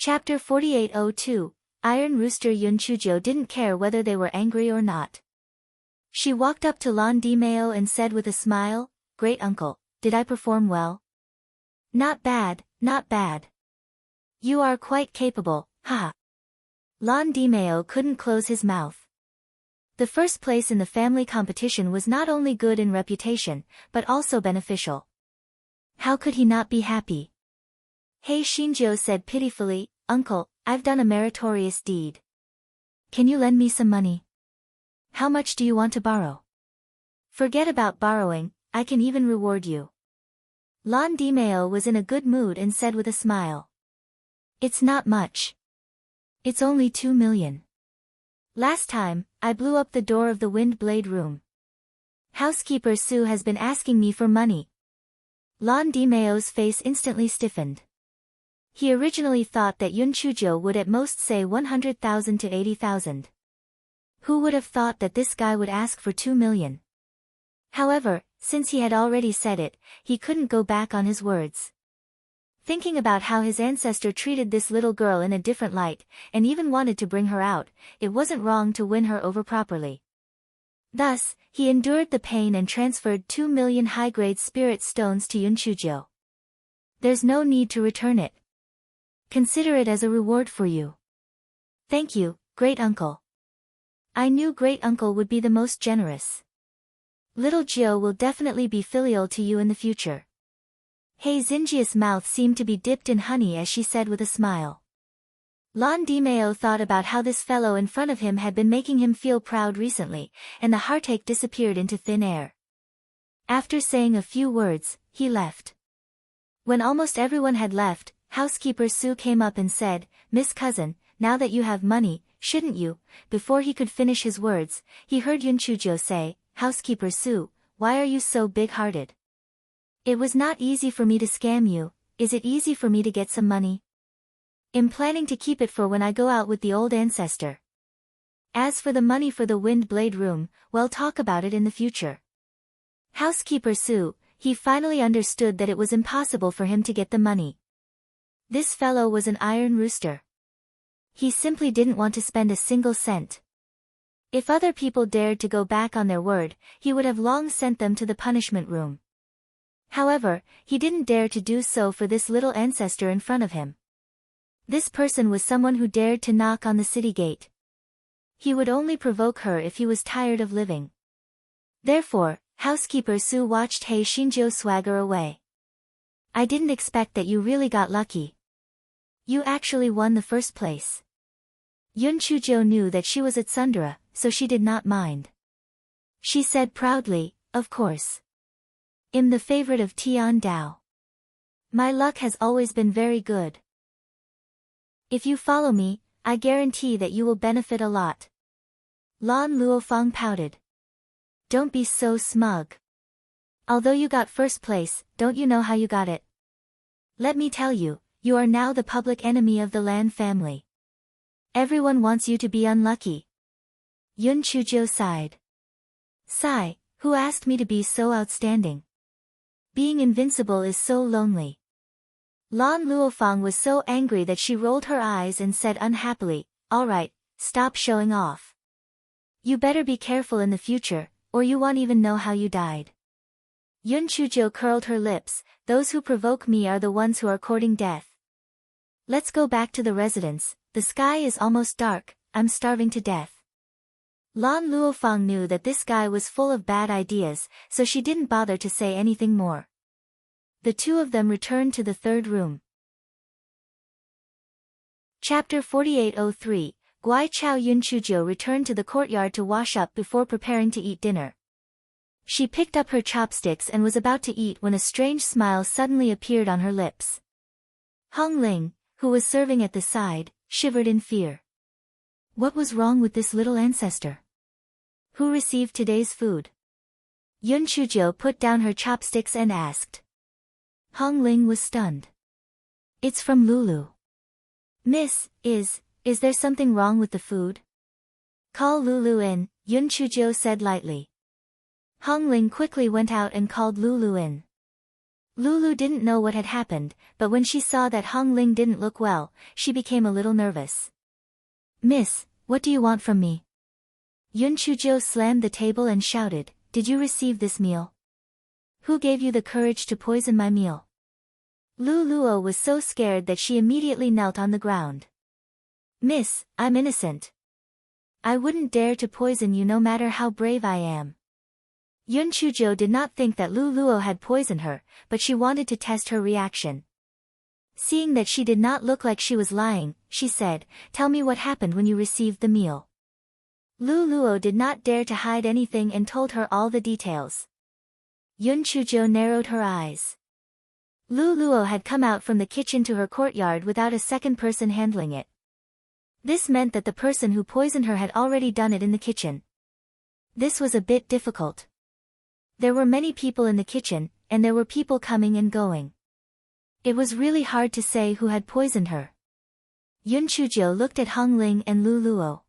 Chapter 4802, Iron Rooster. Yun Chujo didn't care whether they were angry or not. She walked up to Lan Dimeo and said with a smile, "Great uncle, did I perform well?" "Not bad, not bad. You are quite capable, haha." Lan Dimeo couldn't close his mouth. The first place in the family competition was not only good in reputation, but also beneficial. How could he not be happy? Hei Shinjo said pitifully, "Uncle, I've done a meritorious deed. Can you lend me some money? How much do you want to borrow?" "Forget about borrowing, I can even reward you." Lan Dimeo was in a good mood and said with a smile. "It's not much. It's only 2 million. Last time, I blew up the door of the wind blade room. Housekeeper Sue has been asking me for money." Lan Dimeo's face instantly stiffened. He originally thought that Yun Chujo would at most say 100,000 to 80,000. Who would have thought that this guy would ask for 2 million? However, since he had already said it, he couldn't go back on his words. Thinking about how his ancestor treated this little girl in a different light, and even wanted to bring her out, it wasn't wrong to win her over properly. Thus, he endured the pain and transferred 2 million high-grade spirit stones to Yun Chujo. "There's no need to return it. Consider it as a reward for you." "Thank you, great uncle. I knew great uncle would be the most generous. Little Gio will definitely be filial to you in the future." Hei Xinjia's mouth seemed to be dipped in honey as she said with a smile. Lan Dimeo thought about how this fellow in front of him had been making him feel proud recently, and the heartache disappeared into thin air. After saying a few words, he left. When almost everyone had left, Housekeeper Sue came up and said, "Miss Cousin, now that you have money, shouldn't you?" Before he could finish his words, he heard Yun Chujo say, "Housekeeper Sue, why are you so big-hearted? It was not easy for me to scam you, is it easy for me to get some money? I'm planning to keep it for when I go out with the old ancestor. As for the money for the wind blade room, we'll talk about it in the future." Housekeeper Sue, he finally understood that it was impossible for him to get the money. This fellow was an iron rooster. He simply didn't want to spend a single cent. If other people dared to go back on their word, he would have long sent them to the punishment room. However, he didn't dare to do so for this little ancestor in front of him. This person was someone who dared to knock on the city gate. He would only provoke her if he was tired of living. Therefore, Housekeeper Sue watched Hei Shinjo swagger away. "I didn't expect that you really got lucky. You actually won the first place." Yun Chujo knew that she was at Sundara, so she did not mind. She said proudly, "Of course. I'm the favorite of Tian Dao. My luck has always been very good. If you follow me, I guarantee that you will benefit a lot." Lan Luofang pouted. "Don't be so smug. Although you got first place, don't you know how you got it? Let me tell you, you are now the public enemy of the Lan family. Everyone wants you to be unlucky." Yun Chujo sighed. "Sigh, who asked me to be so outstanding? Being invincible is so lonely." Lan Luofang was so angry that she rolled her eyes and said unhappily, "All right, stop showing off. You better be careful in the future, or you won't even know how you died." Yun Chujo curled her lips, "Those who provoke me are the ones who are courting death. Let's go back to the residence, the sky is almost dark, I'm starving to death." Lan Luofang knew that this guy was full of bad ideas, so she didn't bother to say anything more. The two of them returned to the third room. Chapter 4803, Guai Chao. Yun Chujo returned to the courtyard to wash up before preparing to eat dinner. She picked up her chopsticks and was about to eat when a strange smile suddenly appeared on her lips. Hong Ling, who was serving at the side, shivered in fear. What was wrong with this little ancestor? Who received today's food? Yun Chujo put down her chopsticks and asked. Hong Ling was stunned. "It's from Lulu." "Miss, is there something wrong with the food?" "Call Lulu in," Yun Chujo said lightly. Hong Ling quickly went out and called Lulu in. Lulu didn't know what had happened, but when she saw that Hong Ling didn't look well, she became a little nervous. "Miss, what do you want from me?" Yun Chuzhou slammed the table and shouted, "Did you receive this meal? Who gave you the courage to poison my meal?" Lu Luo was so scared that she immediately knelt on the ground. "Miss, I'm innocent. I wouldn't dare to poison you no matter how brave I am." Yun Chuzhou did not think that Lu Luo had poisoned her, but she wanted to test her reaction. Seeing that she did not look like she was lying, she said, "Tell me what happened when you received the meal." Lu Luo did not dare to hide anything and told her all the details. Yun Chuzhou narrowed her eyes. Lu Luo had come out from the kitchen to her courtyard without a second person handling it. This meant that the person who poisoned her had already done it in the kitchen. This was a bit difficult. There were many people in the kitchen, and there were people coming and going. It was really hard to say who had poisoned her. Yun Chuzhou looked at Hong Ling and Lu Luo.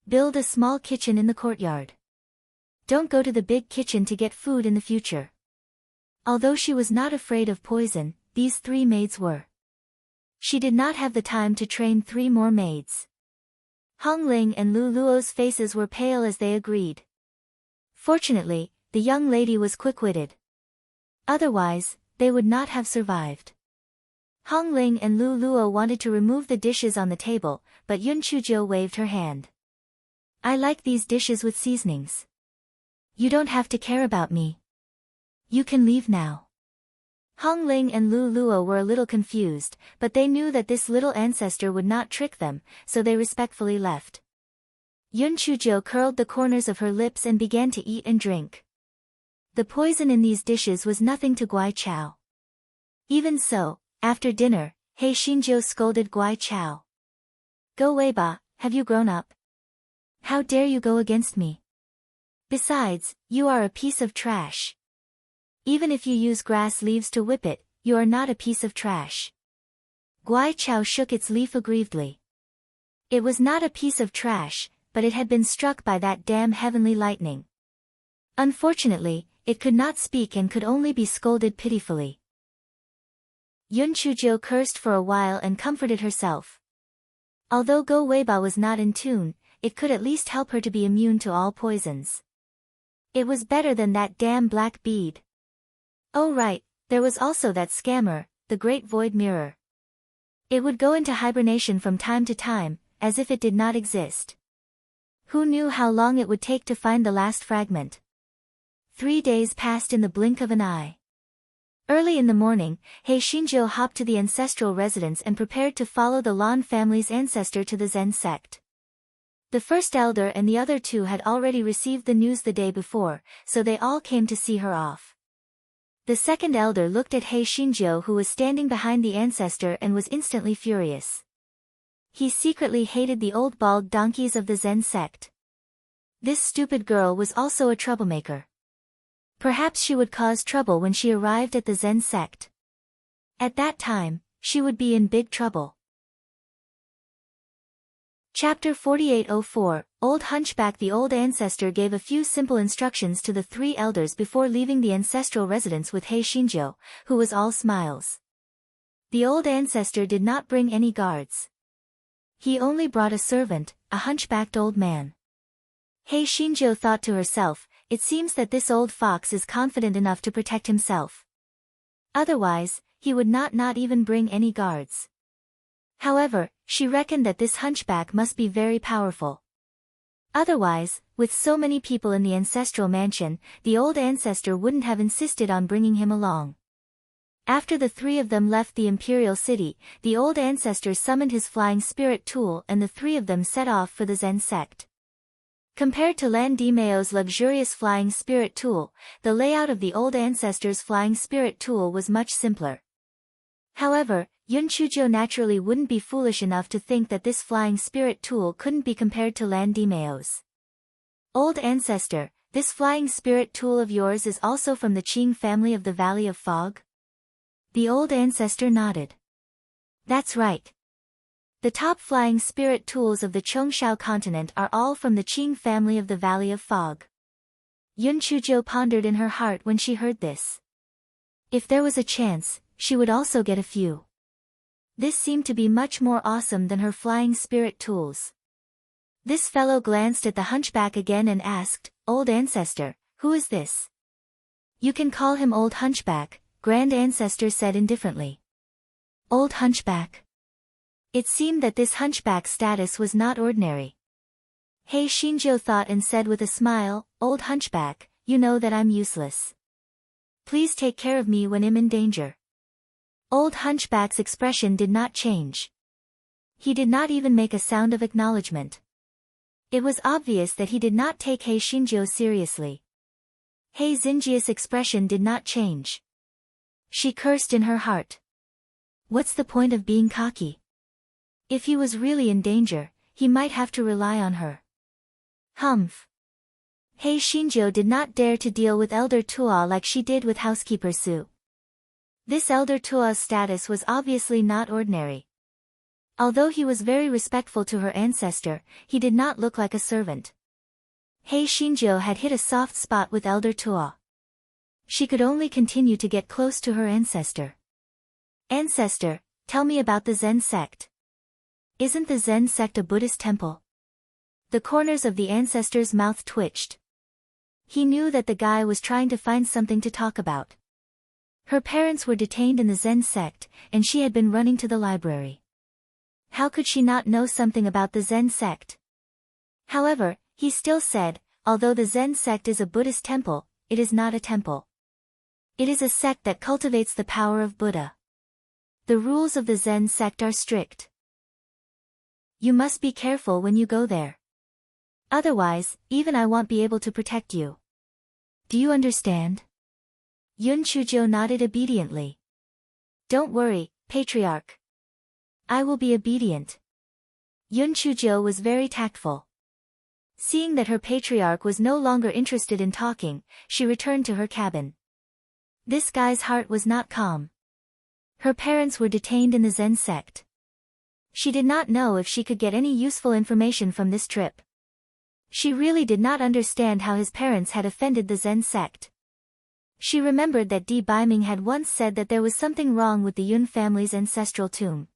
Build a small kitchen in the courtyard. Don't go to the big kitchen to get food in the future. Although she was not afraid of poison, these 3 maids were. She did not have the time to train 3 more maids. Hong Ling and Lu Luo's faces were pale as they agreed. Fortunately, the young lady was quick-witted. Otherwise, they would not have survived. Hong Ling and Lu Luo wanted to remove the dishes on the table, but Yun Chuzhou waved her hand. "I like these dishes with seasonings. You don't have to care about me. You can leave now." Hong Ling and Lu Luo were a little confused, but they knew that this little ancestor would not trick them, so they respectfully left. Yun Chuzhou curled the corners of her lips and began to eat and drink. The poison in these dishes was nothing to Guai Chao. Even so, after dinner, He Xinjiu scolded Guai Chao. "Go Weiba, have you grown up? How dare you go against me? Besides, you are a piece of trash. Even if you use grass leaves to whip it, you are not a piece of trash." Guai Chao shook its leaf aggrievedly. It was not a piece of trash, but it had been struck by that damn heavenly lightning. Unfortunately, it could not speak and could only be scolded pitifully. Yun Chuzhou cursed for a while and comforted herself. Although Go Weiba was not in tune, it could at least help her to be immune to all poisons. It was better than that damn black bead. Oh right, there was also that scammer, the Great Void Mirror. It would go into hibernation from time to time, as if it did not exist. Who knew how long it would take to find the last fragment? 3 days passed in the blink of an eye. Early in the morning, He Xinjiu hopped to the ancestral residence and prepared to follow the Lan family's ancestor to the Zen sect. The first elder and the other 2 had already received the news the day before, so they all came to see her off. The second elder looked at He Xinjiu, who was standing behind the ancestor, and was instantly furious. He secretly hated the old bald donkeys of the Zen sect. This stupid girl was also a troublemaker. Perhaps she would cause trouble when she arrived at the Zen sect. At that time, she would be in big trouble. Chapter 4804, Old Hunchback. The old ancestor gave a few simple instructions to the 3 elders before leaving the ancestral residence with He Xinjiu, who was all smiles. The old ancestor did not bring any guards. He only brought a servant, a hunchbacked old man. He Xinjiu thought to herself, "It seems that this old fox is confident enough to protect himself. Otherwise, he would not even bring any guards." However, she reckoned that this hunchback must be very powerful. Otherwise, with so many people in the ancestral mansion, the old ancestor wouldn't have insisted on bringing him along. After the 3 of them left the imperial city, the old ancestor summoned his flying spirit tool and the 3 of them set off for the Zen sect. Compared to Lan Dimeo's luxurious flying spirit tool, the layout of the old ancestor's flying spirit tool was much simpler. However, Yun Chuzhou naturally wouldn't be foolish enough to think that this flying spirit tool couldn't be compared to Lan Dimeo's. "Old ancestor, this flying spirit tool of yours is also from the Qing family of the Valley of Fog?" The old ancestor nodded. "That's right. The top flying spirit tools of the Chongshao continent are all from the Qing family of the Valley of Fog." Yun Chuzhou pondered in her heart when she heard this. If there was a chance, she would also get a few. This seemed to be much more awesome than her flying spirit tools. This fellow glanced at the hunchback again and asked, "Old ancestor, who is this?" "You can call him Old Hunchback," Grand Ancestor said indifferently. Old Hunchback. It seemed that this hunchback's status was not ordinary. Hei Shinjo thought and said with a smile, "Old Hunchback, you know that I'm useless. Please take care of me when I'm in danger." Old Hunchback's expression did not change. He did not even make a sound of acknowledgement. It was obvious that he did not take Hei Shinjo seriously. Hei Xinjia's expression did not change. She cursed in her heart. What's the point of being cocky? If he was really in danger, he might have to rely on her. Humph. Hei Shinjo did not dare to deal with Elder Tuo like she did with housekeeper Su. This Elder Tuo's status was obviously not ordinary. Although he was very respectful to her ancestor, he did not look like a servant. Hei Shinjo had hit a soft spot with Elder Tuo. She could only continue to get close to her ancestor. "Ancestor, tell me about the Zen sect. Isn't the Zen sect a Buddhist temple?" The corners of the ancestor's mouth twitched. He knew that the guy was trying to find something to talk about. Her parents were detained in the Zen sect, and she had been running to the library. How could she not know something about the Zen sect? However, he still said, although the Zen sect is a Buddhist temple, it is not a temple. It is a sect that cultivates the power of Buddha. The rules of the Zen sect are strict. You must be careful when you go there. Otherwise, even I won't be able to protect you. Do you understand? Yun Chujo nodded obediently. Don't worry, Patriarch. I will be obedient. Yun Chujo was very tactful. Seeing that her patriarch was no longer interested in talking, she returned to her cabin. This guy's heart was not calm. Her parents were detained in the Zen sect. She did not know if she could get any useful information from this trip. She really did not understand how his parents had offended the Zen sect. She remembered that Di Baiming had once said that there was something wrong with the Yun family's ancestral tomb.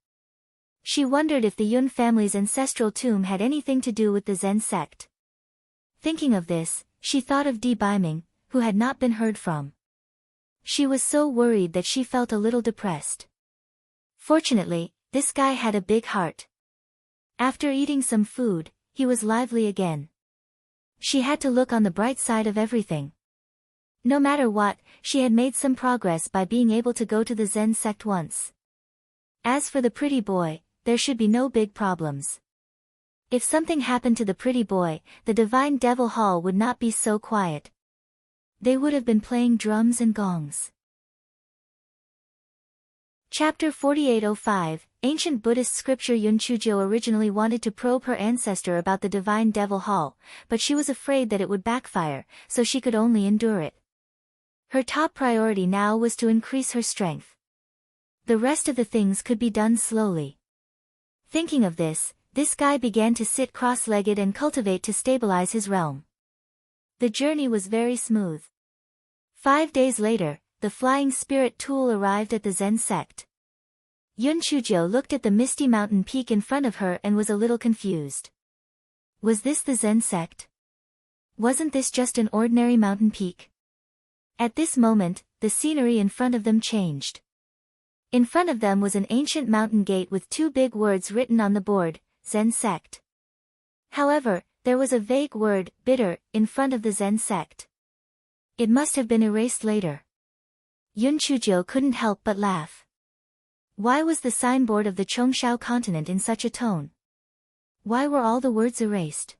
She wondered if the Yun family's ancestral tomb had anything to do with the Zen sect. Thinking of this, she thought of Di Baiming, who had not been heard from. She was so worried that she felt a little depressed. Fortunately, this guy had a big heart. After eating some food, he was lively again. She had to look on the bright side of everything. No matter what, she had made some progress by being able to go to the Zen sect once. As for the pretty boy, there should be no big problems. If something happened to the pretty boy, the Divine Devil Hall would not be so quiet. They would have been playing drums and gongs. Chapter 4805, Ancient Buddhist Scripture. Yun Chujo originally wanted to probe her ancestor about the Divine Devil Hall, but she was afraid that it would backfire, so she could only endure it. Her top priority now was to increase her strength. The rest of the things could be done slowly. Thinking of this guy began to sit cross-legged and cultivate to stabilize his realm. The journey was very smooth. 5 days later, the flying spirit tool arrived at the Zen sect. Yun Chujo looked at the misty mountain peak in front of her and was a little confused. Was this the Zen sect? Wasn't this just an ordinary mountain peak? At this moment, the scenery in front of them changed. In front of them was an ancient mountain gate with 2 big words written on the board, Zen sect. However, there was a vague word, bitter, in front of the Zen sect. It must have been erased later. Yun Chujo couldn't help but laugh. Why was the signboard of the Chongshao continent in such a tone? Why were all the words erased?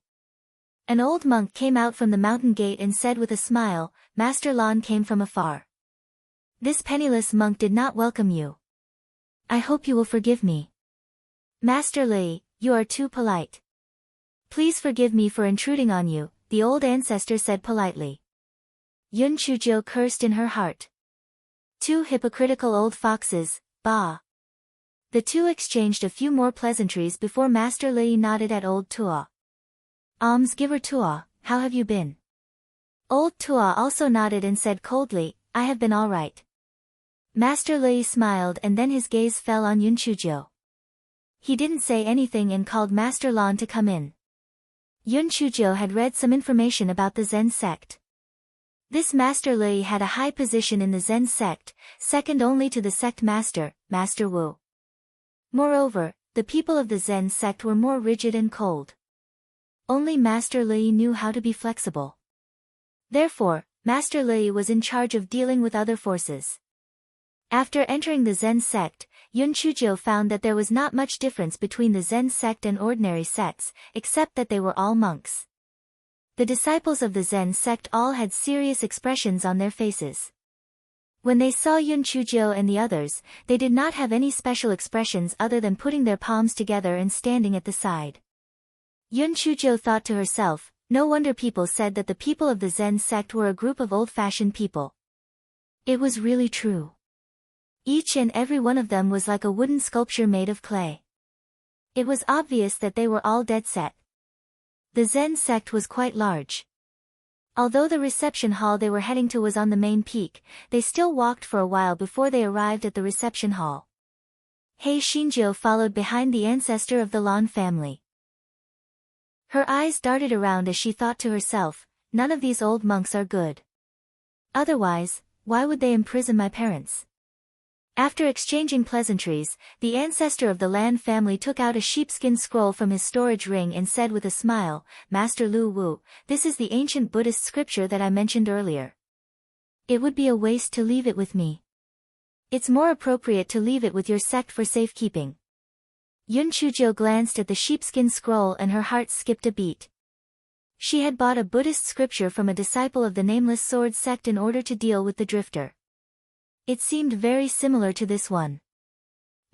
An old monk came out from the mountain gate and said with a smile, Master Lan came from afar. This penniless monk did not welcome you. I hope you will forgive me. Master Li, you are too polite. Please forgive me for intruding on you, the old ancestor said politely. Yun Chujo cursed in her heart. 2 hypocritical old foxes, bah. The two exchanged a few more pleasantries before Master Li nodded at old Tuo. Almsgiver Tuo, how have you been? Old Tuo also nodded and said coldly, I have been all right. Master Lui smiled and then his gaze fell on Yun Chujo. He didn't say anything and called Master Lan to come in. Yun Chujo had read some information about the Zen sect. This Master Lui had a high position in the Zen sect, second only to the sect master, Master Wu. Moreover, the people of the Zen sect were more rigid and cold. Only Master Lui knew how to be flexible. Therefore, Master Lui was in charge of dealing with other forces. After entering the Zen sect, Yun Chujo found that there was not much difference between the Zen sect and ordinary sects, except that they were all monks. The disciples of the Zen sect all had serious expressions on their faces. When they saw Yun Chujo and the others, they did not have any special expressions other than putting their palms together and standing at the side. Yun Chujo thought to herself, no wonder people said that the people of the Zen sect were a group of old-fashioned people. It was really true. Each and every one of them was like a wooden sculpture made of clay. It was obvious that they were all dead set. The Zen sect was quite large. Although the reception hall they were heading to was on the main peak, they still walked for a while before they arrived at the reception hall. Hei Xinjiu followed behind the ancestor of the Lan family. Her eyes darted around as she thought to herself, none of these old monks are good. Otherwise, why would they imprison my parents? After exchanging pleasantries, the ancestor of the Lan family took out a sheepskin scroll from his storage ring and said with a smile, Master Lu Wu, this is the ancient Buddhist scripture that I mentioned earlier. It would be a waste to leave it with me. It's more appropriate to leave it with your sect for safekeeping. Yun Chujo glanced at the sheepskin scroll and her heart skipped a beat. She had bought a Buddhist scripture from a disciple of the Nameless Sword sect in order to deal with the drifter. It seemed very similar to this one.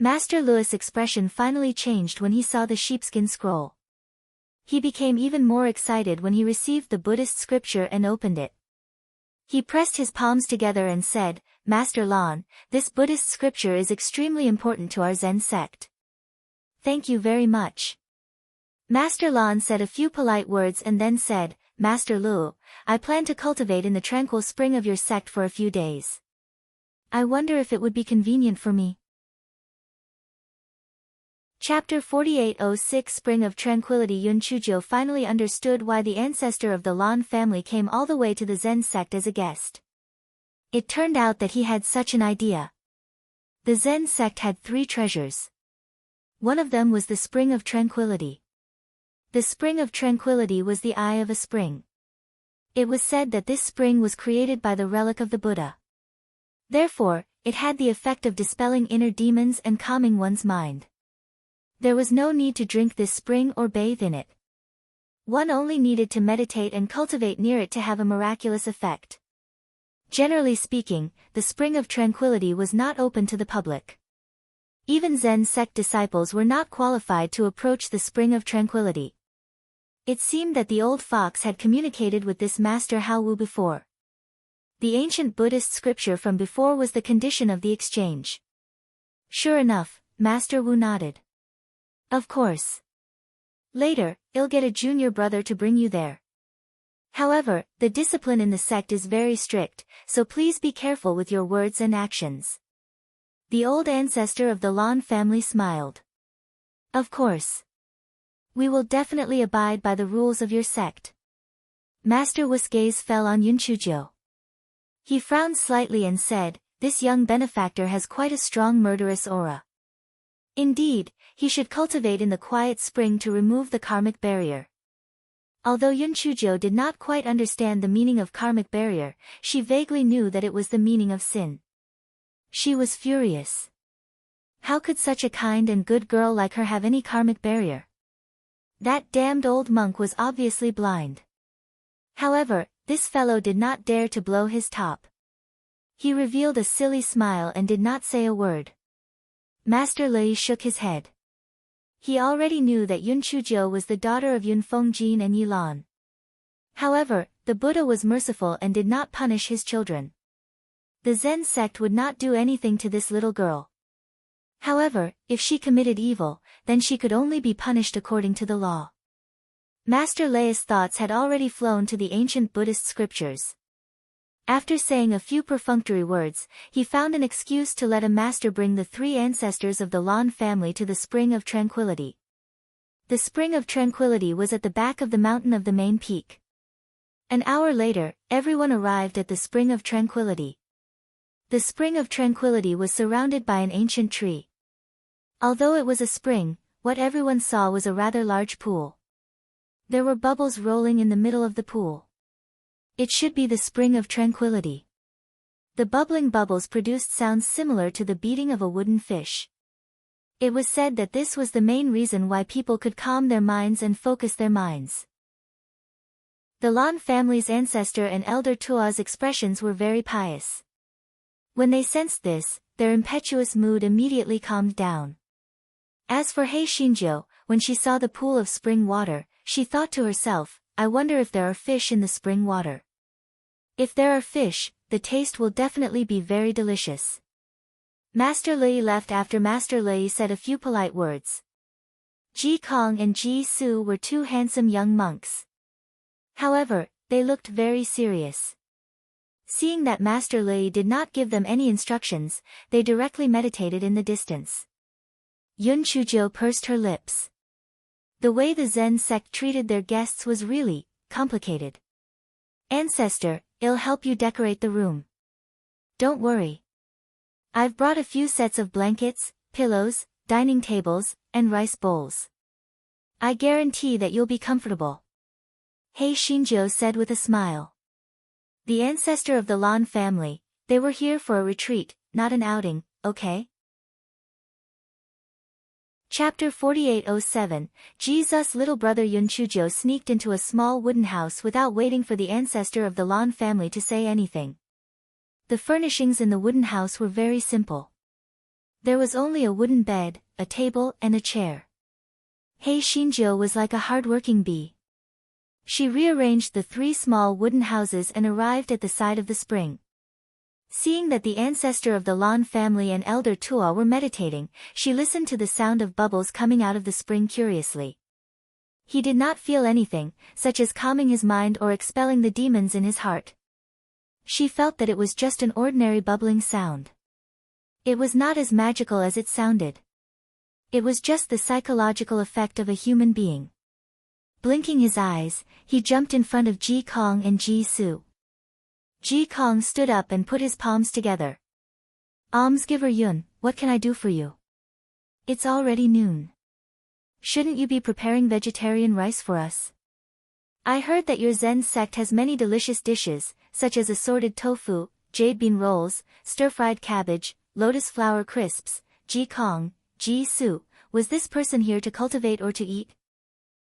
Master Lu's expression finally changed when he saw the sheepskin scroll. He became even more excited when he received the Buddhist scripture and opened it. He pressed his palms together and said, Master Lan, this Buddhist scripture is extremely important to our Zen sect. Thank you very much. Master Lan said a few polite words and then said, Master Lu, I plan to cultivate in the tranquil spring of your sect for a few days. I wonder if it would be convenient for me. Chapter 4806 Spring of Tranquility. Yun Chujo finally understood why the ancestor of the Lan family came all the way to the Zen sect as a guest. It turned out that he had such an idea. The Zen sect had 3 treasures. One of them was the Spring of Tranquility. The Spring of Tranquility was the eye of a spring. It was said that this spring was created by the relic of the Buddha. Therefore, it had the effect of dispelling inner demons and calming one's mind. There was no need to drink this spring or bathe in it. One only needed to meditate and cultivate near it to have a miraculous effect. Generally speaking, the Spring of Tranquility was not open to the public. Even Zen sect disciples were not qualified to approach the Spring of Tranquility. It seemed that the old fox had communicated with this Master Hao Wu before. The ancient Buddhist scripture from before was the condition of the exchange. Sure enough, Master Wu nodded. Of course. Later, I'll get a junior brother to bring you there. However, the discipline in the sect is very strict, so please be careful with your words and actions. The old ancestor of the Lan family smiled. Of course. We will definitely abide by the rules of your sect. Master Wu's gaze fell on Yun Chujo. He frowned slightly and said, this young benefactor has quite a strong murderous aura. Indeed, he should cultivate in the quiet spring to remove the karmic barrier. Although Yun Chujo did not quite understand the meaning of karmic barrier, she vaguely knew that it was the meaning of sin. She was furious. How could such a kind and good girl like her have any karmic barrier? That damned old monk was obviously blind. However, this fellow did not dare to blow his top. He revealed a silly smile and did not say a word. Master Lui shook his head. He already knew that Yun Chujo was the daughter of Yun Fengjin and Yilan. However, the Buddha was merciful and did not punish his children. The Zen sect would not do anything to this little girl. However, if she committed evil, then she could only be punished according to the law. Master Lui's thoughts had already flown to the ancient Buddhist scriptures. After saying a few perfunctory words, he found an excuse to let a master bring the 3 ancestors of the Lan family to the Spring of Tranquility. The Spring of Tranquility was at the back of the mountain of the main peak. An hour later, everyone arrived at the Spring of Tranquility. The Spring of Tranquility was surrounded by an ancient tree. Although it was a spring, what everyone saw was a rather large pool. There were bubbles rolling in the middle of the pool. It should be the Spring of Tranquility. The bubbling bubbles produced sounds similar to the beating of a wooden fish. It was said that this was the main reason why people could calm their minds and focus their minds. The Lan family's ancestor and elder Tua's expressions were very pious. When they sensed this, their impetuous mood immediately calmed down. As for Hei Shinjo, when she saw the pool of spring water, she thought to herself, I wonder if there are fish in the spring water. If there are fish, the taste will definitely be very delicious. Master Li left after Master Li said a few polite words. Ji Kong and Ji Su were 2 handsome young monks. However, they looked very serious. Seeing that Master Li did not give them any instructions, they directly meditated in the distance. Yun Chujo pursed her lips. The way the Zen sect treated their guests was really complicated. Ancestor, I'll help you decorate the room. Don't worry. I've brought a few sets of blankets, pillows, dining tables, and rice bowls. I guarantee that you'll be comfortable. Hei Shinjo said with a smile. The ancestor of the Lan family, they were here for a retreat, not an outing, okay? Chapter 4807, Jesus' little brother Yun Chujo sneaked into a small wooden house without waiting for the ancestor of the Lan family to say anything. The furnishings in the wooden house were very simple. There was only a wooden bed, a table and a chair. Hei Shinjo was like a hard-working bee. She rearranged the 3 small wooden houses and arrived at the side of the spring. Seeing that the ancestor of the Lan family and elder Tua were meditating, she listened to the sound of bubbles coming out of the spring curiously. He did not feel anything, such as calming his mind or expelling the demons in his heart. She felt that it was just an ordinary bubbling sound. It was not as magical as it sounded. It was just the psychological effect of a human being. Blinking his eyes, he jumped in front of Ji Kong and Ji Su. Ji Kong stood up and put his palms together. Almsgiver Yun, what can I do for you? It's already noon. Shouldn't you be preparing vegetarian rice for us? I heard that your Zen sect has many delicious dishes, such as assorted tofu, jade bean rolls, stir-fried cabbage, lotus flower crisps. Ji Kong, Ji Su, was this person here to cultivate or to eat?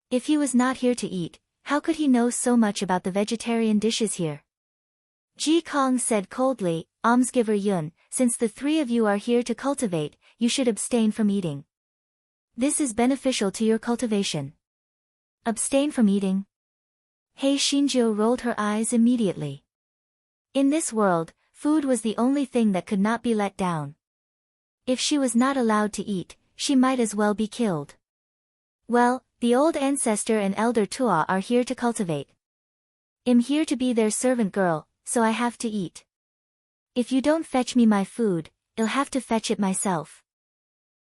If he was not here to eat, how could he know so much about the vegetarian dishes here? Ji Kong said coldly, Almsgiver Yun, since the 3 of you are here to cultivate, you should abstain from eating. This is beneficial to your cultivation. Abstain from eating? Hei Shinjo rolled her eyes immediately. In this world, food was the only thing that could not be let down. If she was not allowed to eat, she might as well be killed. Well, the old ancestor and elder Tua are here to cultivate. I'm here to be their servant girl, so I have to eat. If you don't fetch me my food, I'll have to fetch it myself.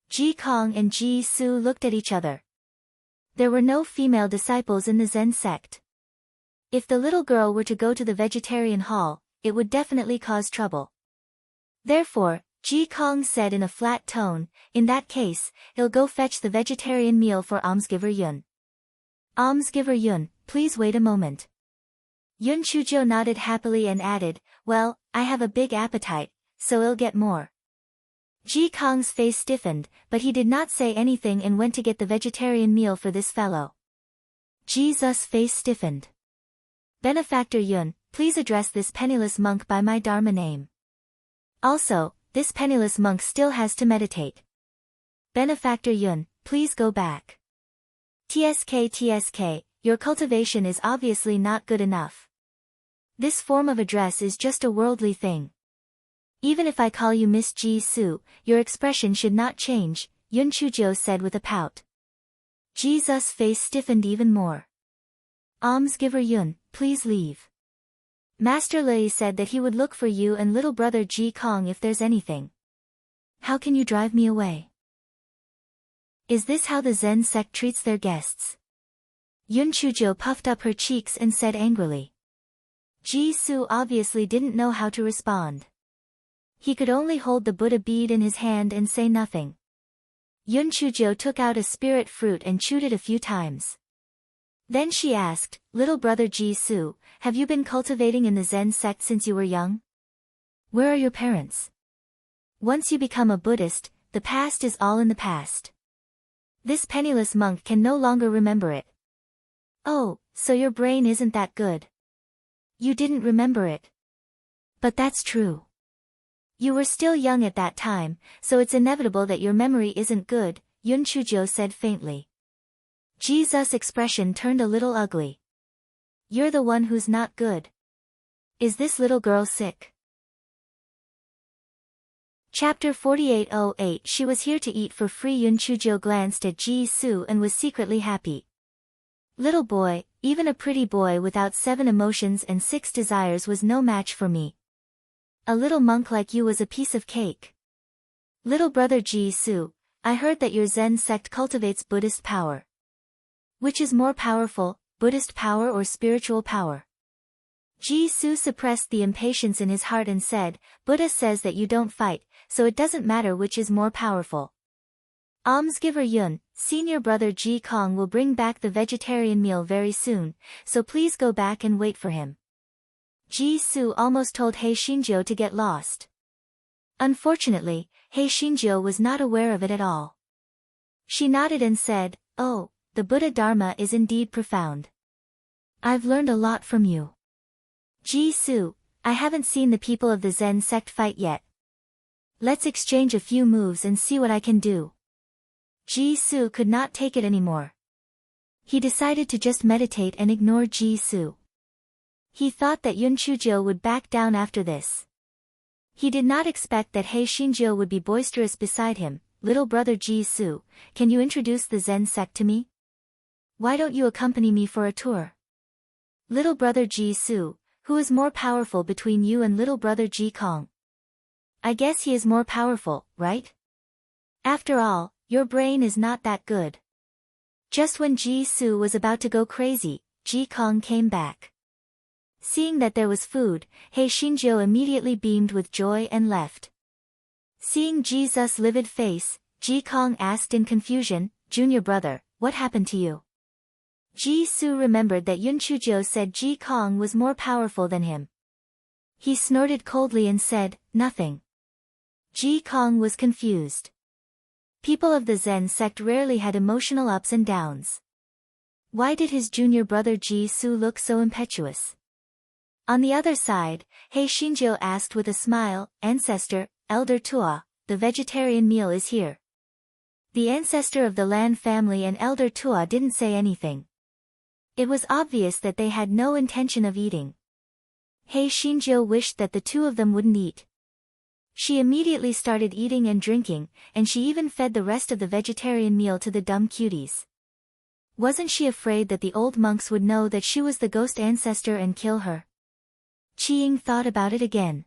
Ji Kong and Ji Su looked at each other. There were no female disciples in the Zen sect. If the little girl were to go to the vegetarian hall, it would definitely cause trouble. Therefore, Ji Kong said in a flat tone, in that case, I'll go fetch the vegetarian meal for Almsgiver Yun. Almsgiver Yun, please wait a moment. Yun Chujo nodded happily and added, well, I have a big appetite, so I'll get more. Ji Kong's face stiffened, but he did not say anything and went to get the vegetarian meal for this fellow. Ji's face stiffened. Benefactor Yun, please address this penniless monk by my Dharma name. Also, this penniless monk still has to meditate. Benefactor Yun, please go back. TSK, your cultivation is obviously not good enough. This form of address is just a worldly thing. Even if I call you Miss Ji Su, your expression should not change, Yun Chujo said with a pout. Ji's face stiffened even more. Almsgiver Yun, please leave. Master Lei said that he would look for you and little brother Ji Kong if there's anything. How can you drive me away? Is this how the Zen sect treats their guests? Yun Chujo puffed up her cheeks and said angrily. Ji Su obviously didn't know how to respond. He could only hold the Buddha bead in his hand and say nothing. Yun Chujo took out a spirit fruit and chewed it a few times. Then she asked, little brother Ji Su, have you been cultivating in the Zen sect since you were young? Where are your parents? Once you become a Buddhist, the past is all in the past. This penniless monk can no longer remember it. Oh, so your brain isn't that good. You didn't remember it. But that's true. You were still young at that time, so it's inevitable that your memory isn't good, Yun Chujo said faintly. Jesus' expression turned a little ugly. You're the one who's not good. Is this little girl sick? Chapter 4808 She was here to eat for free. Yun Chujo glanced at Ji Su and was secretly happy. Little boy, even a pretty boy without 7 emotions and 6 desires was no match for me. A little monk like you was a piece of cake. Little brother Ji Su, I heard that your Zen sect cultivates Buddhist power. Which is more powerful, Buddhist power or spiritual power? Ji Su suppressed the impatience in his heart and said, Buddha says that you don't fight, so it doesn't matter which is more powerful. Almsgiver Yun, senior brother Ji Kong will bring back the vegetarian meal very soon, so please go back and wait for him. Ji Su almost told He Xinjiu to get lost. Unfortunately, He Xinjiu was not aware of it at all. She nodded and said, oh, the Buddha Dharma is indeed profound. I've learned a lot from you. Ji Su, I haven't seen the people of the Zen sect fight yet. Let's exchange a few moves and see what I can do. Ji Su could not take it anymore. He decided to just meditate and ignore Ji Su. He thought that Yun Chujo would back down after this. He did not expect that He Xinjiu would be boisterous beside him. Little brother Ji Su, can you introduce the Zen sect to me? Why don't you accompany me for a tour? Little brother Ji Su, who is more powerful between you and little brother Ji Kong? I guess he is more powerful, right? After all, your brain is not that good. Just when Ji Su was about to go crazy, Ji Kong came back. Seeing that there was food, He Xinjiu immediately beamed with joy and left. Seeing Jesus' livid face, Ji Kong asked in confusion, Junior brother, what happened to you? Ji Su remembered that Yun Chujo said Ji Kong was more powerful than him. He snorted coldly and said, nothing. Ji Kong was confused. People of the Zen sect rarely had emotional ups and downs. Why did his junior brother Ji Su look so impetuous? On the other side, He Xinjiu asked with a smile, Ancestor, Elder Tua, the vegetarian meal is here. The ancestor of the Lan family and Elder Tua didn't say anything. It was obvious that they had no intention of eating. He Xinjiu wished that the two of them wouldn't eat. She immediately started eating and drinking, and she even fed the rest of the vegetarian meal to the dumb cuties. Wasn't she afraid that the old monks would know that she was the ghost ancestor and kill her? Qiying thought about it again.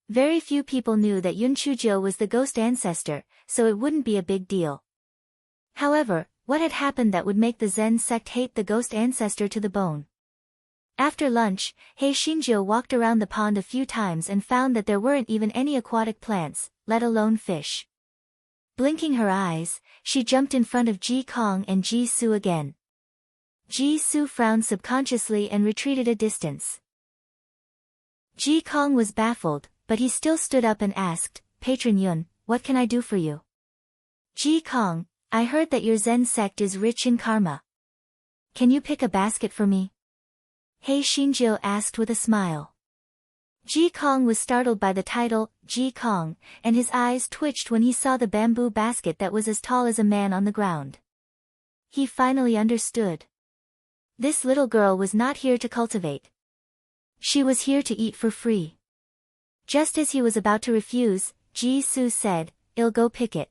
Very few people knew that Yun Chujo was the ghost ancestor, so it wouldn't be a big deal. However, what had happened that would make the Zen sect hate the ghost ancestor to the bone? After lunch, He Xinjiu walked around the pond a few times and found that there weren't even any aquatic plants, let alone fish. Blinking her eyes, she jumped in front of Ji Kong and Ji Su again. Ji Su frowned subconsciously and retreated a distance. Ji Kong was baffled, but he still stood up and asked, Patron Yun, what can I do for you? Ji Kong, I heard that your Zen sect is rich in karma. Can you pick a basket for me? He Xinjiu asked with a smile. Ji Kong was startled by the title, Ji Kong, and his eyes twitched when he saw the bamboo basket that was as tall as a man on the ground. He finally understood. This little girl was not here to cultivate. She was here to eat for free. Just as he was about to refuse, Ji Su said, I'll go pick it.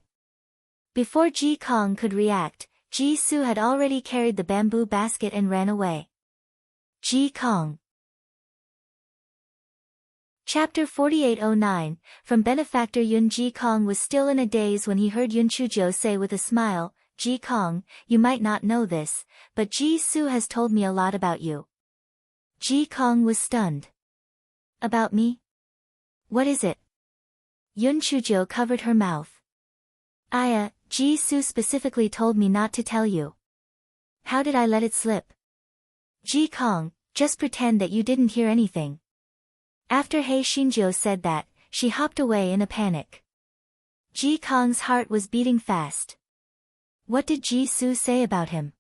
Before Ji Kong could react, Ji Su had already carried the bamboo basket and ran away. Ji Kong. Chapter 4809, from benefactor Yun Ji Kong was still in a daze when he heard Yun Chujo say with a smile, Ji Kong, you might not know this, but Ji Su has told me a lot about you. Ji Kong was stunned. About me? What is it? Yun Chujo covered her mouth. Ji Su specifically told me not to tell you. How did I let it slip? Ji Kong, just pretend that you didn't hear anything. After He Xinjiu said that, she hopped away in a panic. Ji Kong's heart was beating fast. What did Ji Su say about him?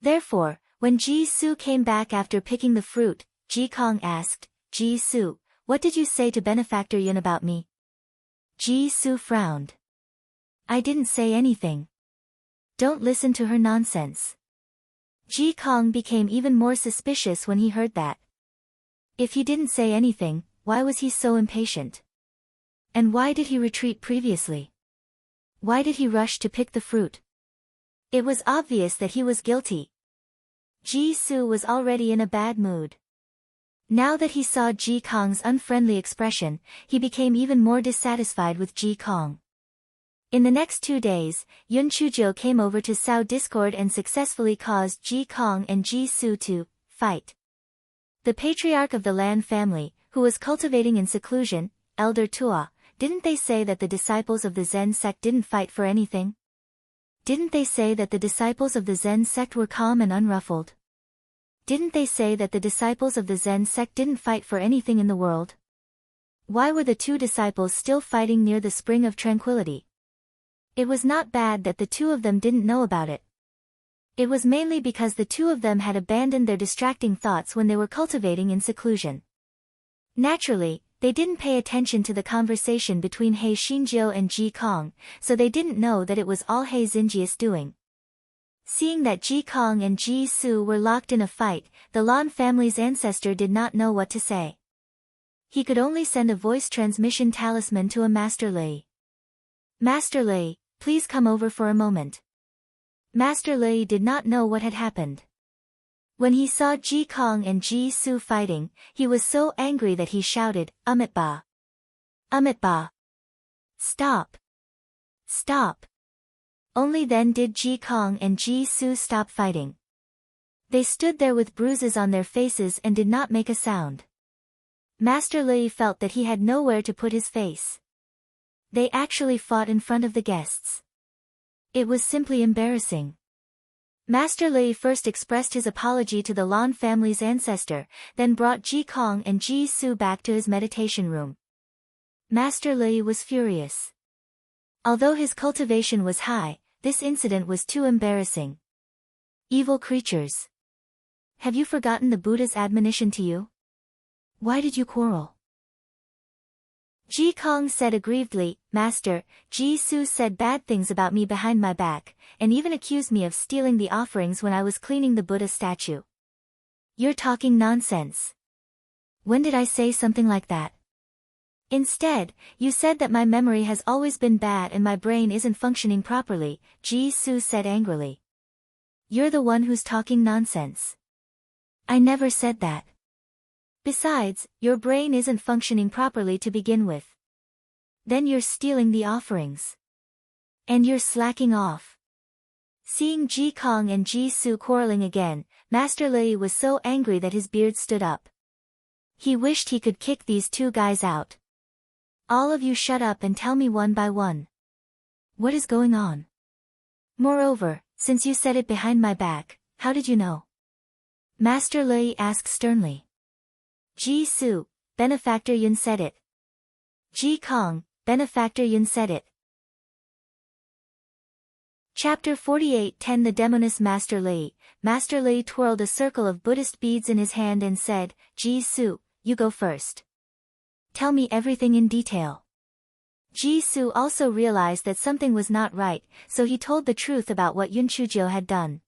Therefore, when Ji Su came back after picking the fruit, Ji Kong asked, Ji Su, what did you say to benefactor Yun about me? Ji Su frowned. I didn't say anything. Don't listen to her nonsense. Ji Kong became even more suspicious when he heard that. If he didn't say anything, why was he so impatient? And why did he retreat previously? Why did he rush to pick the fruit? It was obvious that he was guilty. Ji Su was already in a bad mood. Now that he saw Ji Kong's unfriendly expression, he became even more dissatisfied with Ji Kong. In the next 2 days, Yun Chujo came over to sow discord and successfully caused Ji Kong and Ji Su to fight. The patriarch of the Lan family, who was cultivating in seclusion, Elder Tua, didn't they say that the disciples of the Zen sect didn't fight for anything? Didn't they say that the disciples of the Zen sect were calm and unruffled? Didn't they say that the disciples of the Zen sect didn't fight for anything in the world? Why were the 2 disciples still fighting near the Spring of Tranquility? It was not bad that the 2 of them didn't know about it. It was mainly because the 2 of them had abandoned their distracting thoughts when they were cultivating in seclusion. Naturally, they didn't pay attention to the conversation between He Xinjiu and Ji Kong, so they didn't know that it was all He Xinjiu's doing. Seeing that Ji Kong and Ji Su were locked in a fight, the Lan family's ancestor did not know what to say. He could only send a voice transmission talisman to a Master Lei. Master Lei, please come over for a moment. Master Lei did not know what had happened. When he saw Ji Kong and Ji Su fighting, he was so angry that he shouted, Amitabha! Amitabha! Stop! Stop! Only then did Ji Kong and Ji Su stop fighting. They stood there with bruises on their faces and did not make a sound. Master Lei felt that he had nowhere to put his face. They actually fought in front of the guests. It was simply embarrassing. Master Lei first expressed his apology to the Lan family's ancestor, then brought Ji Kong and Ji Su back to his meditation room. Master Lei was furious. Although his cultivation was high, this incident was too embarrassing. Evil creatures. Have you forgotten the Buddha's admonition to you? Why did you quarrel? Ji Kong said aggrievedly, Master, Ji Su said bad things about me behind my back, and even accused me of stealing the offerings when I was cleaning the Buddha statue. You're talking nonsense. When did I say something like that? Instead, you said that my memory has always been bad and my brain isn't functioning properly, Ji Su said angrily. You're the one who's talking nonsense. I never said that. Besides, your brain isn't functioning properly to begin with. Then you're stealing the offerings. And you're slacking off. Seeing Ji Kong and Ji Su quarreling again, Master Lei was so angry that his beard stood up. He wished he could kick these 2 guys out. All of you shut up and tell me one by one. What is going on? Moreover, since you said it behind my back, how did you know? Master Lei asked sternly. Ji Su, benefactor Yun said it. Ji Kong, benefactor Yun said it. Chapter 48:10 The Demoness Master Lei. Master Lei twirled a circle of Buddhist beads in his hand and said, Ji Su, you go first. Tell me everything in detail. Ji Su also realized that something was not right, so he told the truth about what Yun Chujo had done.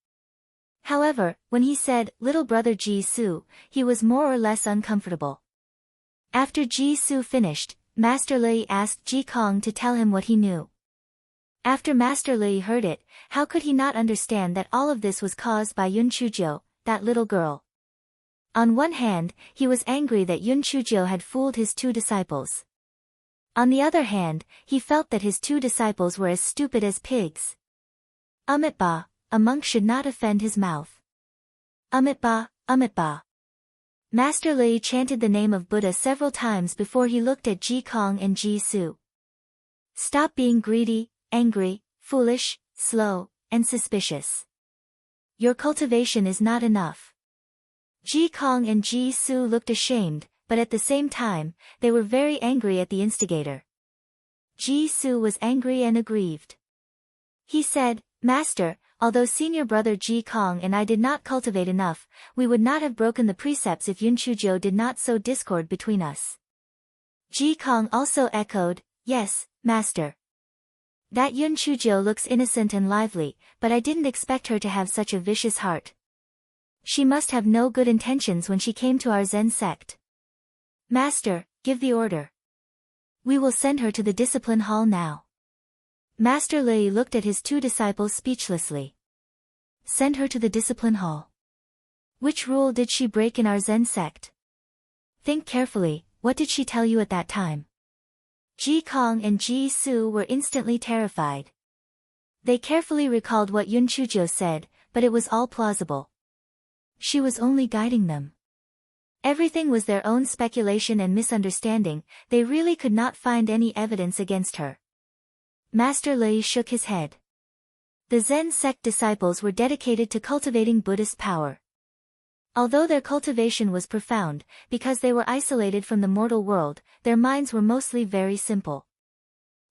However, when he said, little brother Ji Su, he was more or less uncomfortable. After Ji Su finished, Master Lei asked Ji Kong to tell him what he knew. After Master Lei heard it, how could he not understand that all of this was caused by Yun Chujo, that little girl? On one hand, he was angry that Yun Chujio had fooled his two disciples. On the other hand, he felt that his two disciples were as stupid as pigs. Amitba, a monk should not offend his mouth. Amitba, Amitba. Master Li chanted the name of Buddha several times before he looked at Ji Kong and Ji Su. Stop being greedy, angry, foolish, slow, and suspicious. Your cultivation is not enough. Ji Kong and Ji Su looked ashamed, but at the same time, they were very angry at the instigator. Ji Su was angry and aggrieved. He said, Master, although senior brother Ji Kong and I did not cultivate enough, we would not have broken the precepts if Yun Chujio did not sow discord between us. Ji Kong also echoed, Yes, Master. That Yun Chujio looks innocent and lively, but I didn't expect her to have such a vicious heart. She must have no good intentions when she came to our Zen sect. Master, give the order. We will send her to the discipline hall now. Master Li looked at his two disciples speechlessly. Send her to the discipline hall. Which rule did she break in our Zen sect? Think carefully, what did she tell you at that time? Ji Kong and Ji Su were instantly terrified. They carefully recalled what Yun Chujio said, but it was all plausible. She was only guiding them. Everything was their own speculation and misunderstanding, they really could not find any evidence against her. Master Li shook his head. The Zen sect disciples were dedicated to cultivating Buddhist power. Although their cultivation was profound, because they were isolated from the mortal world, their minds were mostly very simple.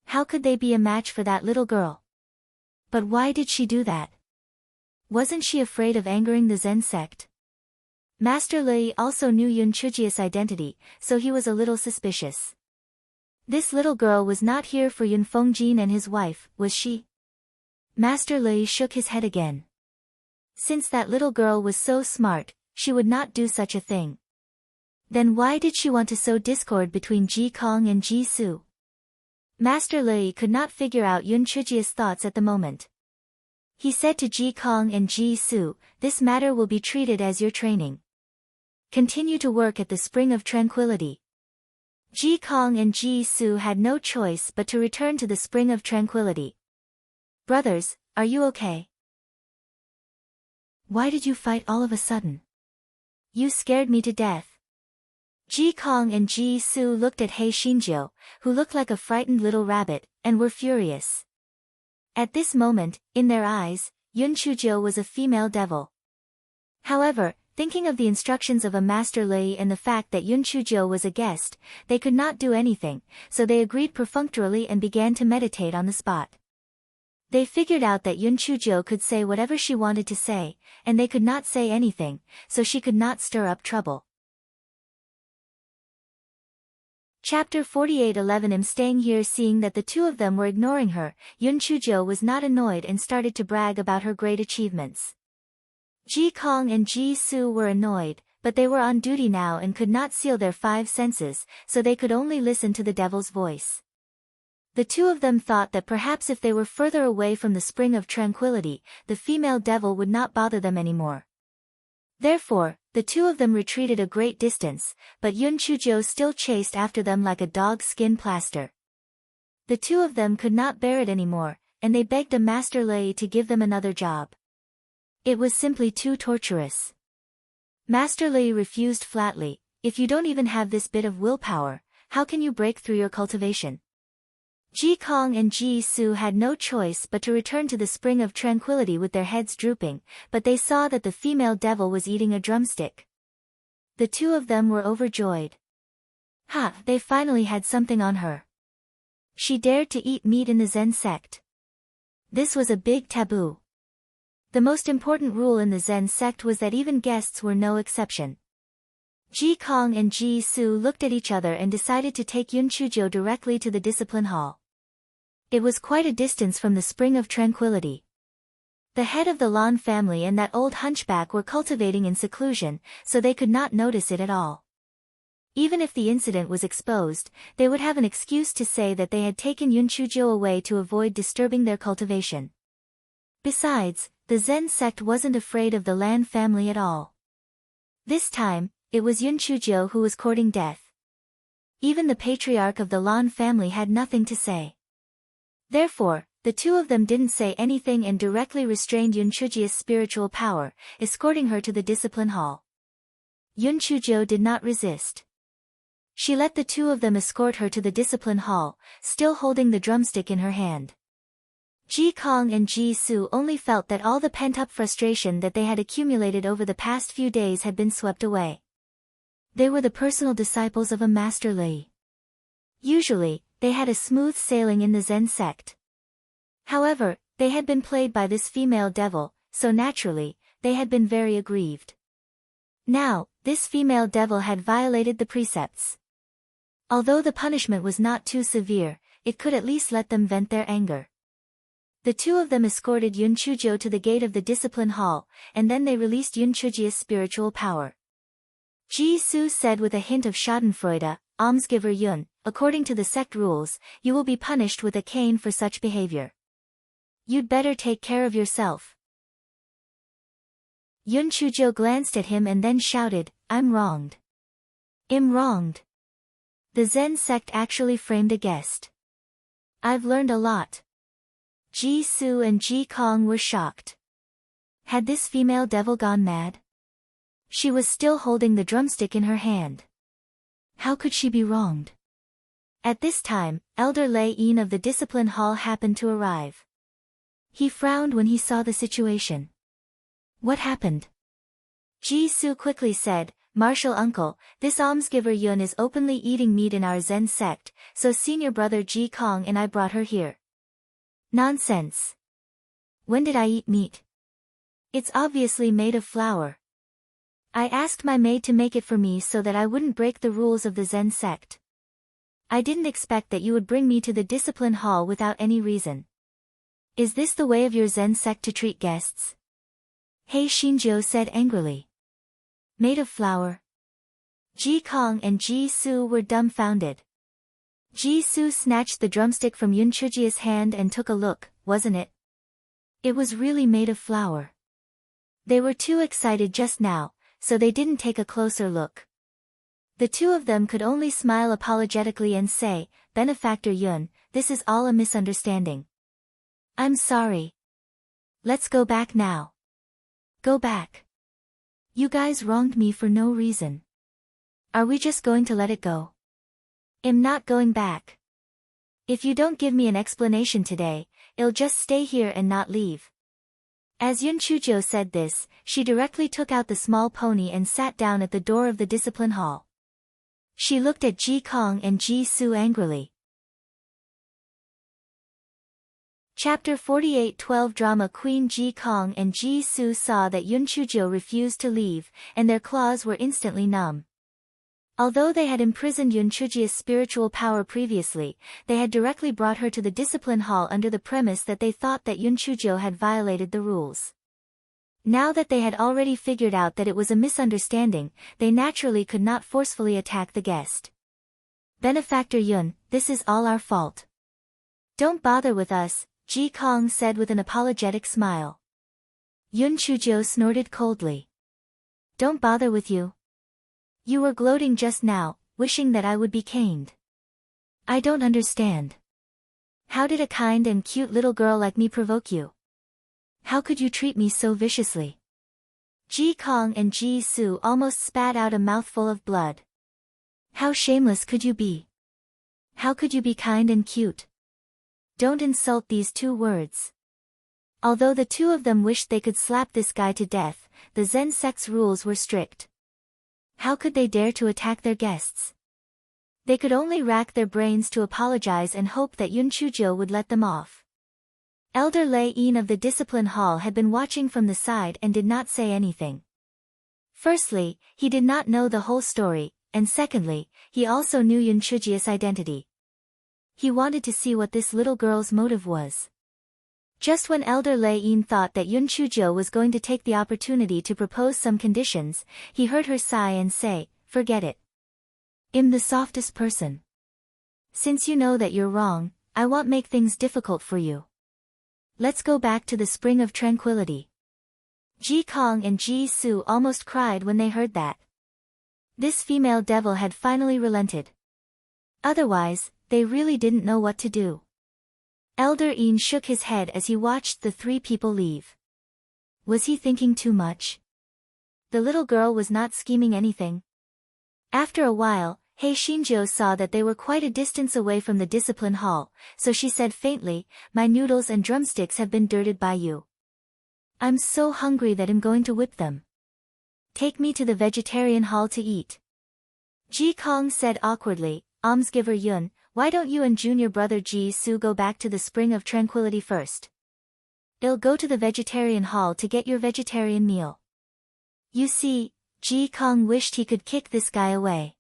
How could they be a match for that little girl? But why did she do that? Wasn't she afraid of angering the Zen sect? Master Li also knew Yun Chujio's identity, so he was a little suspicious. This little girl was not here for Yun Fengjin and his wife, was she? Master Li shook his head again. Since that little girl was so smart, she would not do such a thing. Then why did she want to sow discord between Ji Kong and Ji Su? Master Li could not figure out Yun Chujio's thoughts at the moment. He said to Ji Kong and Ji Su, this matter will be treated as your training. Continue to work at the Spring of Tranquility. Ji Kong and Ji Su had no choice but to return to the Spring of Tranquility. Brothers, are you okay? Why did you fight all of a sudden? You scared me to death. Ji Kong and Ji Su looked at He Xinjiu, who looked like a frightened little rabbit, and were furious. At this moment, in their eyes, Yun Chujio was a female devil. However, thinking of the instructions of a Master Li and the fact that Yun Chujio was a guest, they could not do anything, so they agreed perfunctorily and began to meditate on the spot. They figured out that Yun Chujio could say whatever she wanted to say, and they could not say anything, so she could not stir up trouble. Chapter 48:11. I'm staying here. Seeing that the two of them were ignoring her, Yun Chujio was not annoyed and started to brag about her great achievements. Ji Kong and Ji Su were annoyed, but they were on duty now and could not seal their five senses, so they could only listen to the devil's voice. The two of them thought that perhaps if they were further away from the Spring of Tranquility, the female devil would not bother them anymore. Therefore, the two of them retreated a great distance, but Yun Chujio still chased after them like a dog's skin plaster. The two of them could not bear it anymore, and they begged a Master Li to give them another job. It was simply too torturous. Master Li refused flatly, if you don't even have this bit of willpower, how can you break through your cultivation? Ji Kong and Ji Su had no choice but to return to the Spring of Tranquility with their heads drooping, but they saw that the female devil was eating a drumstick. The two of them were overjoyed. Ha! They finally had something on her. She dared to eat meat in the Zen sect. This was a big taboo. The most important rule in the Zen sect was that even guests were no exception. Ji Kong and Ji Su looked at each other and decided to take Yun Chujio directly to the discipline hall. It was quite a distance from the Spring of Tranquility. The head of the Lan family and that old hunchback were cultivating in seclusion, so they could not notice it at all. Even if the incident was exposed, they would have an excuse to say that they had taken Yun Chujio away to avoid disturbing their cultivation. Besides, the Zen sect wasn't afraid of the Lan family at all. This time, it was Yun Chuzhou who was courting death. Even the patriarch of the Lan family had nothing to say. Therefore, the two of them didn't say anything and directly restrained Yun Chuzhou's spiritual power, escorting her to the discipline hall. Yun Chuzhou did not resist. She let the two of them escort her to the discipline hall, still holding the drumstick in her hand. Ji Kong and Ji Su only felt that all the pent-up frustration that they had accumulated over the past few days had been swept away. They were the personal disciples of a master Lei. Usually, they had a smooth sailing in the Zen sect. However, they had been played by this female devil, so naturally, they had been very aggrieved. Now, this female devil had violated the precepts. Although the punishment was not too severe, it could at least let them vent their anger. The two of them escorted Yun Chuzhou to the gate of the discipline hall, and then they released Yun Chuzhou's spiritual power. Ji Su said with a hint of schadenfreude, "Almsgiver Yun, according to the sect rules, you will be punished with a cane for such behavior. You'd better take care of yourself." Yun Chuzhou glanced at him and then shouted, "I'm wronged. I'm wronged." The Zen sect actually framed a guest. "I've learned a lot." Ji Su and Ji Kong were shocked. Had this female devil gone mad? She was still holding the drumstick in her hand. How could she be wronged? At this time, Elder Lei Yin of the discipline hall happened to arrive. He frowned when he saw the situation. What happened? Ji Su quickly said, "Martial uncle, this almsgiver Yun is openly eating meat in our Zen sect, so senior brother Ji Kong and I brought her here." Nonsense. When did I eat meat? It's obviously made of flour. I asked my maid to make it for me so that I wouldn't break the rules of the Zen sect. I didn't expect that you would bring me to the discipline hall without any reason. Is this the way of your Zen sect to treat guests? Hei Xinzhou said angrily. Made of flour? Ji Kong and Ji Su were dumbfounded. Ji Su snatched the drumstick from Yun Chuzhou's hand and took a look, wasn't it? It was really made of flour. They were too excited just now, so they didn't take a closer look. The two of them could only smile apologetically and say, "Benefactor Yun, this is all a misunderstanding. I'm sorry. Let's go back now." Go back. You guys wronged me for no reason. Are we just going to let it go? I'm not going back. If you don't give me an explanation today, I'll just stay here and not leave. As Yun Chuzhou said this, she directly took out the small pony and sat down at the door of the discipline hall. She looked at Ji Kong and Ji Su angrily. Chapter 48-12 Drama Queen Ji Kong and Ji Su saw that Yun Chuzhou refused to leave, and their claws were instantly numb. Although they had imprisoned Yun Chuzhou's spiritual power previously, they had directly brought her to the discipline hall under the premise that they thought that Yun Chuzhou had violated the rules. Now that they had already figured out that it was a misunderstanding, they naturally could not forcefully attack the guest. "Benefactor Yun, this is all our fault. Don't bother with us," Ji Kong said with an apologetic smile. Yun Chuzhou snorted coldly. "Don't bother with you? You were gloating just now, wishing that I would be caned. I don't understand. How did a kind and cute little girl like me provoke you? How could you treat me so viciously?" Ji Kong and Ji Su almost spat out a mouthful of blood. How shameless could you be? How could you be kind and cute? Don't insult these two words. Although the two of them wished they could slap this guy to death, the Zen sect's rules were strict. How could they dare to attack their guests? They could only rack their brains to apologize and hope that Yun Chuzhou would let them off. Elder Lei Yin of the discipline hall had been watching from the side and did not say anything. Firstly, he did not know the whole story, and secondly, he also knew Yun Chuzhou's identity. He wanted to see what this little girl's motive was. Just when Elder Lei Yin thought that Yun Chuzhou was going to take the opportunity to propose some conditions, he heard her sigh and say, "Forget it. I'm the softest person. Since you know that you're wrong, I won't make things difficult for you. Let's go back to the spring of tranquility." Ji Kong and Ji Su almost cried when they heard that. This female devil had finally relented. Otherwise, they really didn't know what to do. Elder Een shook his head as he watched the three people leave. Was he thinking too much? The little girl was not scheming anything. After a while, Hei Xinjiu saw that they were quite a distance away from the discipline hall, so she said faintly, "My noodles and drumsticks have been dirted by you. I'm so hungry that I'm going to whip them. Take me to the vegetarian hall to eat." Ji Kong said awkwardly, "Almsgiver Yun, why don't you and junior brother Ji Su go back to the Spring of Tranquility first? I'll go to the vegetarian hall to get your vegetarian meal." You see, Ji Kong wished he could kick this guy away.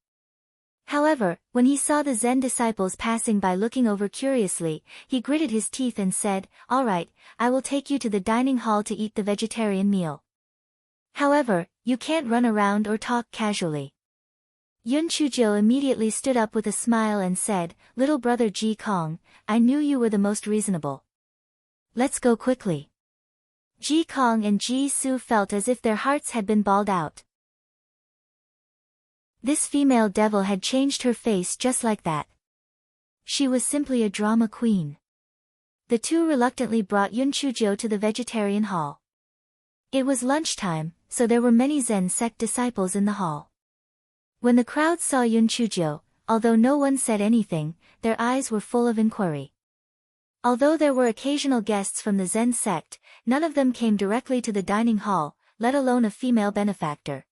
However, when he saw the Zen disciples passing by looking over curiously, he gritted his teeth and said, "All right, I will take you to the dining hall to eat the vegetarian meal. However, you can't run around or talk casually." Yun Chuzhou immediately stood up with a smile and said, "Little brother Ji Kong, I knew you were the most reasonable. Let's go quickly." Ji Kong and Ji Su felt as if their hearts had been bawled out. This female devil had changed her face just like that. She was simply a drama queen. The two reluctantly brought Yun Chuzhou to the vegetarian hall. It was lunchtime, so there were many Zen sect disciples in the hall. When the crowd saw Yun Chuzhou, although no one said anything, their eyes were full of inquiry. Although there were occasional guests from the Zen sect, none of them came directly to the dining hall, let alone a female benefactor.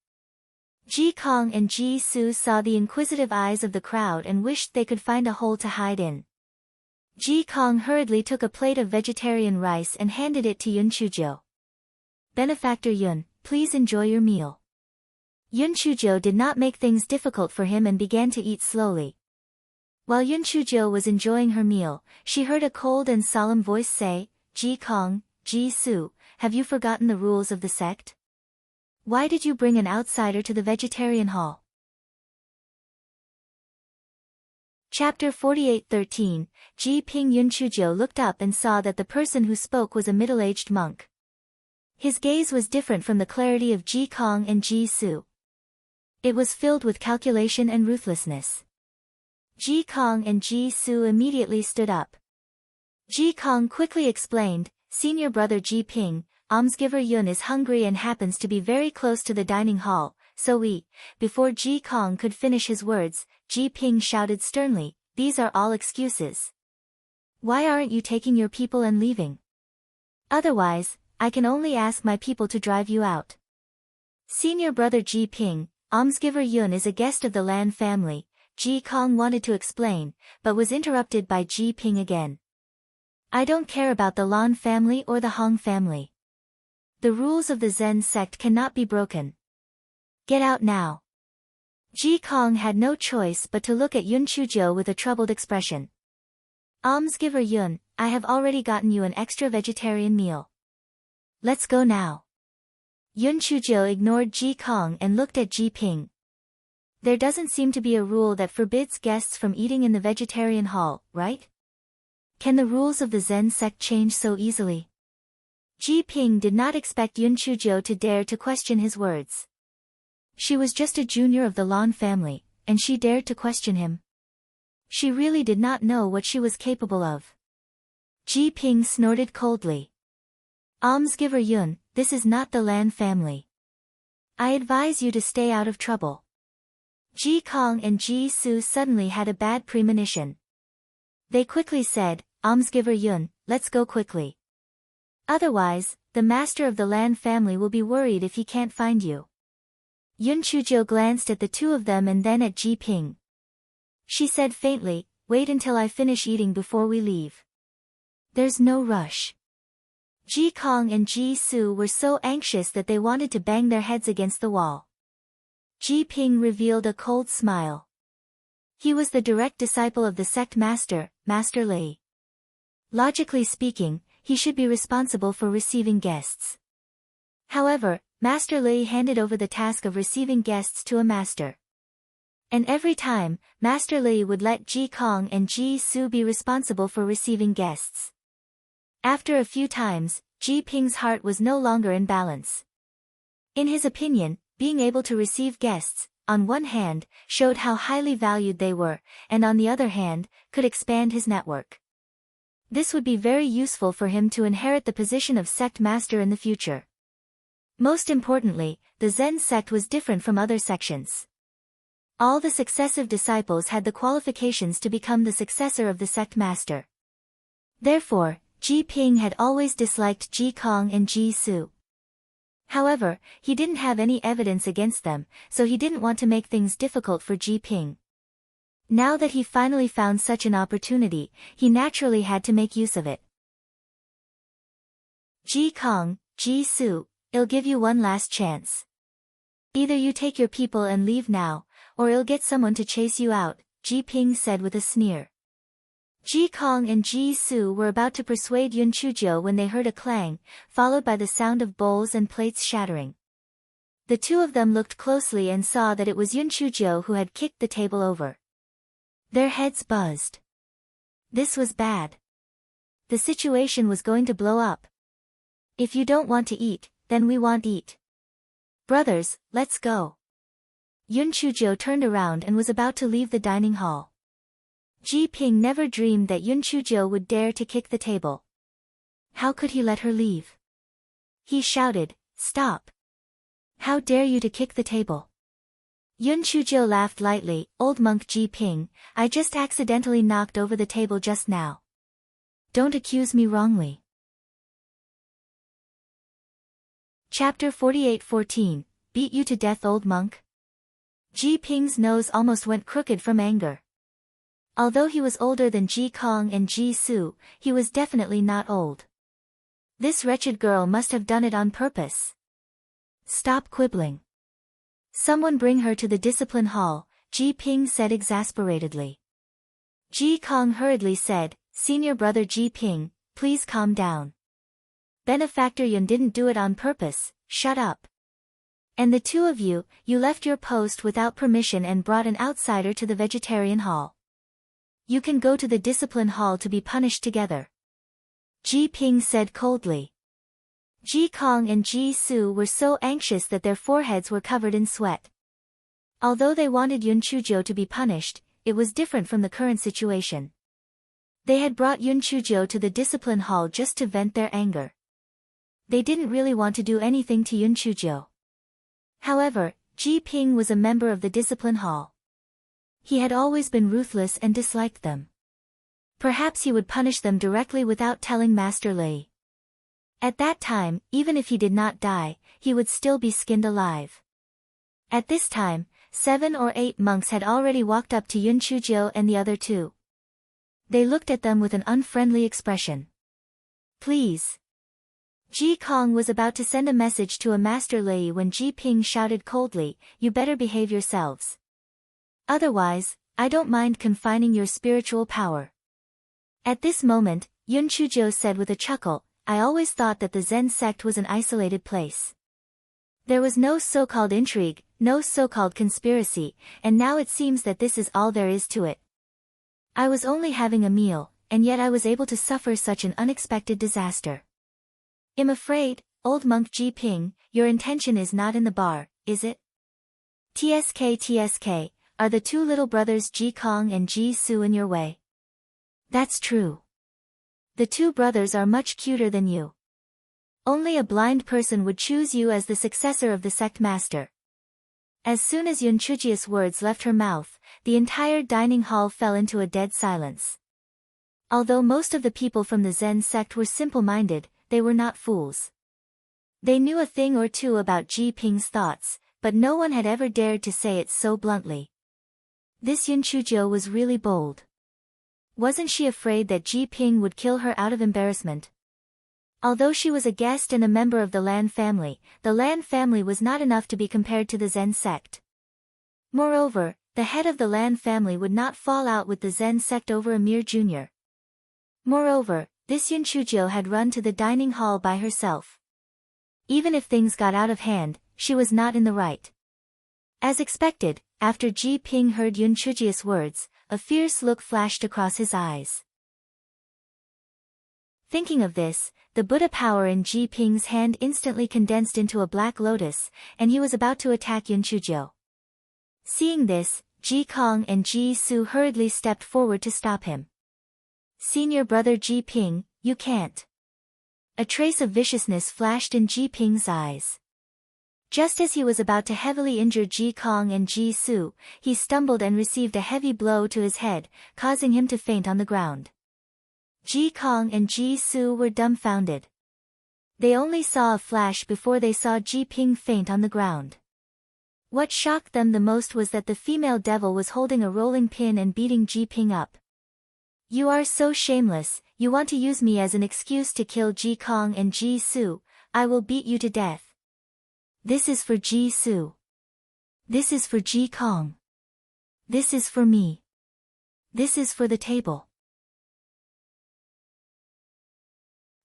Ji Kong and Ji Su saw the inquisitive eyes of the crowd and wished they could find a hole to hide in. Ji Kong hurriedly took a plate of vegetarian rice and handed it to Yun Chuzhou. "Benefactor Yun, please enjoy your meal." Yun Chuzhou did not make things difficult for him and began to eat slowly. While Yun Chuzhou was enjoying her meal, she heard a cold and solemn voice say, "Ji Kong, Ji Su, have you forgotten the rules of the sect? Why did you bring an outsider to the vegetarian hall?" Chapter 48:13, Ji Ping. Yun Chuzhou looked up and saw that the person who spoke was a middle-aged monk. His gaze was different from the clarity of Ji Kong and Ji Su. It was filled with calculation and ruthlessness. Ji Kong and Ji Su immediately stood up. Ji Kong quickly explained, "Senior brother Ji Ping, almsgiver Yun is hungry and happens to be very close to the dining hall, so we..." Before Ji Kong could finish his words, Ji Ping shouted sternly, "These are all excuses. Why aren't you taking your people and leaving? Otherwise, I can only ask my people to drive you out." Senior brother Ji Ping, almsgiver Yun is a guest of the Lan family, Ji Kong wanted to explain, but was interrupted by Ji Ping again. "I don't care about the Lan family or the Hong family. The rules of the Zen sect cannot be broken. Get out now." Ji Kong had no choice but to look at Yun Chuzhou with a troubled expression. "Almsgiver Yun, I have already gotten you an extra vegetarian meal. Let's go now." Yun Chuzhou ignored Ji Kong and looked at Ji Ping. "There doesn't seem to be a rule that forbids guests from eating in the vegetarian hall, right? Can the rules of the Zen sect change so easily?" Ji Ping did not expect Yun Chuzhou to dare to question his words. She was just a junior of the Lan family, and she dared to question him. She really did not know what she was capable of. Ji Ping snorted coldly. "Almsgiver Yun, this is not the Lan family. I advise you to stay out of trouble." Ji Kong and Ji Su suddenly had a bad premonition. They quickly said, "Almsgiver Yun, let's go quickly. Otherwise, the master of the Lan family will be worried if he can't find you." Yun Chuzhou glanced at the two of them and then at Ji Ping. She said faintly, "Wait until I finish eating before we leave. There's no rush." Ji Kong and Ji Su were so anxious that they wanted to bang their heads against the wall. Ji Ping revealed a cold smile. He was the direct disciple of the sect master, Master Lei. Logically speaking, he should be responsible for receiving guests. However, Master Lei handed over the task of receiving guests to a master. And every time, Master Lei would let Ji Kong and Ji Su be responsible for receiving guests. After a few times, Ji Ping's heart was no longer in balance. In his opinion, being able to receive guests, on one hand, showed how highly valued they were, and on the other hand, could expand his network. This would be very useful for him to inherit the position of sect master in the future. Most importantly, the Zen sect was different from other sections. All the successive disciples had the qualifications to become the successor of the sect master. Therefore, Ji Ping had always disliked Ji Kong and Ji Su. However, he didn't have any evidence against them, so he didn't want to make things difficult for Ji Ping. Now that he finally found such an opportunity, he naturally had to make use of it. Ji Kong, Ji Su, I'll give you one last chance. Either you take your people and leave now, or I'll get someone to chase you out, Ji Ping said with a sneer. Ji Kong and Ji Su were about to persuade Yun Chuzhou when they heard a clang, followed by the sound of bowls and plates shattering. The two of them looked closely and saw that it was Yun Chuzhou who had kicked the table over. Their heads buzzed. This was bad. The situation was going to blow up. If you don't want to eat, then we won't eat. Brothers, let's go. Yun Chuzhou turned around and was about to leave the dining hall. Ji Ping never dreamed that Yun Chuzhou would dare to kick the table. How could he let her leave? He shouted, "Stop! How dare you to kick the table?" Yun Chuzhou laughed lightly, "Old monk Ji Ping, I just accidentally knocked over the table just now. Don't accuse me wrongly." Chapter 48:14, Beat you to death old monk? Ji Ping's nose almost went crooked from anger. Although he was older than Ji Kong and Ji Su, he was definitely not old. This wretched girl must have done it on purpose. Stop quibbling. Someone bring her to the discipline hall, Ji Ping said exasperatedly. Ji Kong hurriedly said, "Senior brother Ji Ping, please calm down. Benefactor Yun didn't do it on purpose, shut up. And the two of you, you left your post without permission and brought an outsider to the vegetarian hall. You can go to the discipline hall to be punished together." Ji Ping said coldly. Ji Kong and Ji Su were so anxious that their foreheads were covered in sweat. Although they wanted Yun Chuzhou to be punished, it was different from the current situation. They had brought Yun Chuzhou to the discipline hall just to vent their anger. They didn't really want to do anything to Yun Chuzhou. However, Ji Ping was a member of the discipline hall. He had always been ruthless and disliked them. Perhaps he would punish them directly without telling Master Lei. At that time, even if he did not die, he would still be skinned alive. At this time, 7 or 8 monks had already walked up to Yun Chuzhou and the other two. They looked at them with an unfriendly expression. "Please." Ji Kong was about to send a message to a Master Lei when Ji Ping shouted coldly, "You better behave yourselves. Otherwise, I don't mind confining your spiritual power." At this moment, Yun Chuzhou said with a chuckle, "I always thought that the Zen sect was an isolated place. There was no so-called intrigue, no so-called conspiracy, and now it seems that this is all there is to it. I was only having a meal, and yet I was able to suffer such an unexpected disaster. I'm afraid, old monk Ji Ping, your intention is not in the bar, is it? TSK, are the two little brothers Ji Kong and Ji Su in your way?" "That's true. The two brothers are much cuter than you. Only a blind person would choose you as the successor of the sect master." As soon as Yun Chuzhou's words left her mouth, the entire dining hall fell into a dead silence. Although most of the people from the Zen sect were simple-minded, they were not fools. They knew a thing or two about Ji Ping's thoughts, but no one had ever dared to say it so bluntly. This Yun Chuzhou was really bold. Wasn't she afraid that Ji Ping would kill her out of embarrassment? Although she was a guest and a member of the Lan family was not enough to be compared to the Zen sect. Moreover, the head of the Lan family would not fall out with the Zen sect over a mere junior. Moreover, this Yun Chuzhou had run to the dining hall by herself. Even if things got out of hand, she was not in the right. As expected, after Ji Ping heard Yun Chuzhou's words, a fierce look flashed across his eyes. Thinking of this, the Buddha power in Ji Ping's hand instantly condensed into a black lotus, and he was about to attack Yun Chujiu. Seeing this, Ji Kong and Ji Su hurriedly stepped forward to stop him. "Senior brother Ji Ping, you can't." A trace of viciousness flashed in Ji Ping's eyes. Just as he was about to heavily injure Ji Kong and Ji Su, he stumbled and received a heavy blow to his head, causing him to faint on the ground. Ji Kong and Ji Su were dumbfounded. They only saw a flash before they saw Ji Ping faint on the ground. What shocked them the most was that the female devil was holding a rolling pin and beating Ji Ping up. "You are so shameless, you want to use me as an excuse to kill Ji Kong and Ji Su. I will beat you to death. This is for Ji Su. This is for Ji Kong. This is for me. This is for the table."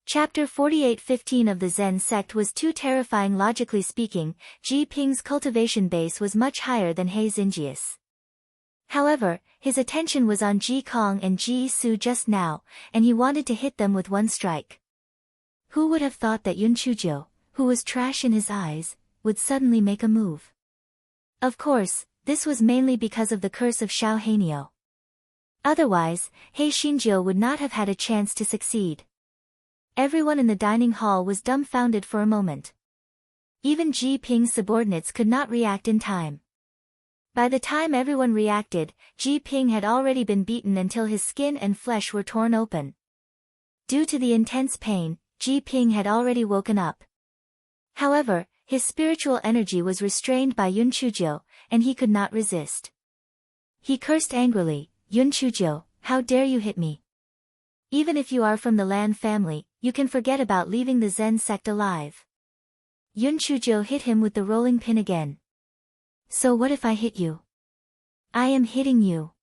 Chapter 48:15 of the Zen sect was too terrifying. Logically speaking, Ji Ping's cultivation base was much higher than He Xinjius. However, his attention was on Ji Kong and Ji Su just now, and he wanted to hit them with one strike. Who would have thought that Yun Chujiu, who was trash in his eyes, would suddenly make a move? Of course, this was mainly because of the curse of Xiao Hanio. Otherwise, He Xinjiu would not have had a chance to succeed. Everyone in the dining hall was dumbfounded for a moment. Even Ji Ping's subordinates could not react in time. By the time everyone reacted, Ji Ping had already been beaten until his skin and flesh were torn open. Due to the intense pain, Ji Ping had already woken up. However, his spiritual energy was restrained by Yun Chujiu, and he could not resist. He cursed angrily, "Yun Chujiu, how dare you hit me? Even if you are from the Lan family, you can forget about leaving the Zen sect alive." Yun Chujiu hit him with the rolling pin again. "So what if I hit you? I am hitting you.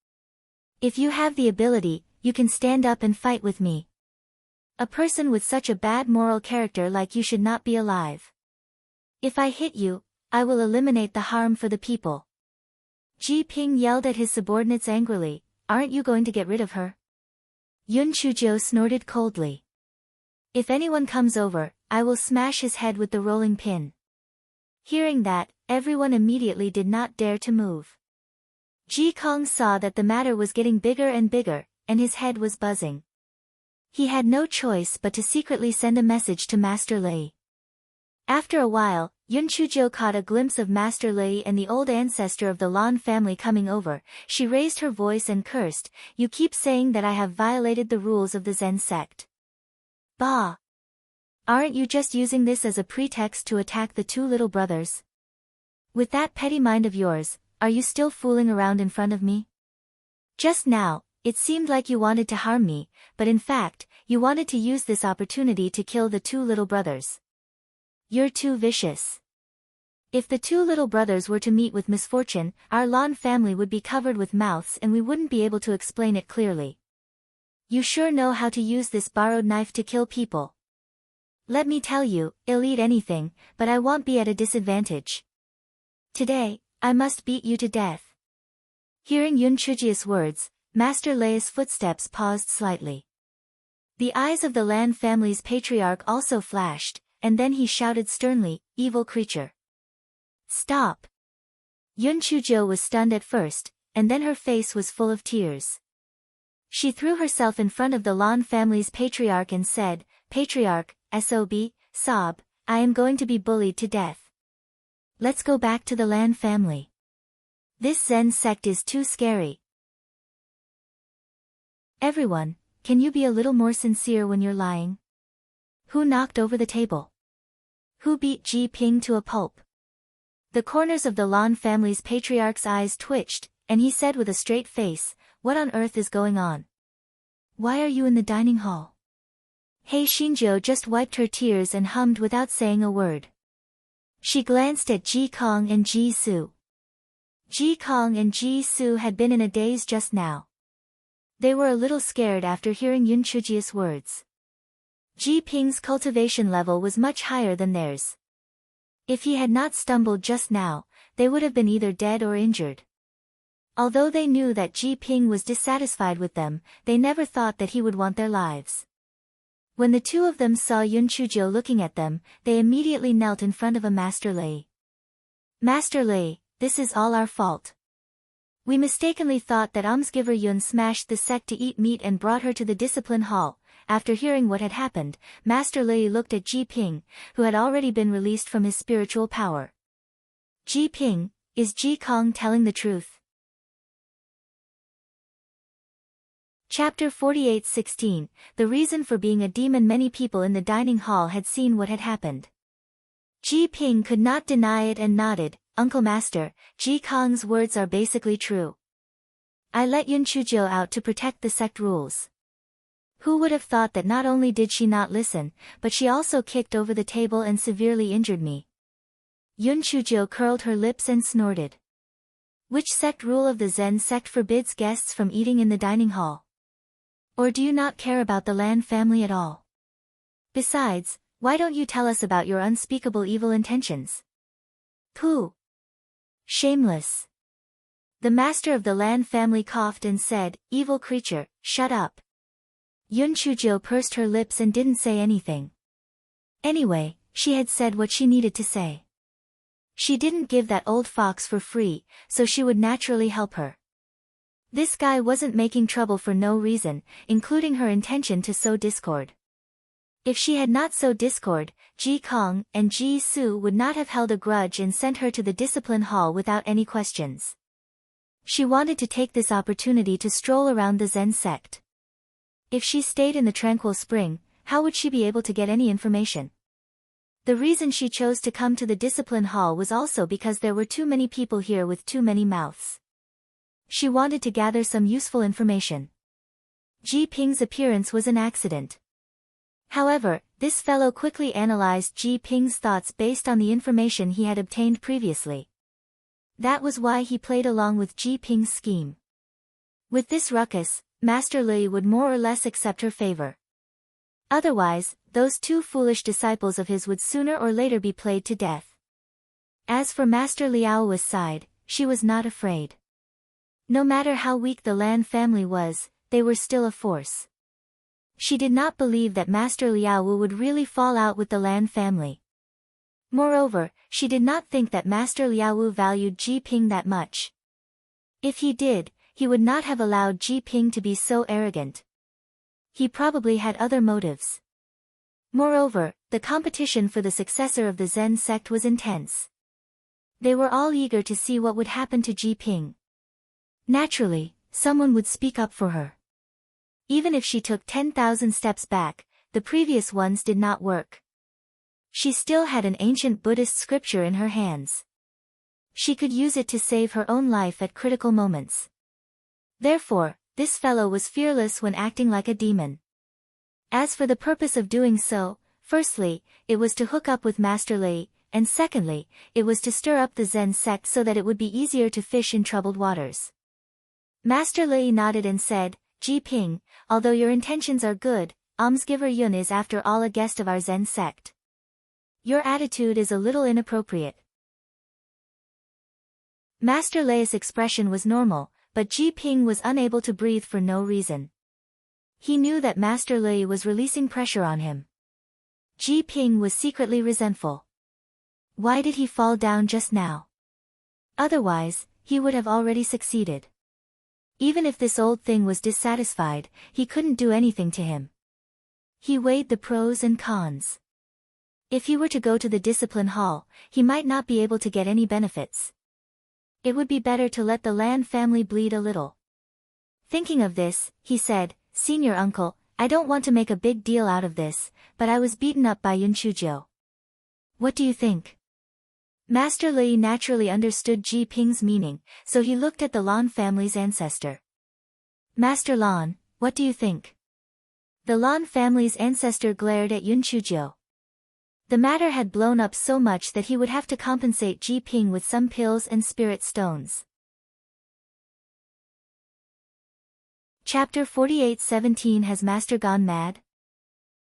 If you have the ability, you can stand up and fight with me. A person with such a bad moral character like you should not be alive. If I hit you, I will eliminate the harm for the people." Ji Ping yelled at his subordinates angrily, "Aren't you going to get rid of her?" Yun Chujiu snorted coldly. "If anyone comes over, I will smash his head with the rolling pin." Hearing that, everyone immediately did not dare to move. Ji Kong saw that the matter was getting bigger and bigger, and his head was buzzing. He had no choice but to secretly send a message to Master Lei. After a while, Yun Chujiu caught a glimpse of Master Lei and the old ancestor of the Lan family coming over. She raised her voice and cursed, "You keep saying that I have violated the rules of the Zen sect. Bah! Aren't you just using this as a pretext to attack the two little brothers? With that petty mind of yours, are you still fooling around in front of me? Just now, it seemed like you wanted to harm me, but in fact, you wanted to use this opportunity to kill the two little brothers. You're too vicious. If the two little brothers were to meet with misfortune, our Lan family would be covered with mouths and we wouldn't be able to explain it clearly. You sure know how to use this borrowed knife to kill people. Let me tell you, I'll eat anything, but I won't be at a disadvantage. Today, I must beat you to death." Hearing Yun Chujiu's words, Master Lei's footsteps paused slightly. The eyes of the Lan family's patriarch also flashed, and then he shouted sternly, "Evil creature! Stop!" Yun Chujiu was stunned at first, and then her face was full of tears. She threw herself in front of the Lan family's patriarch and said, "Patriarch, sob, I am going to be bullied to death. Let's go back to the Lan family. This Zen sect is too scary." Everyone, can you be a little more sincere when you're lying? Who knocked over the table? Who beat Ji Ping to a pulp? The corners of the Lan family's patriarch's eyes twitched, and he said with a straight face, "What on earth is going on? Why are you in the dining hall?" He Xinjiu just wiped her tears and hummed without saying a word. She glanced at Ji Kong and Ji Su. Ji Kong and Ji Su had been in a daze just now. They were a little scared after hearing Yun Chujiu's words. Ji Ping's cultivation level was much higher than theirs. If he had not stumbled just now, they would have been either dead or injured. Although they knew that Ji Ping was dissatisfied with them, they never thought that he would want their lives. When the two of them saw Yun Chujo looking at them, they immediately knelt in front of a Master Lei. Master Lei, this is all our fault. We mistakenly thought that almsgiver Yun smashed the sect to eat meat and brought her to the discipline hall. After hearing what had happened, Master Lei looked at Ji Ping, who had already been released from his spiritual power. Ji Ping, is Ji Kong telling the truth? Chapter 48:16. The reason for being a demon. Many people in the dining hall had seen what had happened. Ji Ping could not deny it and nodded. Uncle Master, Ji Kong's words are basically true. I let Yun Chujo out to protect the sect rules. Who would have thought that not only did she not listen, but she also kicked over the table and severely injured me. Yun Chujo curled her lips and snorted. Which sect rule of the Zen sect forbids guests from eating in the dining hall? Or do you not care about the Lan family at all? Besides, why don't you tell us about your unspeakable evil intentions? Pooh! Shameless! The master of the Lan family coughed and said, Evil creature, shut up. Yun Chujo pursed her lips and didn't say anything. Anyway, she had said what she needed to say. She didn't give that old fox for free, so she would naturally help her. This guy wasn't making trouble for no reason, including her intention to sow discord. If she had not sowed discord, Ji Kong and Ji Su would not have held a grudge and sent her to the discipline hall without any questions. She wanted to take this opportunity to stroll around the Zen sect. If she stayed in the tranquil spring, how would she be able to get any information? The reason she chose to come to the discipline hall was also because there were too many people here with too many mouths. She wanted to gather some useful information. Ji Ping's appearance was an accident. However, this fellow quickly analyzed Ji Ping's thoughts based on the information he had obtained previously. That was why he played along with Ji Ping's scheme. With this ruckus, Master Li would more or less accept her favor. Otherwise, those two foolish disciples of his would sooner or later be played to death. As for Master Liao's side, she was not afraid. No matter how weak the Lan family was, they were still a force. She did not believe that Master Liao would really fall out with the Lan family. Moreover, she did not think that Master Liao valued Ji Ping that much. If he did, he would not have allowed Ji Ping to be so arrogant. He probably had other motives. Moreover, the competition for the successor of the Zen sect was intense. They were all eager to see what would happen to Ji Ping. Naturally, someone would speak up for her. Even if she took 10,000 steps back, the previous ones did not work. She still had an ancient Buddhist scripture in her hands. She could use it to save her own life at critical moments. Therefore, this fellow was fearless when acting like a demon. As for the purpose of doing so, firstly, it was to hook up with Master Lei, and secondly, it was to stir up the Zen sect so that it would be easier to fish in troubled waters. Master Lei nodded and said, Ji Ping, although your intentions are good, almsgiver Yun is after all a guest of our Zen sect. Your attitude is a little inappropriate. Master Lei's expression was normal, but Ji Ping was unable to breathe for no reason. He knew that Master Lei was releasing pressure on him. Ji Ping was secretly resentful. Why did he fall down just now? Otherwise, he would have already succeeded. Even if this old thing was dissatisfied, he couldn't do anything to him. He weighed the pros and cons. If he were to go to the discipline hall, he might not be able to get any benefits. It would be better to let the Lan family bleed a little. Thinking of this, he said, Senior uncle, I don't want to make a big deal out of this, but I was beaten up by Yun Chujo. What do you think? Master Li naturally understood Ji Ping's meaning, so he looked at the Lan family's ancestor. Master Lan, what do you think? The Lan family's ancestor glared at Yun Chujo. The matter had blown up so much that he would have to compensate Ji Ping with some pills and spirit stones. Chapter 48:17. Has Master gone mad?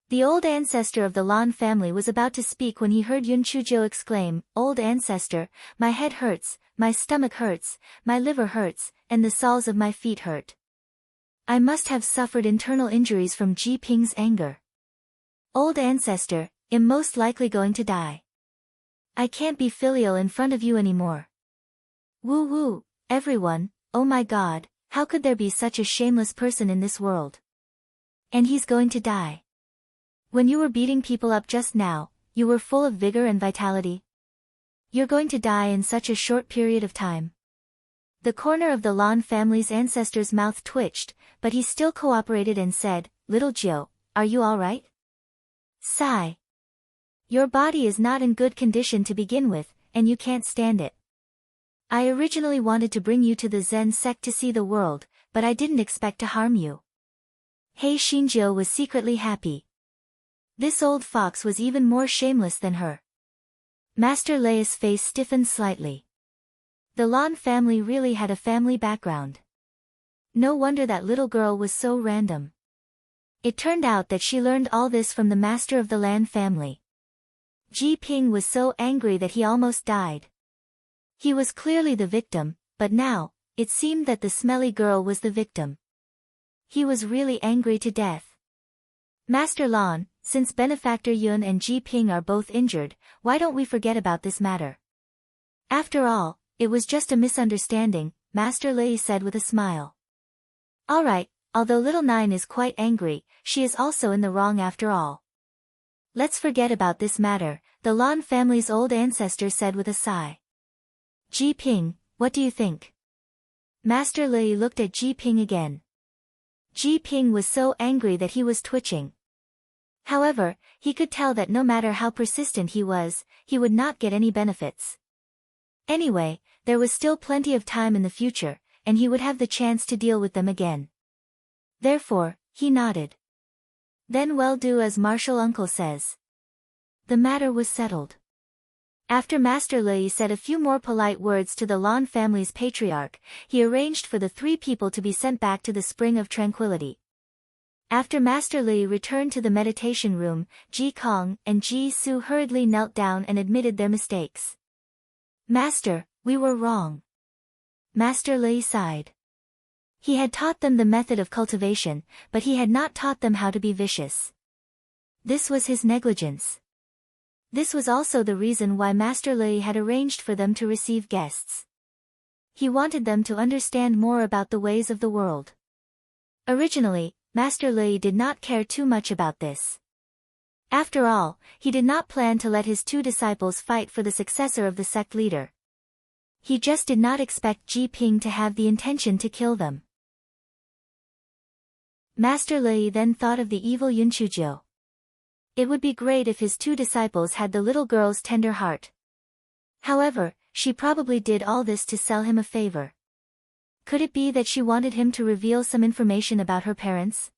The old ancestor of the Lan family was about to speak when he heard Yun Chujo exclaim, Old ancestor, my head hurts, my stomach hurts, my liver hurts, and the soles of my feet hurt. I must have suffered internal injuries from Ji Ping's anger. Old ancestor, am most likely going to die. I can't be filial in front of you anymore. Woo woo, everyone, oh my god, how could there be such a shameless person in this world? And he's going to die. When you were beating people up just now, you were full of vigor and vitality. You're going to die in such a short period of time. The corner of the Lan family's ancestor's mouth twitched, but he still cooperated and said, Little Joe, are you all right? Sigh. Your body is not in good condition to begin with, and you can't stand it. I originally wanted to bring you to the Zen sect to see the world, but I didn't expect to harm you. Hei Shinjo was secretly happy. This old fox was even more shameless than her. Master Leia's face stiffened slightly. The Lan family really had a family background. No wonder that little girl was so random. It turned out that she learned all this from the master of the Lan family. Ji Ping was so angry that he almost died. He was clearly the victim, but now, it seemed that the smelly girl was the victim. He was really angry to death. Master Lan, since Benefactor Yun and Ji Ping are both injured, why don't we forget about this matter? After all, it was just a misunderstanding, Master Lei said with a smile. Alright, although little Nine is quite angry, she is also in the wrong after all. Let's forget about this matter, the Lan family's old ancestor said with a sigh. Ji Ping, what do you think? Master Lei looked at Ji Ping again. Ji Ping was so angry that he was twitching. However, he could tell that no matter how persistent he was, he would not get any benefits. Anyway, there was still plenty of time in the future, and he would have the chance to deal with them again. Therefore, he nodded. Then well do as Martial Uncle says. The matter was settled. After Master Lei said a few more polite words to the Lan family's patriarch, he arranged for the 3 people to be sent back to the Spring of Tranquility. After Master Lei returned to the meditation room, Ji Kong and Ji Su hurriedly knelt down and admitted their mistakes. Master, we were wrong. Master Lei sighed. He had taught them the method of cultivation, but he had not taught them how to be vicious. This was his negligence. This was also the reason why Master Lei had arranged for them to receive guests. He wanted them to understand more about the ways of the world. Originally, Master Lei did not care too much about this. After all, he did not plan to let his 2 disciples fight for the successor of the sect leader. He just did not expect Ji Ping to have the intention to kill them. Master Lei then thought of the evil Yunchujiu. It would be great if his 2 disciples had the little girl's tender heart. However, she probably did all this to sell him a favor. Could it be that she wanted him to reveal some information about her parents?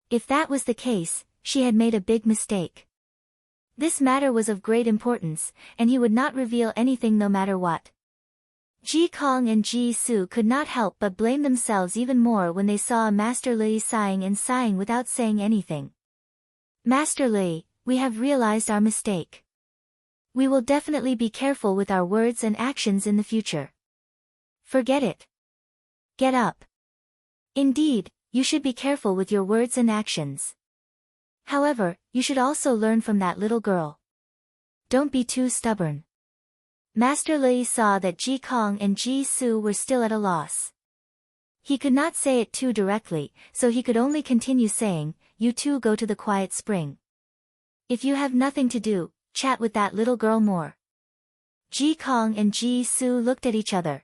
If that was the case, she had made a big mistake. This matter was of great importance, and he would not reveal anything no matter what. Ji Kong and Ji Su could not help but blame themselves even more when they saw Master Lei sighing and sighing without saying anything. Master Lei, we have realized our mistake. We will definitely be careful with our words and actions in the future. Forget it. Get up. Indeed, you should be careful with your words and actions. However, you should also learn from that little girl. Don't be too stubborn. Master Lei saw that Ji Kong and Ji Su were still at a loss. He could not say it too directly, so he could only continue saying, you 2 go to the quiet spring. If you have nothing to do, chat with that little girl more. Ji Kong and Ji Su looked at each other.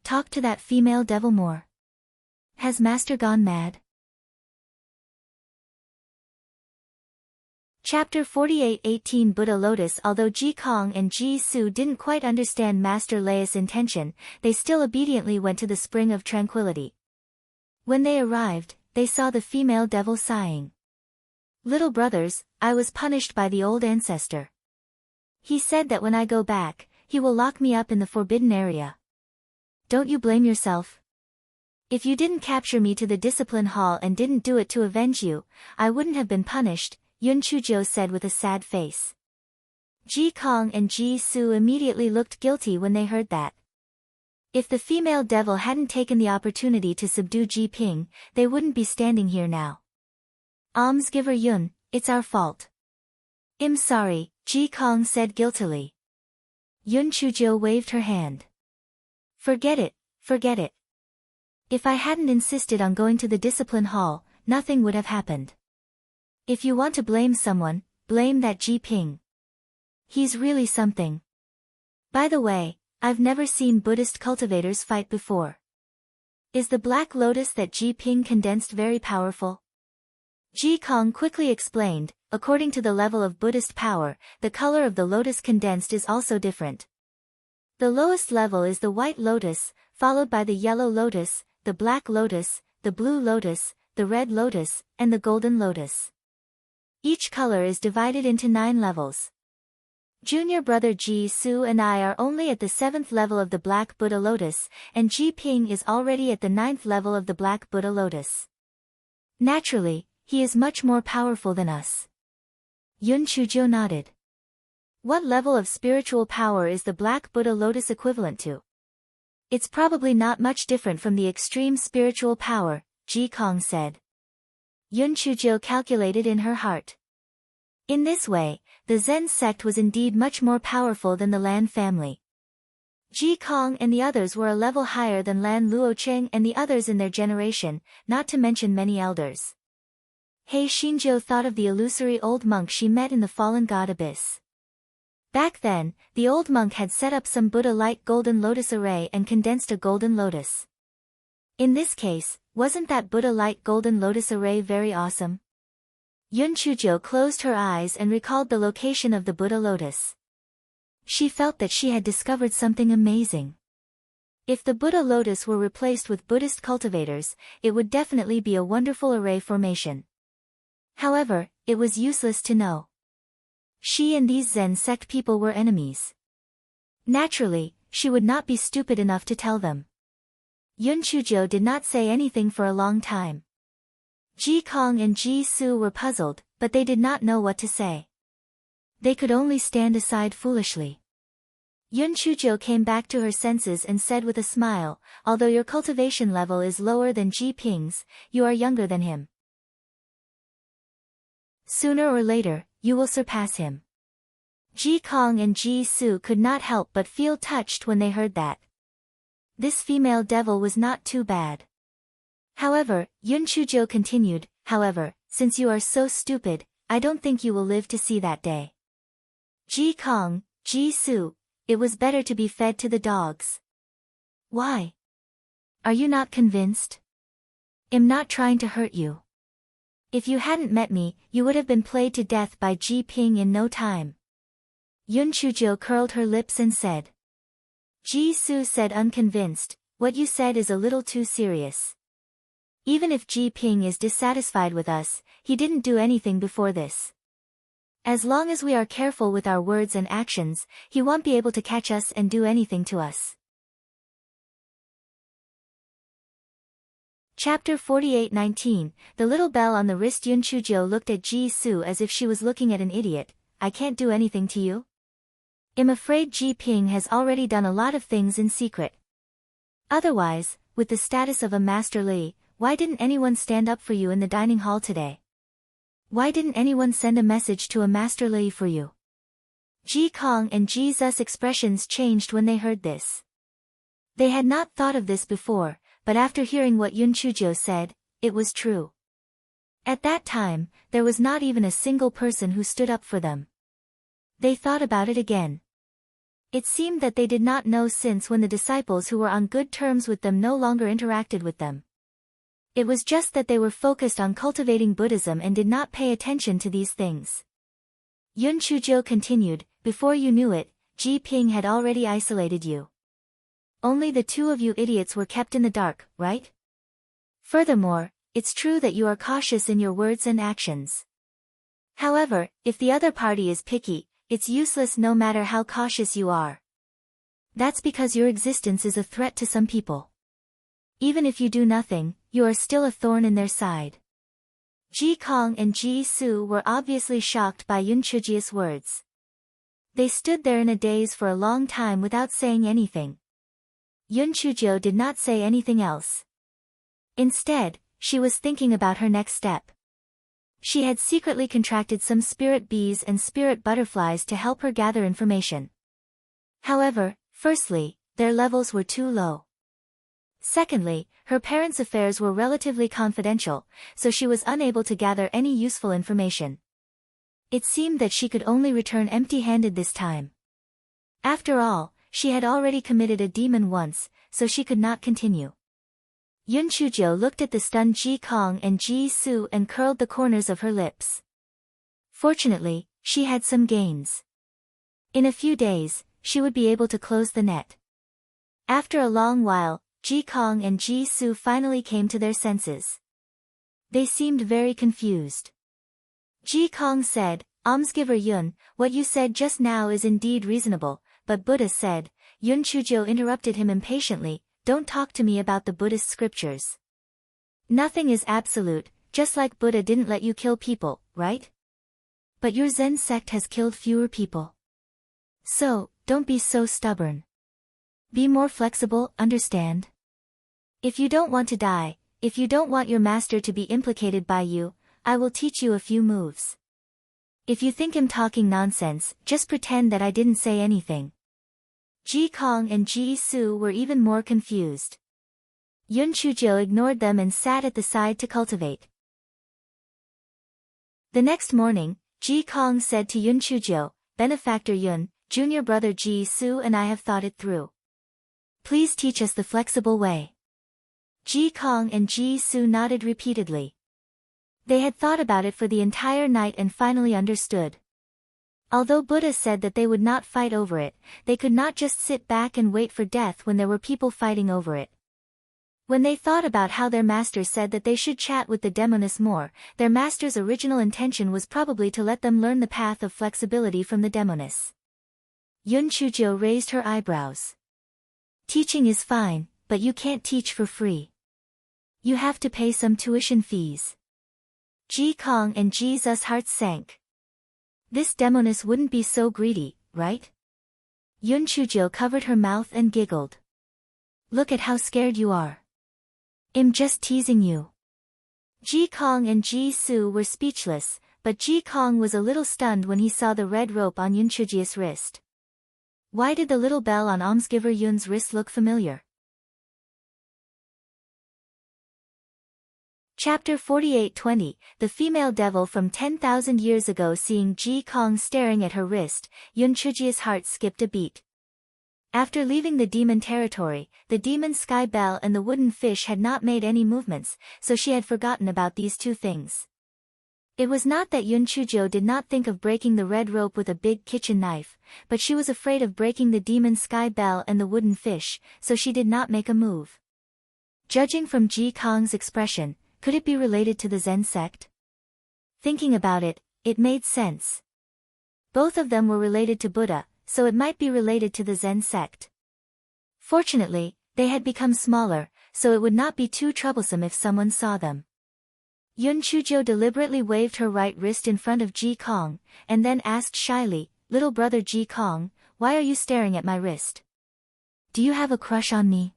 Talk to that female devil more. Has Master gone mad? Chapter 48:18 Buddha Lotus. Although Ji Kong and Ji Su didn't quite understand Master Lei's intention, they still obediently went to the Spring of Tranquility. When they arrived, they saw the female devil sighing. Little brothers, I was punished by the old ancestor. He said that when I go back, he will lock me up in the forbidden area. Don't you blame yourself? If you didn't capture me to the discipline hall and didn't do it to avenge you, I wouldn't have been punished, Yun Chujiu said with a sad face. Ji Kong and Ji Su immediately looked guilty when they heard that. If the female devil hadn't taken the opportunity to subdue Ji Ping, they wouldn't be standing here now. Almsgiver Yun, It's our fault. I'm sorry, Ji Kong said guiltily. Yun Chujo waved her hand. Forget it, forget it. If I hadn't insisted on going to the discipline hall, nothing would have happened. If you want to blame someone, blame that Ji Ping. He's really something. By the way, I've never seen Buddhist cultivators fight before. Is the black lotus that Ji Ping condensed very powerful? Ji Kong quickly explained, according to the level of Buddhist power, the color of the lotus condensed is also different. The lowest level is the white lotus, followed by the yellow lotus, the black lotus, the blue lotus, the red lotus, and the golden lotus. Each color is divided into 9 levels. Junior brother Ji Su and I are only at the 7th level of the black Buddha lotus, and Ji Ping is already at the 9th level of the black Buddha lotus. Naturally, he is much more powerful than us. Yun Chujo nodded. What level of spiritual power is the black Buddha lotus equivalent to? It's probably not much different from the extreme spiritual power, Ji Kong said. Yun Chujo calculated in her heart. In this way, the Zen sect was indeed much more powerful than the Lan family. Ji Kong and the others were a level higher than Lan Luocheng and the others in their generation, not to mention many elders. Hei Xinzhou thought of the illusory old monk she met in the fallen god abyss. Back then, the old monk had set up some Buddha-like golden lotus array and condensed a golden lotus. In this case, wasn't that Buddha-like golden lotus array very awesome? Yun Chujo closed her eyes and recalled the location of the Buddha lotus. She felt that she had discovered something amazing. If the Buddha lotus were replaced with Buddhist cultivators, it would definitely be a wonderful array formation. However, it was useless to know. She and these Zen sect people were enemies. Naturally, she would not be stupid enough to tell them. Yun Chujo did not say anything for a long time. Ji Kong and Ji Su were puzzled, but they did not know what to say. They could only stand aside foolishly. Yun Chujo came back to her senses and said with a smile, although your cultivation level is lower than Ji Ping's, you are younger than him. Sooner or later, you will surpass him. Ji Kong and Ji Su could not help but feel touched when they heard that. This female devil was not too bad. However, Yun Chujo continued, however, since you are so stupid, I don't think you will live to see that day. Ji Kong, Ji Su, it was better to be fed to the dogs. Why? Are you not convinced? I'm not trying to hurt you. If you hadn't met me, you would have been played to death by Ji Ping in no time. Yun Chujo curled her lips and said. Ji Su said unconvinced, what you said is a little too serious. Even if Ji Ping is dissatisfied with us, he didn't do anything before this. As long as we are careful with our words and actions, he won't be able to catch us and do anything to us. Chapter 48:19. The little bell on the wrist. Yun Chujo looked at Ji Su as if she was looking at an idiot. I can't do anything to you? I'm afraid Ji Ping has already done a lot of things in secret. Otherwise, with the status of a Master Li, why didn't anyone stand up for you in the dining hall today? Why didn't anyone send a message to a Master Li for you? Ji Kong and Ji Su's expressions changed when they heard this. They had not thought of this before, but after hearing what Yun Chujo said, it was true. At that time, there was not even a single person who stood up for them. They thought about it again. It seemed that they did not know since when the disciples who were on good terms with them no longer interacted with them. It was just that they were focused on cultivating Buddhism and did not pay attention to these things. Yun Chujo continued, before you knew it, Ji Ping had already isolated you. Only the two of you idiots were kept in the dark, right? Furthermore, it's true that you are cautious in your words and actions. However, if the other party is picky, it's useless no matter how cautious you are. That's because your existence is a threat to some people. Even if you do nothing, you are still a thorn in their side. Ji Kong and Ji Su were obviously shocked by Yun Chujo's words. They stood there in a daze for a long time without saying anything. Yun Chujo did not say anything else. Instead, she was thinking about her next step. She had secretly contracted some spirit bees and spirit butterflies to help her gather information. However, firstly, their levels were too low. Secondly, her parents' affairs were relatively confidential, so she was unable to gather any useful information. It seemed that she could only return empty-handed this time. After all, she had already committed a demon once, so she could not continue. Yun Chujo looked at the stunned Ji Kong and Ji Su and curled the corners of her lips. Fortunately, she had some gains. In a few days, she would be able to close the net. After a long while, Ji Kong and Ji Su finally came to their senses. They seemed very confused. Ji Kong said, "Almsgiver Yun, what you said just now is indeed reasonable," but Buddha said. Yun Chujo interrupted him impatiently, "Don't talk to me about the Buddhist scriptures. Nothing is absolute, just like Buddha didn't let you kill people, right? But your Zen sect has killed fewer people. So, don't be so stubborn. Be more flexible, understand? If you don't want to die, if you don't want your master to be implicated by you, I will teach you a few moves. If you think I'm talking nonsense, just pretend that I didn't say anything." Ji Kong and Ji Su were even more confused. Yun Chujo ignored them and sat at the side to cultivate. The next morning, Ji Kong said to Yun Chujo, "Benefactor Yun, junior brother Ji Su and I have thought it through. Please teach us the flexible way." Ji Kong and Ji Su nodded repeatedly. They had thought about it for the entire night and finally understood. Although Buddha said that they would not fight over it, they could not just sit back and wait for death when there were people fighting over it. When they thought about how their master said that they should chat with the demoness more, their master's original intention was probably to let them learn the path of flexibility from the demoness. Yun Chujo raised her eyebrows. "Teaching is fine, but you can't teach for free. You have to pay some tuition fees." Ji Kong and Ji Su's hearts sank. This demoness wouldn't be so greedy, right? Yun Chujo covered her mouth and giggled. "Look at how scared you are. I'm just teasing you." Ji Kong and Ji Su were speechless, but Ji Kong was a little stunned when he saw the red rope on Yun Chujo's wrist. Why did the little bell on almsgiver Yun's wrist look familiar? Chapter 48-20, The Female Devil. From 10,000 years ago. Seeing Ji Kong staring at her wrist, Yun Chuji's heart skipped a beat. After leaving the demon territory, the demon sky bell and the wooden fish had not made any movements, so she had forgotten about these two things. It was not that Yun Chujo did not think of breaking the red rope with a big kitchen knife, but she was afraid of breaking the demon sky bell and the wooden fish, so she did not make a move. Judging from Ji Kong's expression, could it be related to the Zen sect? Thinking about it, it made sense. Both of them were related to Buddha, so it might be related to the Zen sect. Fortunately, they had become smaller, so it would not be too troublesome if someone saw them. Yun Chujo deliberately waved her right wrist in front of Ji Kong, and then asked shyly, "Little brother Ji Kong, why are you staring at my wrist? Do you have a crush on me?"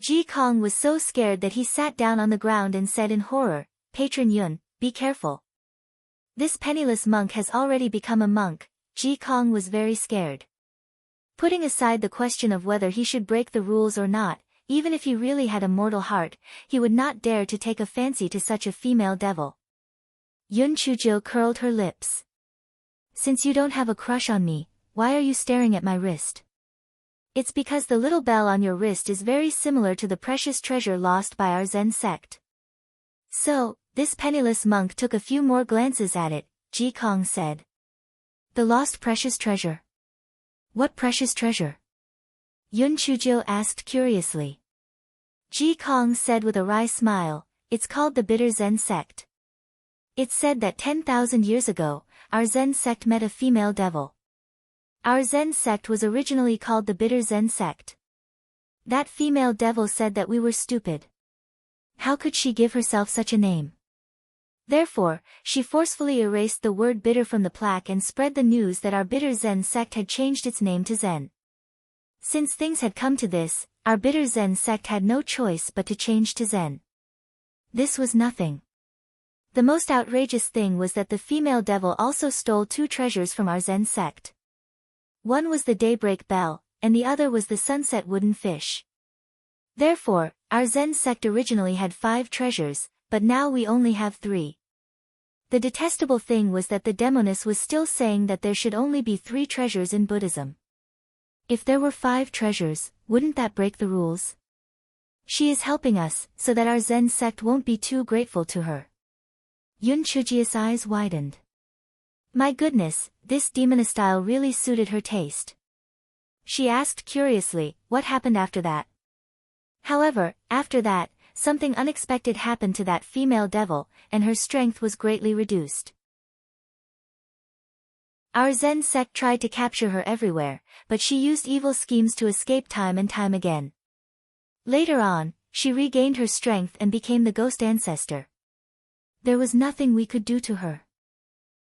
Ji Kong was so scared that he sat down on the ground and said in horror, "Patron Yun, be careful. This penniless monk has already become a monk." Ji Kong was very scared. Putting aside the question of whether he should break the rules or not, even if he really had a mortal heart, he would not dare to take a fancy to such a female devil. Yun Chujo curled her lips. "Since you don't have a crush on me, why are you staring at my wrist?" "It's because the little bell on your wrist is very similar to the precious treasure lost by our Zen sect." So, this penniless monk took a few more glances at it. Ji Kong said. "The lost precious treasure? What precious treasure?" Yun Chujo asked curiously. Ji Kong said with a wry smile, "It's called the bitter Zen sect. It's said that 10,000 years ago, our Zen sect met a female devil. Our Zen sect was originally called the bitter Zen sect. That female devil said that we were stupid. How could she give herself such a name? Therefore, she forcefully erased the word bitter from the plaque and spread the news that our bitter Zen sect had changed its name to Zen. Since things had come to this, our bitter Zen sect had no choice but to change to Zen. This was nothing. The most outrageous thing was that the female devil also stole 2 treasures from our Zen sect. One was the daybreak bell, and the other was the sunset wooden fish. Therefore, our Zen sect originally had 5 treasures, but now we only have 3. The detestable thing was that the demoness was still saying that there should only be 3 treasures in Buddhism. If there were 5 treasures, wouldn't that break the rules? She is helping us, so that our Zen sect won't be too grateful to her. Yun Chujia's eyes widened. My goodness, this demoness style really suited her taste. She asked curiously, what happened after that? However, after that, something unexpected happened to that female devil, and her strength was greatly reduced. Our Zen sect tried to capture her everywhere, but she used evil schemes to escape time and time again. Later on, she regained her strength and became the ghost ancestor. There was nothing we could do to her.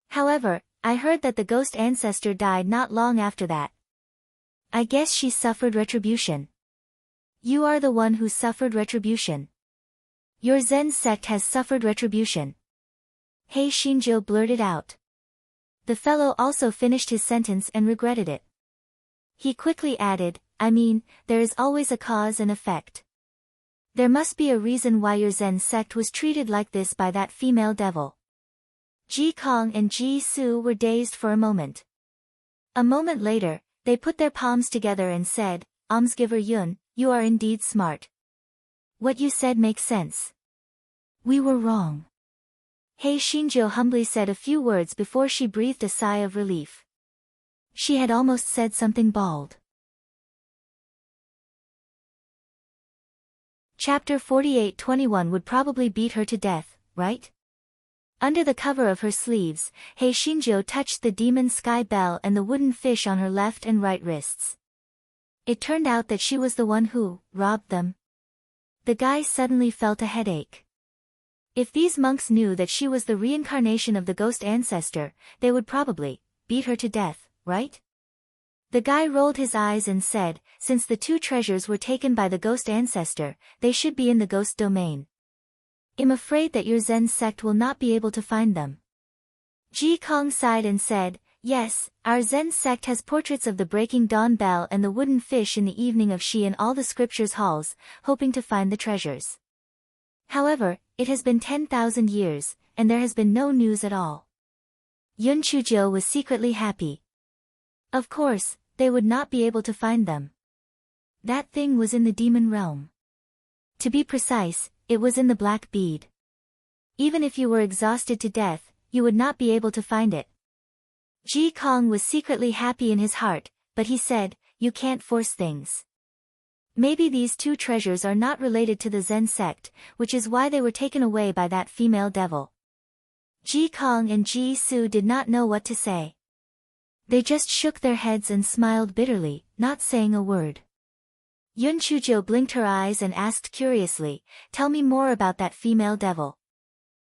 However, I heard that the ghost ancestor died not long after that. I guess she suffered retribution. You are the one who suffered retribution. Your Zen sect has suffered retribution. Hei Shinjo blurted out. The fellow also finished his sentence and regretted it. He quickly added, I mean, there is always a cause and effect. There must be a reason why your Zen sect was treated like this by that female devil. Ji Kong and Ji Su were dazed for a moment. A moment later, they put their palms together and said, Almsgiver Yun, you are indeed smart. What you said makes sense. We were wrong. Hei Shinjo humbly said a few words before she breathed a sigh of relief. She had almost said something bald. Chapter 48:21 would probably beat her to death, right? Under the cover of her sleeves, Hei Shinjo touched the demon sky bell and the wooden fish on her left and right wrists. It turned out that she was the one who robbed them. The guy suddenly felt a headache. If these monks knew that she was the reincarnation of the ghost ancestor, they would probably beat her to death, right? The guy rolled his eyes and said, since the 2 treasures were taken by the ghost ancestor, they should be in the ghost domain. I'm afraid that your Zen sect will not be able to find them. Ji Kong sighed and said, yes, our Zen sect has portraits of the breaking dawn bell and the wooden fish in the evening of Shi in all the scriptures halls, hoping to find the treasures. However, it has been 10,000 years, and there has been no news at all. Yun Chujio was secretly happy. Of course, they would not be able to find them. That thing was in the demon realm. To be precise, it was in the black bead. Even if you were exhausted to death, you would not be able to find it. Ji Kong was secretly happy in his heart, but he said, you can't force things. Maybe these 2 treasures are not related to the Zen sect, which is why they were taken away by that female devil. Ji Kong and Ji Su did not know what to say. They just shook their heads and smiled bitterly, not saying a word. Yun Chujo blinked her eyes and asked curiously, tell me more about that female devil.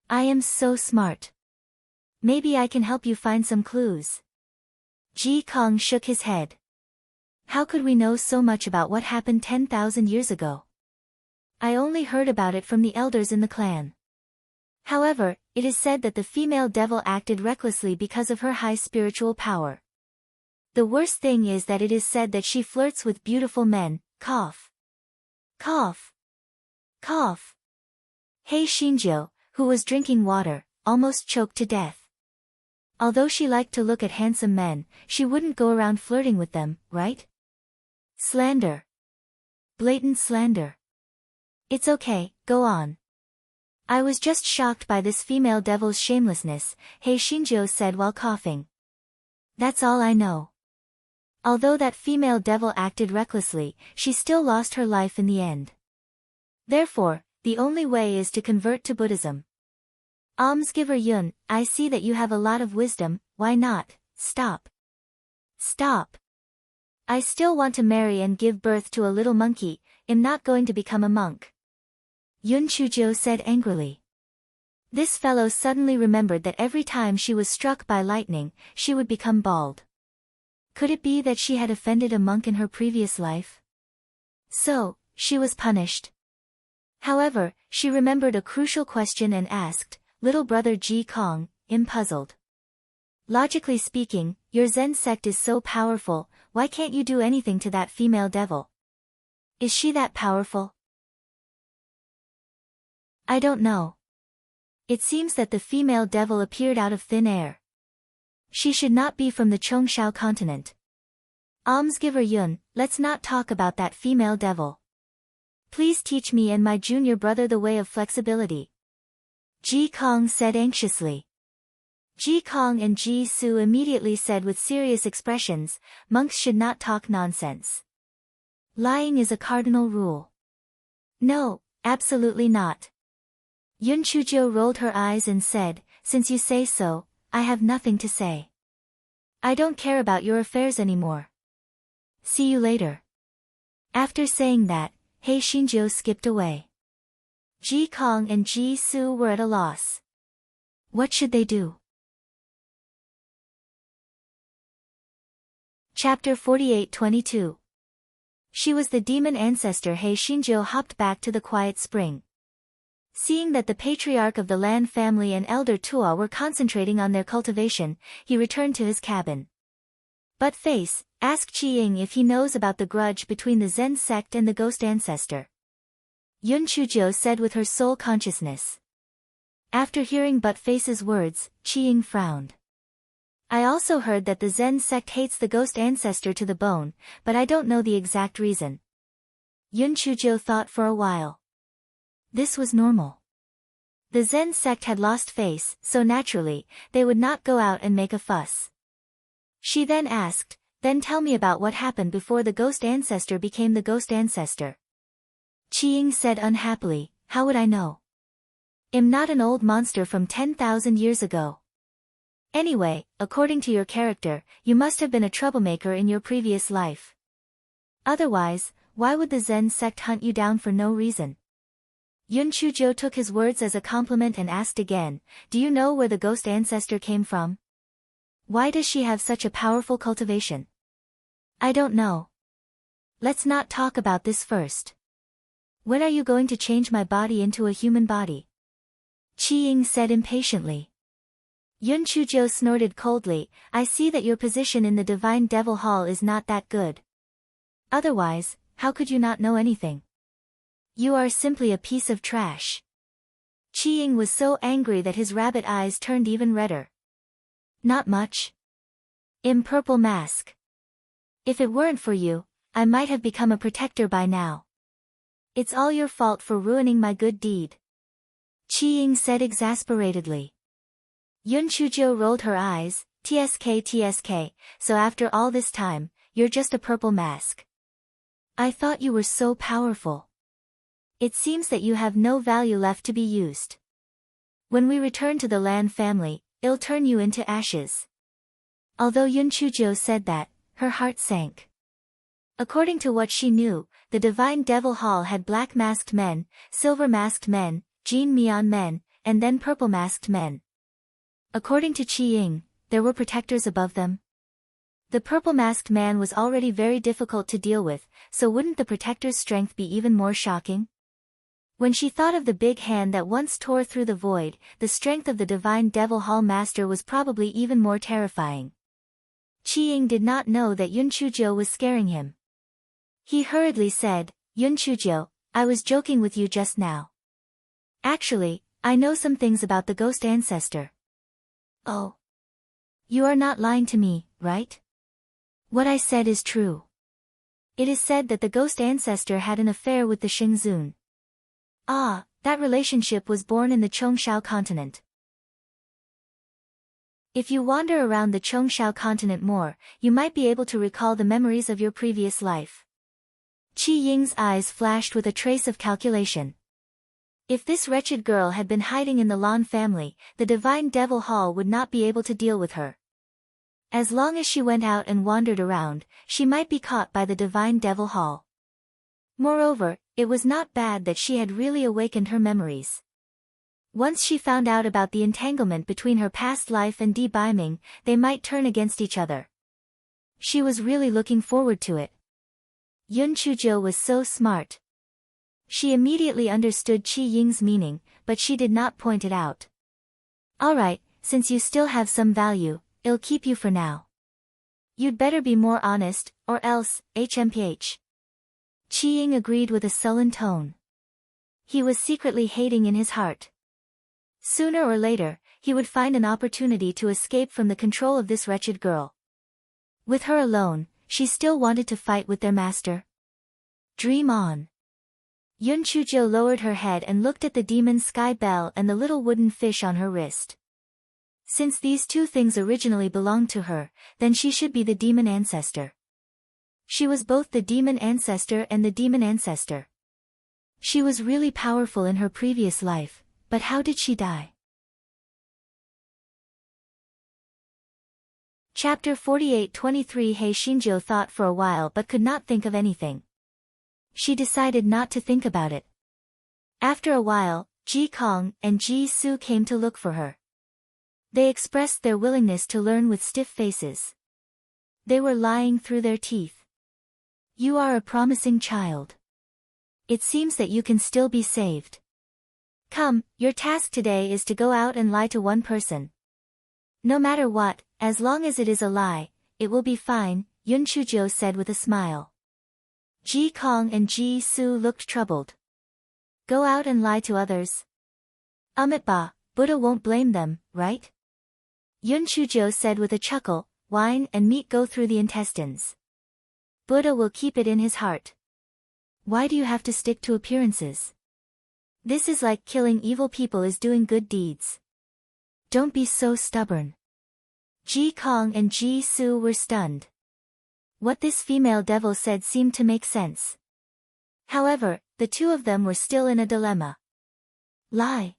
I am so smart. Maybe I can help you find some clues. Ji Kong shook his head. How could we know so much about what happened 10,000 years ago? I only heard about it from the elders in the clan. However, it is said that the female devil acted recklessly because of her high spiritual power. The worst thing is that it is said that she flirts with beautiful men, cough. Cough. Cough. Hei Shinjo, who was drinking water, almost choked to death. Although she liked to look at handsome men, she wouldn't go around flirting with them, right? Slander. Blatant slander. It's okay, go on. I was just shocked by this female devil's shamelessness, Hei Shinjo said while coughing. That's all I know. Although that female devil acted recklessly, she still lost her life in the end. Therefore, the only way is to convert to Buddhism. Almsgiver Yun, I see that you have a lot of wisdom, why not, stop. Stop. I still want to marry and give birth to a little monkey, I'm not going to become a monk. Yun Chujo said angrily. This fellow suddenly remembered that every time she was struck by lightning, she would become bald. Could it be that she had offended a monk in her previous life? So, she was punished. However, she remembered a crucial question and asked, little brother Ji Kong, puzzled. Logically speaking, your Zen sect is so powerful, why can't you do anything to that female devil? Is she that powerful? I don't know. It seems that the female devil appeared out of thin air. She should not be from the Chongshan continent. Almsgiver Yun, let's not talk about that female devil. Please teach me and my junior brother the way of flexibility. Ji Kong said anxiously. Ji Kong and Ji Su immediately said with serious expressions, monks should not talk nonsense. Lying is a cardinal rule. No, absolutely not. Yun Chuzhou rolled her eyes and said, since you say so, I have nothing to say. I don't care about your affairs anymore. See you later. After saying that, He Xinjiu skipped away. Ji Kong and Ji Su were at a loss. What should they do? Chapter 48-22. She was the demon ancestor. He Xinjiu hopped back to the quiet spring. Seeing that the patriarch of the Lan family and elder Tua were concentrating on their cultivation, he returned to his cabin. But face, ask Qi Ying if he knows about the grudge between the Zen sect and the ghost ancestor. Yun Chuzhou said with her sole consciousness. After hearing But Face's words, Qi Ying frowned. I also heard that the Zen sect hates the ghost ancestor to the bone, but I don't know the exact reason. Yun Chuzhou thought for a while. This was normal. The Zen sect had lost face, so naturally, they would not go out and make a fuss. She then asked, then tell me about what happened before the ghost ancestor became the ghost ancestor. Qi Ying said unhappily, how would I know? I'm not an old monster from 10,000 years ago. Anyway, according to your character, you must have been a troublemaker in your previous life. Otherwise, why would the Zen sect hunt you down for no reason? Yun Chuzhou took his words as a compliment and asked again, do you know where the ghost ancestor came from? Why does she have such a powerful cultivation? I don't know. Let's not talk about this first. When are you going to change my body into a human body? Qi Ying said impatiently. Yun Chuzhou snorted coldly, I see that your position in the Divine Devil Hall is not that good. Otherwise, how could you not know anything? You are simply a piece of trash. Qi Ying was so angry that his rabbit eyes turned even redder. Not much. Purple mask. If it weren't for you, I might have become a protector by now. It's all your fault for ruining my good deed. Qi Ying said exasperatedly. Yun Chuzhou rolled her eyes, TSK, so after all this time, you're just a purple mask. I thought you were so powerful. It seems that you have no value left to be used. When we return to the Lan family, it'll turn you into ashes. Although Yun Chuzhou said that, her heart sank. According to what she knew, the Divine Devil Hall had black-masked men, silver-masked men, Jin-Mian men, and then purple-masked men. According to Qi Ying, there were protectors above them. The purple-masked man was already very difficult to deal with, so wouldn't the protector's strength be even more shocking? When she thought of the big hand that once tore through the void, the strength of the Divine Devil Hall Master was probably even more terrifying. Qi Ying did not know that Yun Chuzhou was scaring him. He hurriedly said, Yun Chuzhou, I was joking with you just now. Actually, I know some things about the ghost ancestor. Oh. You are not lying to me, right? What I said is true. It is said that the ghost ancestor had an affair with the Xingzun. Ah, that relationship was born in the Chongshan continent. If you wander around the Chongshan continent more, you might be able to recall the memories of your previous life. Qi Ying's eyes flashed with a trace of calculation. If this wretched girl had been hiding in the Lan family, the Divine Devil Hall would not be able to deal with her. As long as she went out and wandered around, she might be caught by the Divine Devil Hall. Moreover, it was not bad that she had really awakened her memories. Once she found out about the entanglement between her past life and Di Baiming, they might turn against each other. She was really looking forward to it. Yun Chuzhou was so smart. She immediately understood Qi Ying's meaning, but she did not point it out. Alright, since you still have some value, I'll keep you for now. You'd better be more honest, or else, HMPH. Chi-Ying agreed with a sullen tone. He was secretly hating in his heart. Sooner or later, he would find an opportunity to escape from the control of this wretched girl. With her alone, she still wanted to fight with their master. Dream on. Yun Chujo lowered her head and looked at the demon sky bell and the little wooden fish on her wrist. Since these two things originally belonged to her, then she should be the demon ancestor. She was both the demon ancestor and the demon ancestor. She was really powerful in her previous life, but how did she die? Chapter 48-23 Hei Shinjo thought for a while but could not think of anything. She decided not to think about it. After a while, Ji Kong and Ji Su came to look for her. They expressed their willingness to learn with stiff faces. They were lying through their teeth. You are a promising child. It seems that you can still be saved. Come, your task today is to go out and lie to one person. No matter what, as long as it is a lie, it will be fine, Yun Chujo said with a smile. Ji Kong and Ji Su looked troubled. Go out and lie to others? Ba, Buddha won't blame them, right? Yun Chujo said with a chuckle, wine and meat go through the intestines. Buddha will keep it in his heart. Why do you have to stick to appearances? This is like killing evil people is doing good deeds. Don't be so stubborn. Ji Kong and Ji Su were stunned. What this female devil said seemed to make sense. However, the two of them were still in a dilemma. Lie?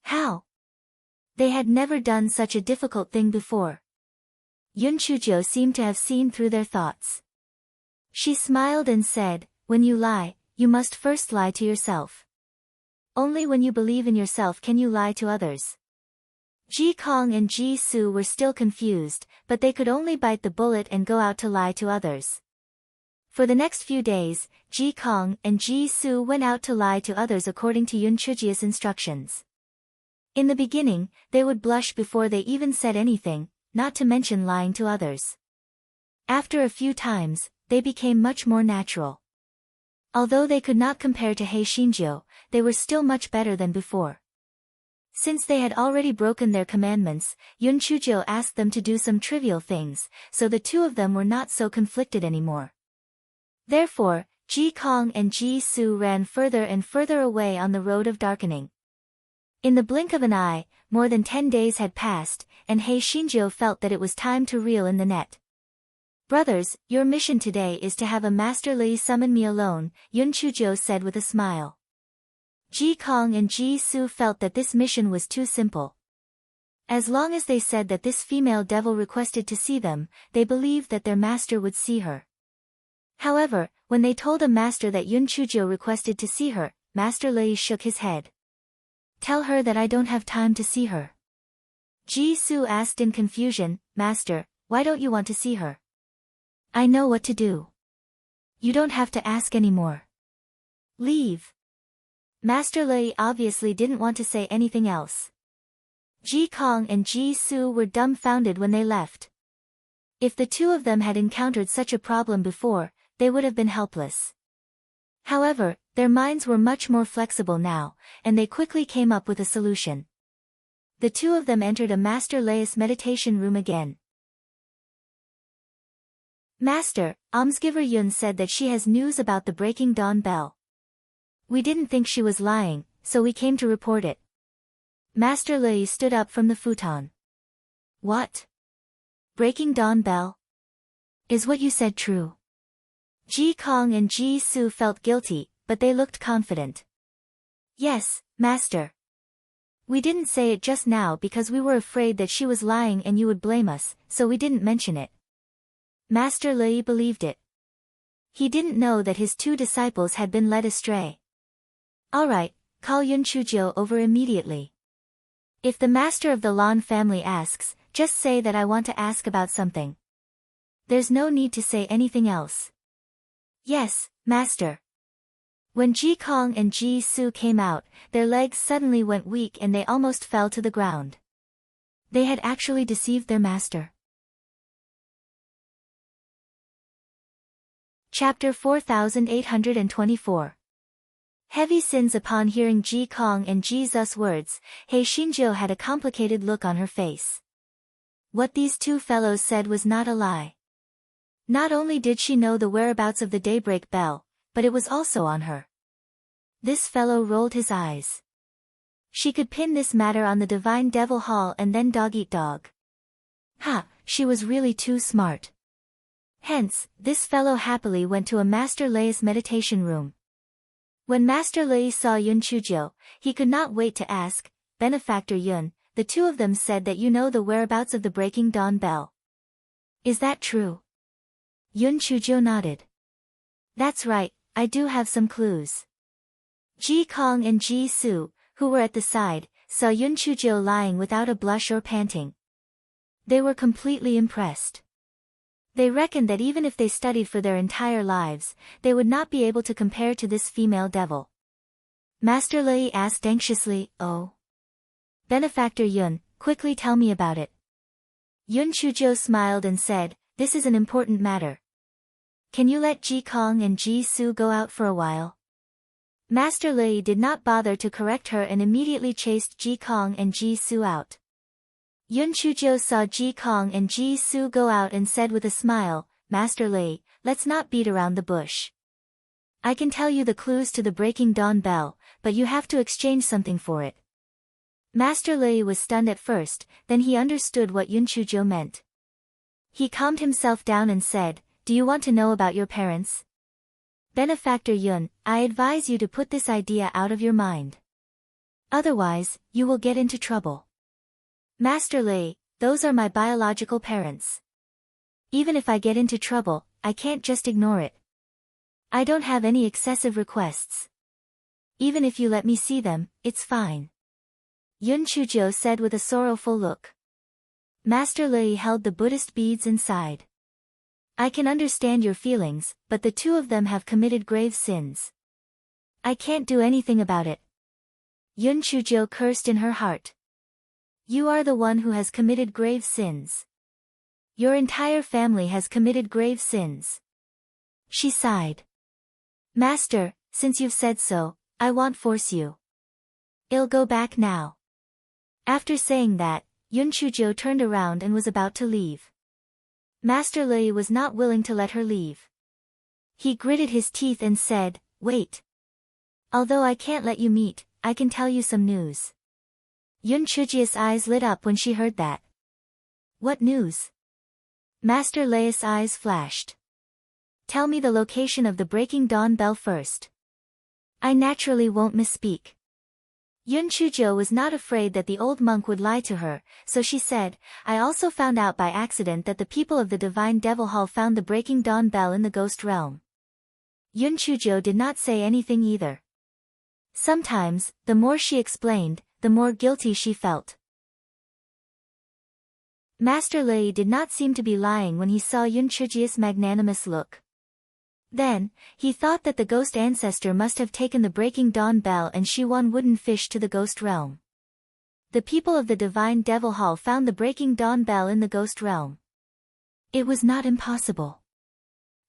How? They had never done such a difficult thing before. Yun Chujo seemed to have seen through their thoughts. She smiled and said, when you lie, you must first lie to yourself. Only when you believe in yourself can you lie to others. Ji Kong and Ji Su were still confused, but they could only bite the bullet and go out to lie to others. For the next few days, Ji Kong and Ji Su went out to lie to others according to Yun Chujia's instructions. In the beginning, they would blush before they even said anything, not to mention lying to others. After a few times, they became much more natural. Although they could not compare to Hei Shinjo, they were still much better than before. Since they had already broken their commandments, Yun Chujo asked them to do some trivial things, so the two of them were not so conflicted anymore. Therefore, Ji Kong and Ji Su ran further and further away on the road of darkening. In the blink of an eye, more than 10 days had passed, and Hei Shinjo felt that it was time to reel in the net. Brothers, your mission today is to have a Master Li summon me alone, Yun Chujo said with a smile. Ji Kong and Ji Su felt that this mission was too simple. As long as they said that this female devil requested to see them, they believed that their master would see her. However, when they told a master that Yun Chujo requested to see her, Master Li shook his head. Tell her that I don't have time to see her. Ji Su asked in confusion, Master, why don't you want to see her? I know what to do. You don't have to ask anymore. Leave. Master Li obviously didn't want to say anything else. Ji Kong and Ji Su were dumbfounded when they left. If the two of them had encountered such a problem before, they would have been helpless. However, their minds were much more flexible now, and they quickly came up with a solution. The two of them entered a Master Li's meditation room again. Master, almsgiver Yun said that she has news about the breaking dawn bell. We didn't think she was lying, so we came to report it. Master Li stood up from the futon. What? Breaking dawn bell? Is what you said true? Ji Kong and Ji Su felt guilty, but they looked confident. Yes, Master. We didn't say it just now because we were afraid that she was lying and you would blame us, so we didn't mention it. Master Li believed it. He didn't know that his two disciples had been led astray. Alright, call Yun Chujo over immediately. If the master of the Lan family asks, just say that I want to ask about something. There's no need to say anything else. Yes, Master. When Ji Kong and Ji Su came out, their legs suddenly went weak and they almost fell to the ground. They had actually deceived their master. Chapter 4824. Heavy sins. Upon hearing Ji Kong and Ji Zu's words, He Xinjiu had a complicated look on her face. What these two fellows said was not a lie. Not only did she know the whereabouts of the daybreak bell, but it was also on her. This fellow rolled his eyes. She could pin this matter on the divine devil hall and then dog eat dog. Ha, she was really too smart. Hence, this fellow happily went to a Master Lei's meditation room. When Master Lei saw Yun Chujiu, he could not wait to ask, Benefactor Yun, the two of them said that you know the whereabouts of the breaking dawn bell. Is that true? Yun Chujiu nodded. That's right, I do have some clues. Ji Kong and Ji Su, who were at the side, saw Yun Chujiu lying without a blush or panting. They were completely impressed. They reckoned that even if they studied for their entire lives, they would not be able to compare to this female devil. Master Lei asked anxiously, Oh. Benefactor Yun, quickly tell me about it. Yun Chujiu smiled and said, This is an important matter. Can you let Ji Kong and Ji Su go out for a while? Master Lei did not bother to correct her and immediately chased Ji Kong and Ji Su out. Yun Chujiu saw Ji Kong and Ji Su go out and said with a smile, Master Lei, let's not beat around the bush. I can tell you the clues to the breaking dawn bell, but you have to exchange something for it. Master Lei was stunned at first, then he understood what Yun Chujiu meant. He calmed himself down and said, Do you want to know about your parents? Benefactor Yun, I advise you to put this idea out of your mind. Otherwise, you will get into trouble. Master Lei, those are my biological parents. Even if I get into trouble, I can't just ignore it. I don't have any excessive requests. Even if you let me see them, it's fine. Yun Chujiu said with a sorrowful look. Master Lei held the Buddhist beads and sighed. I can understand your feelings, but the two of them have committed grave sins. I can't do anything about it. Yun Chujiu cursed in her heart. You are the one who has committed grave sins. Your entire family has committed grave sins. She sighed. Master, since you've said so, I won't force you. I'll go back now. After saying that, Yun Chujiu turned around and was about to leave. Master Lei was not willing to let her leave. He gritted his teeth and said, Wait. Although I can't let you meet, I can tell you some news. Yun Chujiu's eyes lit up when she heard that. What news? Master Lei's eyes flashed. Tell me the location of the breaking dawn bell first. I naturally won't misspeak. Yun Chujiu was not afraid that the old monk would lie to her, so she said, I also found out by accident that the people of the Divine Devil Hall found the breaking dawn bell in the ghost realm. Yun Chujiu did not say anything either. Sometimes, the more she explained, the more guilty she felt. Master Lei did not seem to be lying when he saw Yun Chujiu's magnanimous look. Then, he thought that the ghost ancestor must have taken the breaking dawn bell and she won wooden fish to the ghost realm. The people of the Divine Devil Hall found the breaking dawn bell in the ghost realm. It was not impossible.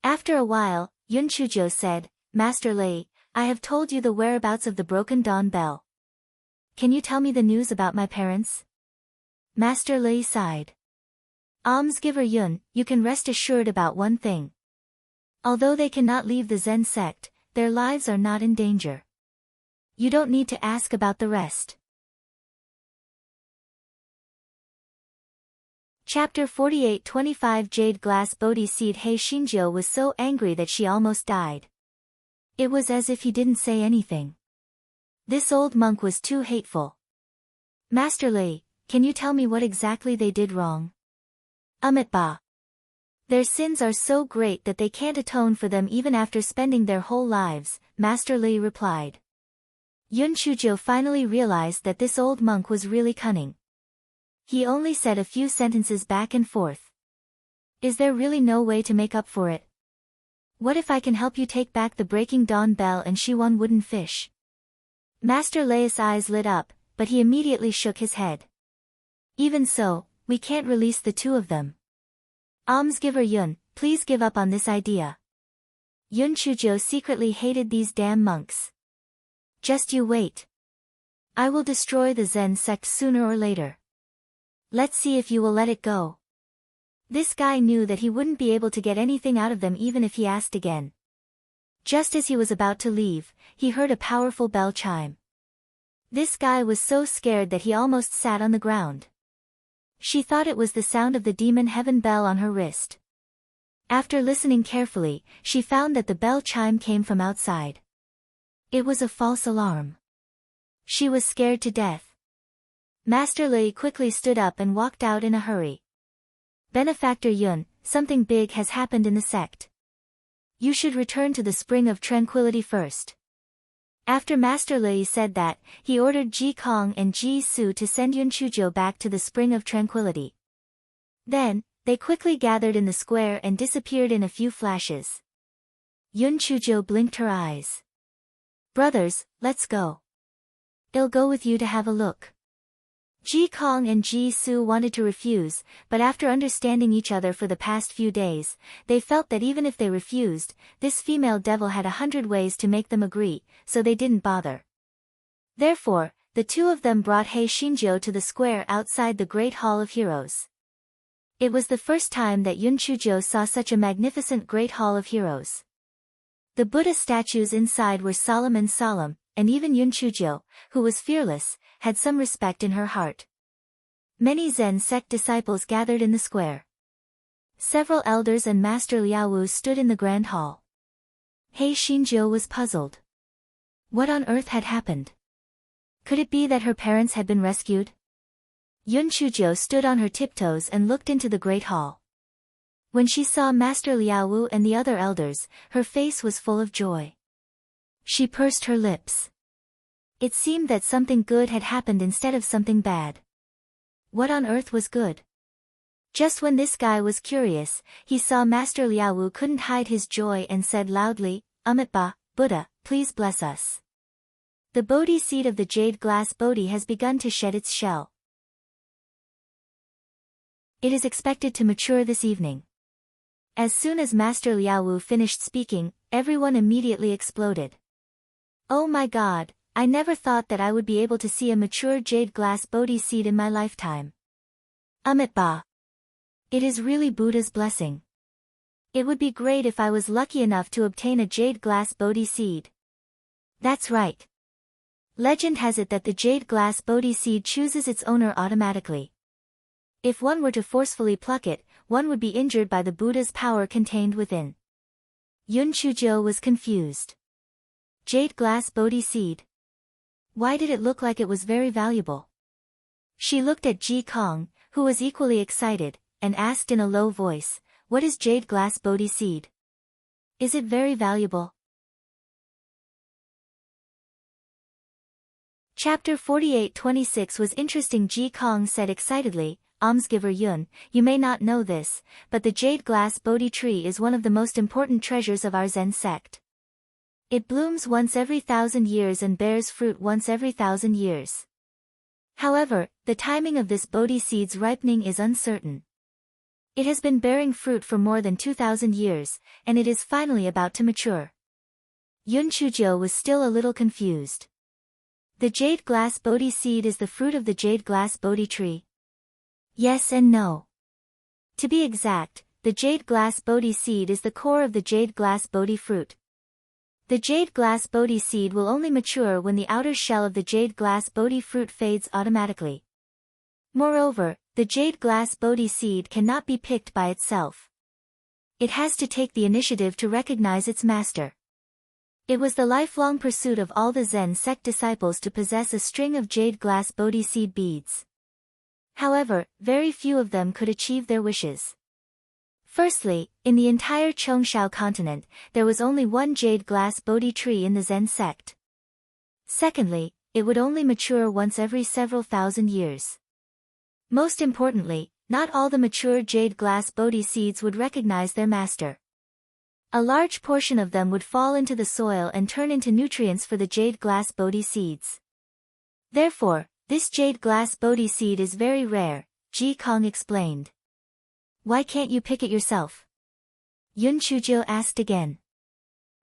After a while, Yun Chujiu said, Master Lei, I have told you the whereabouts of the broken dawn bell. Can you tell me the news about my parents? Master Lei sighed. Almsgiver Yun, you can rest assured about one thing. Although they cannot leave the Zen sect, their lives are not in danger. You don't need to ask about the rest. Chapter 4825 Jade Glass Bodhi Seed. He Xinjiu was so angry that she almost died. It was as if he didn't say anything. This old monk was too hateful. Master Lei, can you tell me what exactly they did wrong? Ba. Their sins are so great that they can't atone for them even after spending their whole lives, Master Lei replied. Yun Chujiu finally realized that this old monk was really cunning. He only said a few sentences back and forth. Is there really no way to make up for it? What if I can help you take back the breaking dawn bell and she won wooden fish? Master Lei's eyes lit up, but he immediately shook his head. Even so, we can't release the two of them. Almsgiver Yun, please give up on this idea. Yun Chujo secretly hated these damn monks. Just you wait. I will destroy the Zen sect sooner or later. Let's see if you will let it go. This guy knew that he wouldn't be able to get anything out of them even if he asked again. Just as he was about to leave, he heard a powerful bell chime. This guy was so scared that he almost sat on the ground. She thought it was the sound of the demon heaven bell on her wrist. After listening carefully, she found that the bell chime came from outside. It was a false alarm. She was scared to death. Master Li quickly stood up and walked out in a hurry. Benefactor Yun, something big has happened in the sect. You should return to the Spring of Tranquility first. After Master Li said that, he ordered Ji Kong and Ji Su to send Yun Chujo back to the Spring of Tranquility. Then, they quickly gathered in the square and disappeared in a few flashes. Yun Chujo blinked her eyes. Brothers, let's go. I'll go with you to have a look. Ji Kong and Ji Su wanted to refuse, but after understanding each other for the past few days, they felt that even if they refused, this female devil had 100 ways to make them agree, so they didn't bother. Therefore, the two of them brought Hei Shinjo to the square outside the Great Hall of Heroes. It was the first time that Yun Chujo saw such a magnificent Great Hall of Heroes. The Buddha statues inside were solemn, and even Yun Chujo, who was fearless, had some respect in her heart. Many Zen sect disciples gathered in the square. Several elders and Master Liaowu stood in the grand hall. Hei Shinjo was puzzled. What on earth had happened? Could it be that her parents had been rescued? Yun Chujo stood on her tiptoes and looked into the great hall. When she saw Master Liaowu and the other elders, her face was full of joy. She pursed her lips. It seemed that something good had happened instead of something bad. What on earth was good? Just when this guy was curious, he saw Master Liaowu couldn't hide his joy and said loudly, Amitabha, Buddha, please bless us. The Bodhi seed of the jade glass Bodhi has begun to shed its shell. It is expected to mature this evening. As soon as Master Liaowu finished speaking, everyone immediately exploded. Oh my God, I never thought that I would be able to see a mature jade glass Bodhi seed in my lifetime. Amitabha. It is really Buddha's blessing. It would be great if I was lucky enough to obtain a jade glass Bodhi seed. That's right. Legend has it that the jade glass Bodhi seed chooses its owner automatically. If one were to forcefully pluck it, one would be injured by the Buddha's power contained within. Yun Chujo was confused. Jade glass Bodhi seed. Why did it look like it was very valuable? She looked at Ji Kong, who was equally excited, and asked in a low voice, what is jade glass Bodhi seed? Is it very valuable? Chapter 48-26 was interesting. Ji Kong said excitedly, Almsgiver Yun, you may not know this, but the jade glass Bodhi tree is one of the most important treasures of our Zen sect. It blooms once every 1,000 years and bears fruit once every 1,000 years. However, the timing of this Bodhi seed's ripening is uncertain. It has been bearing fruit for more than 2,000 years, and it is finally about to mature. Yun Chujo was still a little confused. The jade glass Bodhi seed is the fruit of the jade glass Bodhi tree. Yes and no. To be exact, the jade glass Bodhi seed is the core of the jade glass Bodhi fruit. The jade glass Bodhi seed will only mature when the outer shell of the jade glass Bodhi fruit fades automatically. Moreover, the jade glass Bodhi seed cannot be picked by itself. It has to take the initiative to recognize its master. It was the lifelong pursuit of all the Zen sect disciples to possess a string of jade glass Bodhi seed beads. However, very few of them could achieve their wishes. Firstly, in the entire Chongshao continent, there was only one jade glass Bodhi tree in the Zen sect. Secondly, it would only mature once every several thousand years. Most importantly, not all the mature jade glass Bodhi seeds would recognize their master. A large portion of them would fall into the soil and turn into nutrients for the jade glass Bodhi seeds. Therefore, this jade glass Bodhi seed is very rare, Ji Kong explained. Why can't you pick it yourself? Yun Chujo asked again.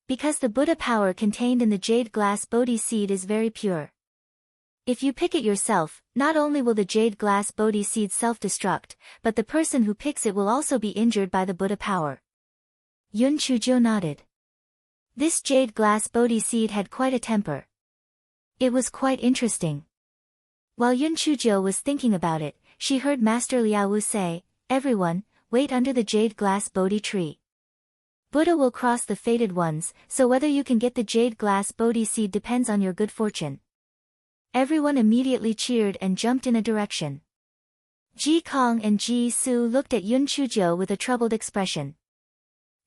Because the Buddha power contained in the jade glass Bodhi seed is very pure. If you pick it yourself, not only will the jade glass Bodhi seed self-destruct, but the person who picks it will also be injured by the Buddha power. Yun Chujo nodded. This jade glass Bodhi seed had quite a temper. It was quite interesting. While Yun Chujo was thinking about it, she heard Master Liaowu say, "Everyone, wait under the jade glass Bodhi tree. Buddha will cross the fated ones, so whether you can get the jade glass Bodhi seed depends on your good fortune." Everyone immediately cheered and jumped in a direction. Ji Kong and Ji Su looked at Yun Chujo with a troubled expression.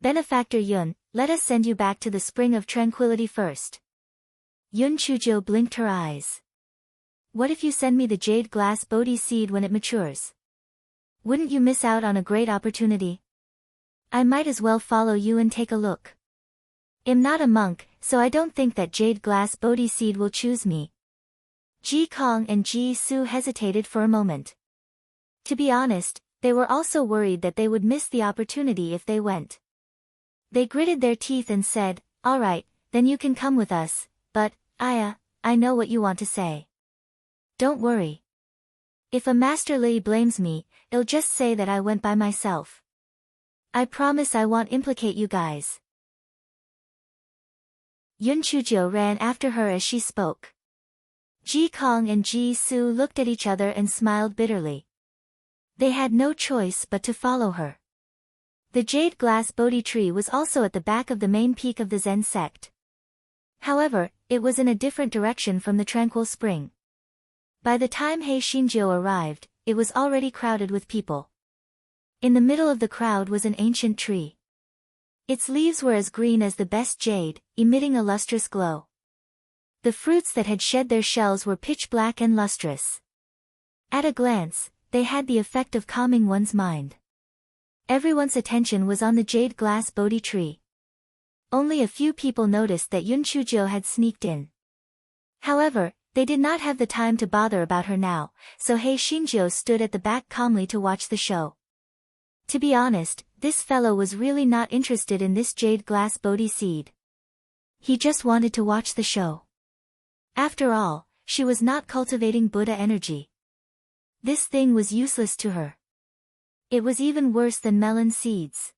"Benefactor Yun, let us send you back to the spring of tranquility first." Yun Chujo blinked her eyes. "What if you send me the jade glass Bodhi seed when it matures? Wouldn't you miss out on a great opportunity? I might as well follow you and take a look. I'm not a monk, so I don't think that jade glass Bodhi seed will choose me." Ji Kong and Ji Su hesitated for a moment. To be honest, they were also worried that they would miss the opportunity if they went. They gritted their teeth and said, "All right, then you can come with us, but, I know what you want to say. Don't worry. If a Master Li blames me, I'll just say that I went by myself. I promise I won't implicate you guys." Yun Chujo ran after her as she spoke. Ji Kong and Ji Su looked at each other and smiled bitterly. They had no choice but to follow her. The jade glass Bodhi tree was also at the back of the main peak of the Zen sect. However, it was in a different direction from the tranquil spring. By the time Hei Shinjiu arrived, it was already crowded with people. In the middle of the crowd was an ancient tree. Its leaves were as green as the best jade, emitting a lustrous glow. The fruits that had shed their shells were pitch black and lustrous. At a glance, they had the effect of calming one's mind. Everyone's attention was on the jade glass Bodhi tree. Only a few people noticed that Yun Chujo had sneaked in. However, they did not have the time to bother about her now, so Hei Shinjiu stood at the back calmly to watch the show. To be honest, this fellow was really not interested in this jade glass Bodhi seed. He just wanted to watch the show. After all, she was not cultivating Buddha energy. This thing was useless to her. It was even worse than melon seeds.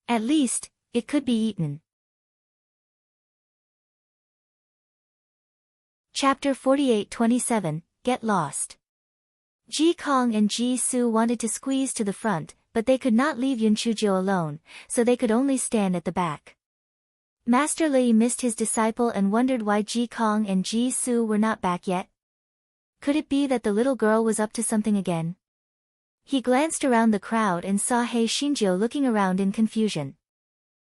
At least, it could be eaten. Chapter 48-27, Get Lost. Ji Kong and Ji Su wanted to squeeze to the front, but they could not leave Yun Chujo alone, so they could only stand at the back. Master Li missed his disciple and wondered why Ji Kong and Ji Su were not back yet. Could it be that the little girl was up to something again? He glanced around the crowd and saw Hei Shinjiu looking around in confusion.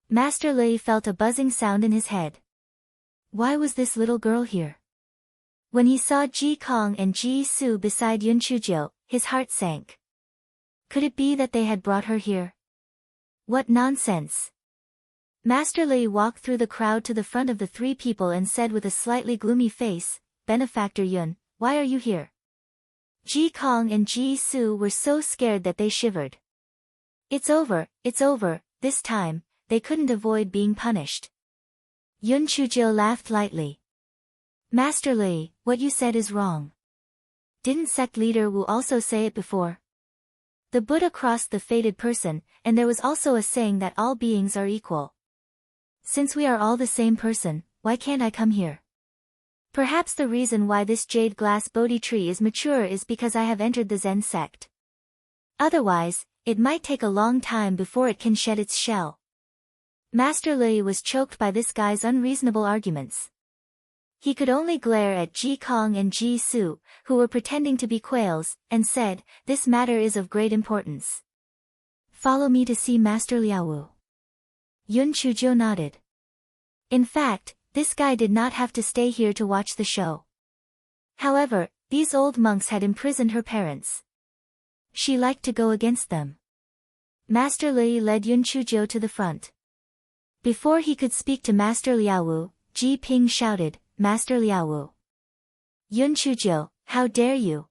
Master Li felt a buzzing sound in his head. Why was this little girl here? When he saw Ji Kong and Ji Su beside Yun Chujo, his heart sank. Could it be that they had brought her here? What nonsense! Master Li walked through the crowd to the front of the three people and said with a slightly gloomy face, "Benefactor Yun, why are you here?" Ji Kong and Ji Su were so scared that they shivered. It's over, this time, they couldn't avoid being punished. Yun Chujo laughed lightly. "Master Li, what you said is wrong. Didn't sect leader Wu also say it before? The Buddha crossed the fated person, and there was also a saying that all beings are equal. Since we are all the same person, why can't I come here? Perhaps the reason why this jade glass Bodhi tree is mature is because I have entered the Zen sect. Otherwise, it might take a long time before it can shed its shell." Master Li was choked by this guy's unreasonable arguments. He could only glare at Ji Kong and Ji Su, who were pretending to be quails, and said, "This matter is of great importance. Follow me to see Master Liaowu." Yun Chujo nodded. In fact, this guy did not have to stay here to watch the show. However, these old monks had imprisoned her parents. She liked to go against them. Master Li led Yun Chujo to the front. Before he could speak to Master Liaowu, Ji Ping shouted, "Master Liaowu! Yun Chujo, how dare you?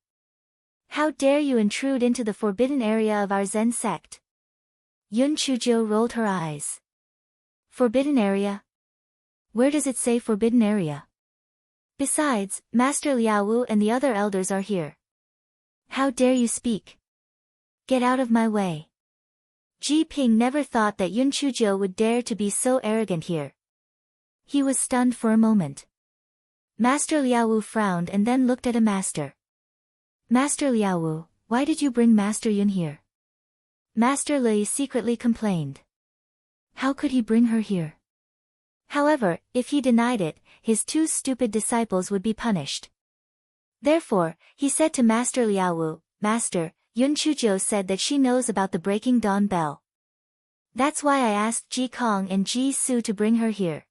How dare you intrude into the forbidden area of our Zen sect? Yun Chujio rolled her eyes. Forbidden area? Where does it say forbidden area? Besides, Master Liaowu and the other elders are here. How dare you speak? Get out of my way. Ji Ping never thought that Yun Chujio would dare to be so arrogant here. He was stunned for a moment. Master Liaowu frowned and then looked at a master. Master Liaowu, why did you bring Master Yun here? Master Li secretly complained. How could he bring her here? However, if he denied it, his two stupid disciples would be punished. Therefore, he said to Master Liaowu, Master, Yun Chujio said that she knows about the breaking dawn bell. That's why I asked Ji Kong and Ji Su to bring her here.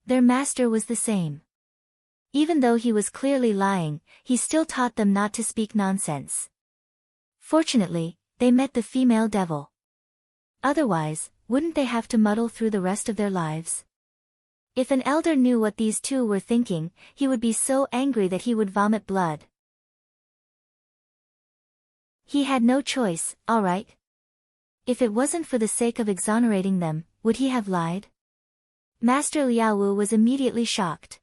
Their master was the same. Even though he was clearly lying, he still taught them not to speak nonsense. Fortunately, they met the female devil. Otherwise, wouldn't they have to muddle through the rest of their lives? If an elder knew what these two were thinking, he would be so angry that he would vomit blood. He had no choice, all right. If it wasn't for the sake of exonerating them, would he have lied? Master Liaowu was immediately shocked.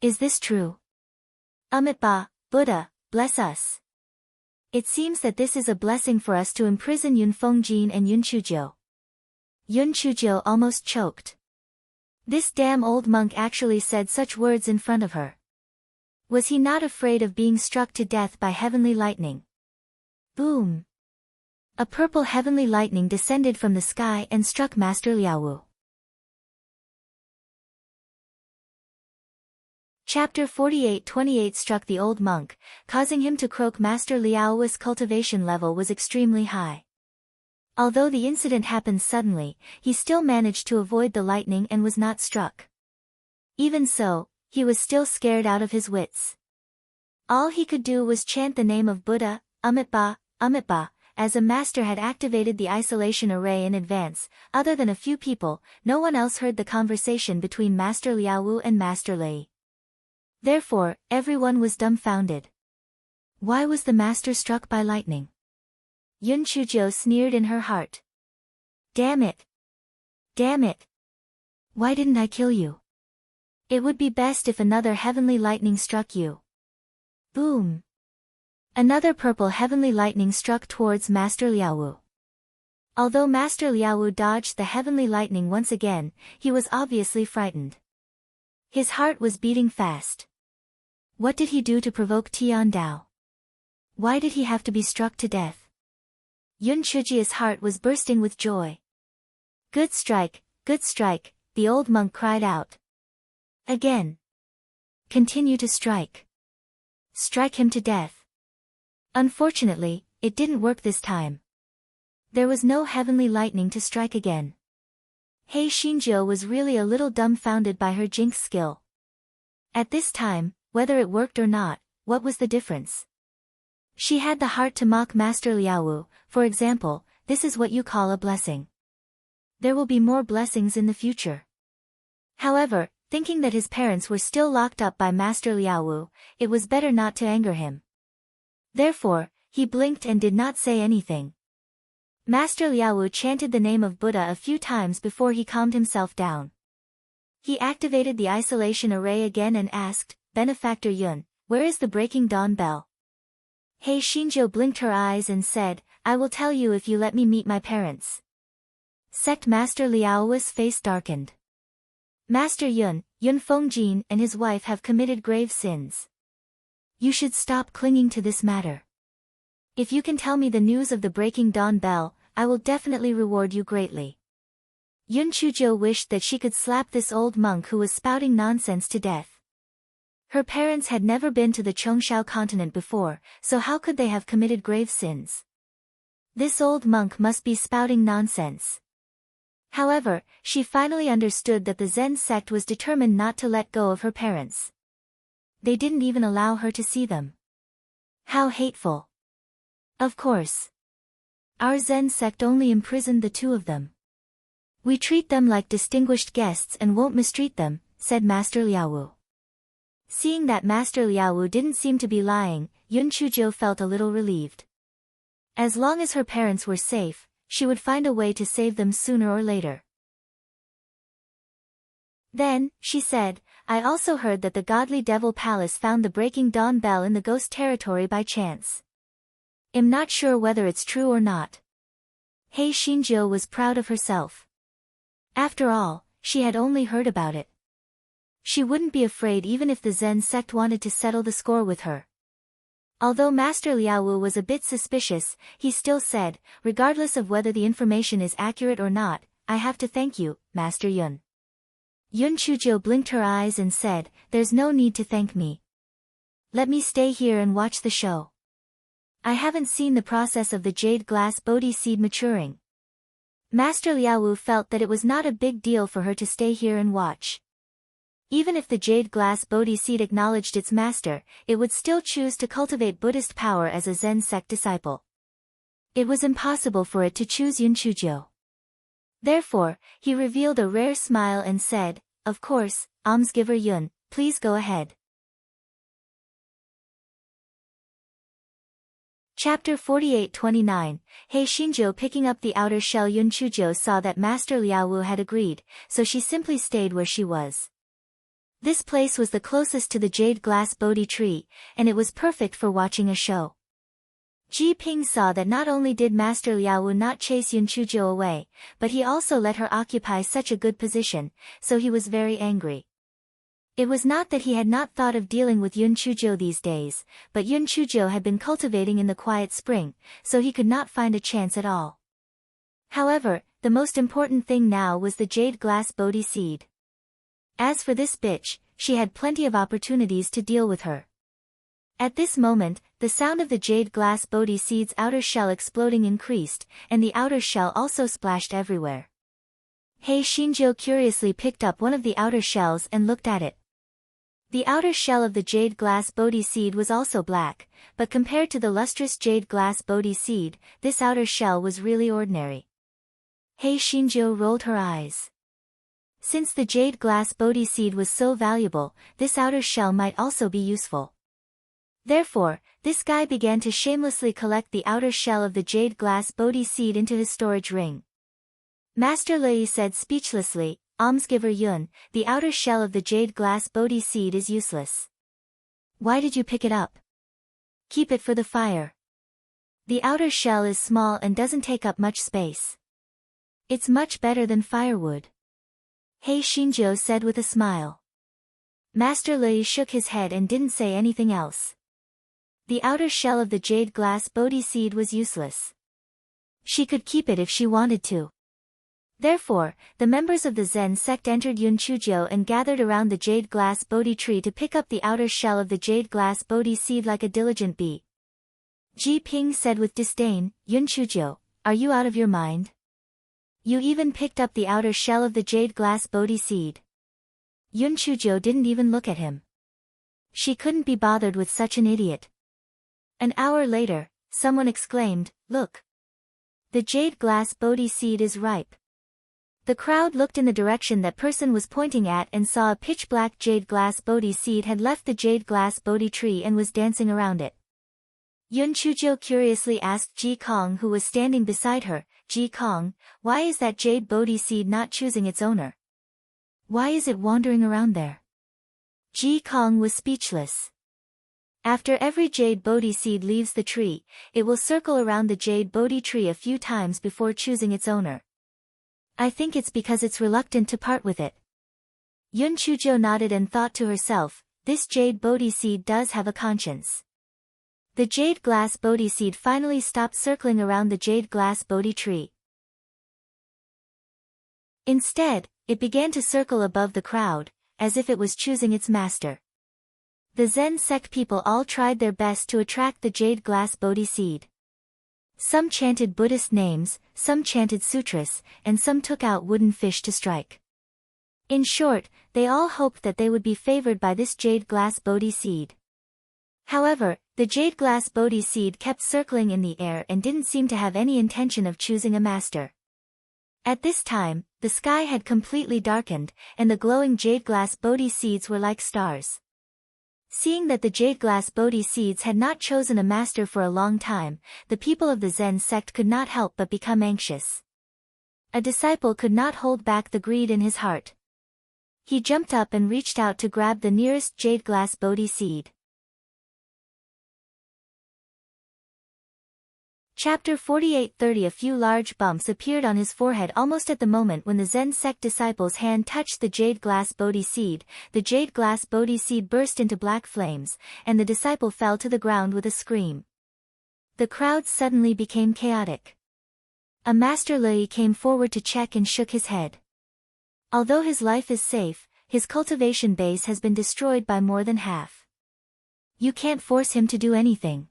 Is this true? Amitabha, Buddha, bless us. It seems that this is a blessing for us to imprison Yun Fengjin and Yun Chujio. Yun Chujio almost choked. This damn old monk actually said such words in front of her. Was he not afraid of being struck to death by heavenly lightning? Boom! A purple heavenly lightning descended from the sky and struck Master Liaowu. Chapter 48:28 struck the old monk, causing him to croak. Master Liaowu's cultivation level was extremely high. Although the incident happened suddenly, he still managed to avoid the lightning and was not struck. Even so, he was still scared out of his wits. All he could do was chant the name of Buddha, Amitabha, Amitabha, as a master had activated the isolation array in advance. Other than a few people, no one else heard the conversation between Master Liaowu and Master Lei. Therefore, everyone was dumbfounded. Why was the master struck by lightning? Yun Chujio sneered in her heart. Damn it! Damn it! Why didn't I kill you? It would be best if another heavenly lightning struck you. Boom! Another purple heavenly lightning struck towards Master Liaowu. Although Master Liaowu dodged the heavenly lightning once again, he was obviously frightened. His heart was beating fast. What did he do to provoke Tian Dao? Why did he have to be struck to death? Yun Chujio's heart was bursting with joy. Good strike, the old monk cried out. Again. Continue to strike. Strike him to death. Unfortunately, it didn't work this time. There was no heavenly lightning to strike again. Hei Xinjiu was really a little dumbfounded by her jinx skill. At this time, whether it worked or not, what was the difference? She had the heart to mock Master Liaowu. For example, this is what you call a blessing. There will be more blessings in the future. However, thinking that his parents were still locked up by Master Liaowu, it was better not to anger him. Therefore, he blinked and did not say anything. Master Liaowu chanted the name of Buddha a few times before he calmed himself down. He activated the isolation array again and asked, Benefactor Yun, where is the breaking dawn bell? Hei Xinjiu blinked her eyes and said, I will tell you if you let me meet my parents. Sect Master Liaowu's face darkened. Master Yun Fengjin and his wife have committed grave sins. You should stop clinging to this matter. If you can tell me the news of the breaking dawn bell, I will definitely reward you greatly. Yun Chujio wished that she could slap this old monk who was spouting nonsense to death. Her parents had never been to the Chongshao continent before, so how could they have committed grave sins? This old monk must be spouting nonsense. However, she finally understood that the Zen sect was determined not to let go of her parents. They didn't even allow her to see them. How hateful. Of course. Our Zen sect only imprisoned the two of them. We treat them like distinguished guests and won't mistreat them, said Master Liaowu. Seeing that Master Liaowu didn't seem to be lying, Yun Chujo felt a little relieved. As long as her parents were safe, she would find a way to save them sooner or later. Then, she said, I also heard that the godly devil palace found the breaking dawn bell in the ghost territory by chance. I'm not sure whether it's true or not. Hei Shinjo was proud of herself. After all, she had only heard about it. She wouldn't be afraid even if the Zen sect wanted to settle the score with her. Although Master Liaowu was a bit suspicious, he still said, regardless of whether the information is accurate or not, I have to thank you, Master Yun. Yun Chujo blinked her eyes and said, there's no need to thank me. Let me stay here and watch the show. I haven't seen the process of the jade glass Bodhi seed maturing. Master Liaowu felt that it was not a big deal for her to stay here and watch. Even if the jade glass Bodhi seed acknowledged its master, it would still choose to cultivate Buddhist power as a Zen sect disciple. It was impossible for it to choose Yun Chujo. Therefore, he revealed a rare smile and said, of course, almsgiver Yun, please go ahead. Chapter 48-29, Hei Shinjo picking up the outer shell. Yun Chujo saw that Master Liaowu had agreed, so she simply stayed where she was. This place was the closest to the jade glass Bodhi tree, and it was perfect for watching a show. Ji Ping saw that not only did Master Liaowu not chase Yun Chujo away, but he also let her occupy such a good position, so he was very angry. It was not that he had not thought of dealing with Yun Chujo these days, but Yun Chujo had been cultivating in the quiet spring, so he could not find a chance at all. However, the most important thing now was the jade glass Bodhi seed. As for this bitch, she had plenty of opportunities to deal with her. At this moment, the sound of the jade glass Bodhi seed's outer shell exploding increased, and the outer shell also splashed everywhere. Hei Shinjo curiously picked up one of the outer shells and looked at it. The outer shell of the jade glass Bodhi seed was also black, but compared to the lustrous jade glass Bodhi seed, this outer shell was really ordinary. Hei Shinjo rolled her eyes. Since the jade glass Bodhi seed was so valuable, this outer shell might also be useful. Therefore, this guy began to shamelessly collect the outer shell of the jade glass Bodhi seed into his storage ring. Master Lei said speechlessly, almsgiver Yun, the outer shell of the jade glass Bodhi seed is useless. Why did you pick it up? Keep it for the fire. The outer shell is small and doesn't take up much space. It's much better than firewood. Hei Shinjo said with a smile. Master Lei shook his head and didn't say anything else. The outer shell of the jade glass Bodhi seed was useless. She could keep it if she wanted to. Therefore, the members of the Zen sect entered Yun Chujo and gathered around the jade glass Bodhi tree to pick up the outer shell of the jade glass Bodhi seed like a diligent bee. Ji Ping said with disdain, Yun Chujo, are you out of your mind? You even picked up the outer shell of the jade glass Bodhi seed. Yun Chujo didn't even look at him. She couldn't be bothered with such an idiot. An hour later, someone exclaimed, look! The jade glass Bodhi seed is ripe. The crowd looked in the direction that person was pointing at and saw a pitch-black jade glass Bodhi seed had left the jade glass Bodhi tree and was dancing around it. Yun Chujo curiously asked Ji Kong, who was standing beside her, Ji Kong, why is that jade Bodhi seed not choosing its owner? Why is it wandering around there? Ji Kong was speechless. After every jade Bodhi seed leaves the tree, it will circle around the jade Bodhi tree a few times before choosing its owner. I think it's because it's reluctant to part with it. Yun Chujo nodded and thought to herself, this jade Bodhi seed does have a conscience. The jade glass Bodhi seed finally stopped circling around the jade glass Bodhi tree. Instead, it began to circle above the crowd, as if it was choosing its master. The Zen sect people all tried their best to attract the jade glass Bodhi seed. Some chanted Buddhist names, some chanted sutras, and some took out wooden fish to strike. In short, they all hoped that they would be favored by this jade glass Bodhi seed. However, the jade glass Bodhi seed kept circling in the air and didn't seem to have any intention of choosing a master. At this time, the sky had completely darkened, and the glowing jade glass Bodhi seeds were like stars. Seeing that the jade glass Bodhi seeds had not chosen a master for a long time, the people of the Zen sect could not help but become anxious. A disciple could not hold back the greed in his heart. He jumped up and reached out to grab the nearest jade glass Bodhi seed. Chapter 48:30. A few large bumps appeared on his forehead almost at the moment when the Zen sect disciple's hand touched the jade glass Bodhi seed. The jade glass Bodhi seed burst into black flames, and the disciple fell to the ground with a scream. The crowd suddenly became chaotic. A master Lei came forward to check and shook his head. Although his life is safe, his cultivation base has been destroyed by more than half. You can't force him to do anything.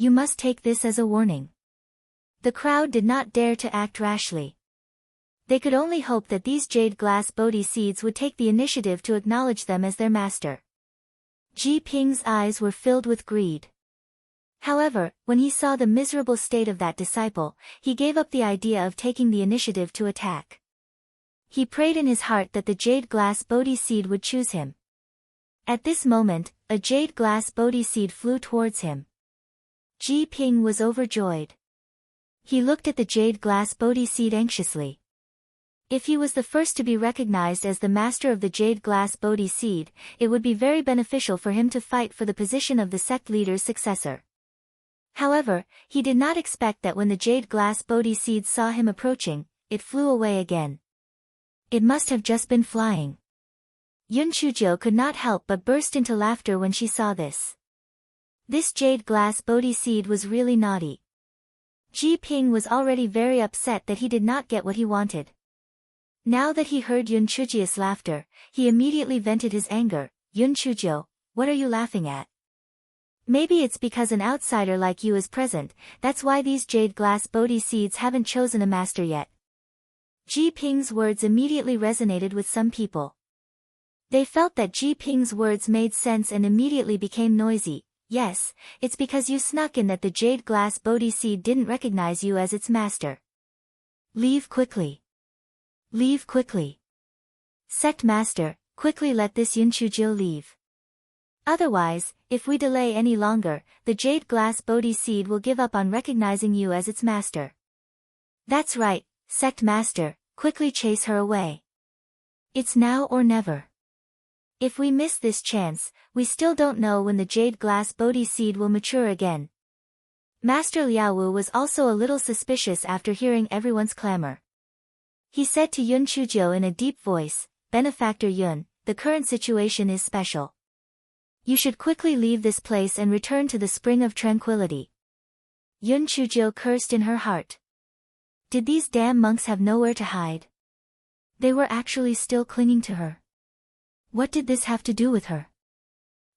You must take this as a warning. The crowd did not dare to act rashly. They could only hope that these jade glass Bodhi seeds would take the initiative to acknowledge them as their master. Ji Ping's eyes were filled with greed. However, when he saw the miserable state of that disciple, he gave up the idea of taking the initiative to attack. He prayed in his heart that the jade glass Bodhi seed would choose him. At this moment, a jade glass Bodhi seed flew towards him. Ji Ping was overjoyed. He looked at the jade glass Bodhi seed anxiously. If he was the first to be recognized as the master of the jade glass Bodhi seed, it would be very beneficial for him to fight for the position of the sect leader's successor. However, he did not expect that when the jade glass Bodhi seed saw him approaching, it flew away again. It must have just been flying. Yun Chuzhou could not help but burst into laughter when she saw this. This jade glass Bodhi seed was really naughty. Ji Ping was already very upset that he did not get what he wanted. Now that he heard Yun Chuzhou's laughter, he immediately vented his anger. Yun Chuzhou, what are you laughing at? Maybe it's because an outsider like you is present, that's why these jade glass Bodhi seeds haven't chosen a master yet. Ji Ping's words immediately resonated with some people. They felt that Ji Ping's words made sense and immediately became noisy. Yes, it's because you snuck in that the jade glass Bodhi seed didn't recognize you as its master. Leave quickly. Leave quickly. Sect master, quickly let this Yun Chuzhou leave. Otherwise, if we delay any longer, the jade glass Bodhi seed will give up on recognizing you as its master. That's right, sect master, quickly chase her away. It's now or never. If we miss this chance, we still don't know when the jade glass Bodhi seed will mature again. Master Liaowu was also a little suspicious after hearing everyone's clamor. He said to Yun Chuzhou in a deep voice, Benefactor Yun, the current situation is special. You should quickly leave this place and return to the Spring of Tranquility. Yun Chuzhou cursed in her heart. Did these damn monks have nowhere to hide? They were actually still clinging to her. What did this have to do with her?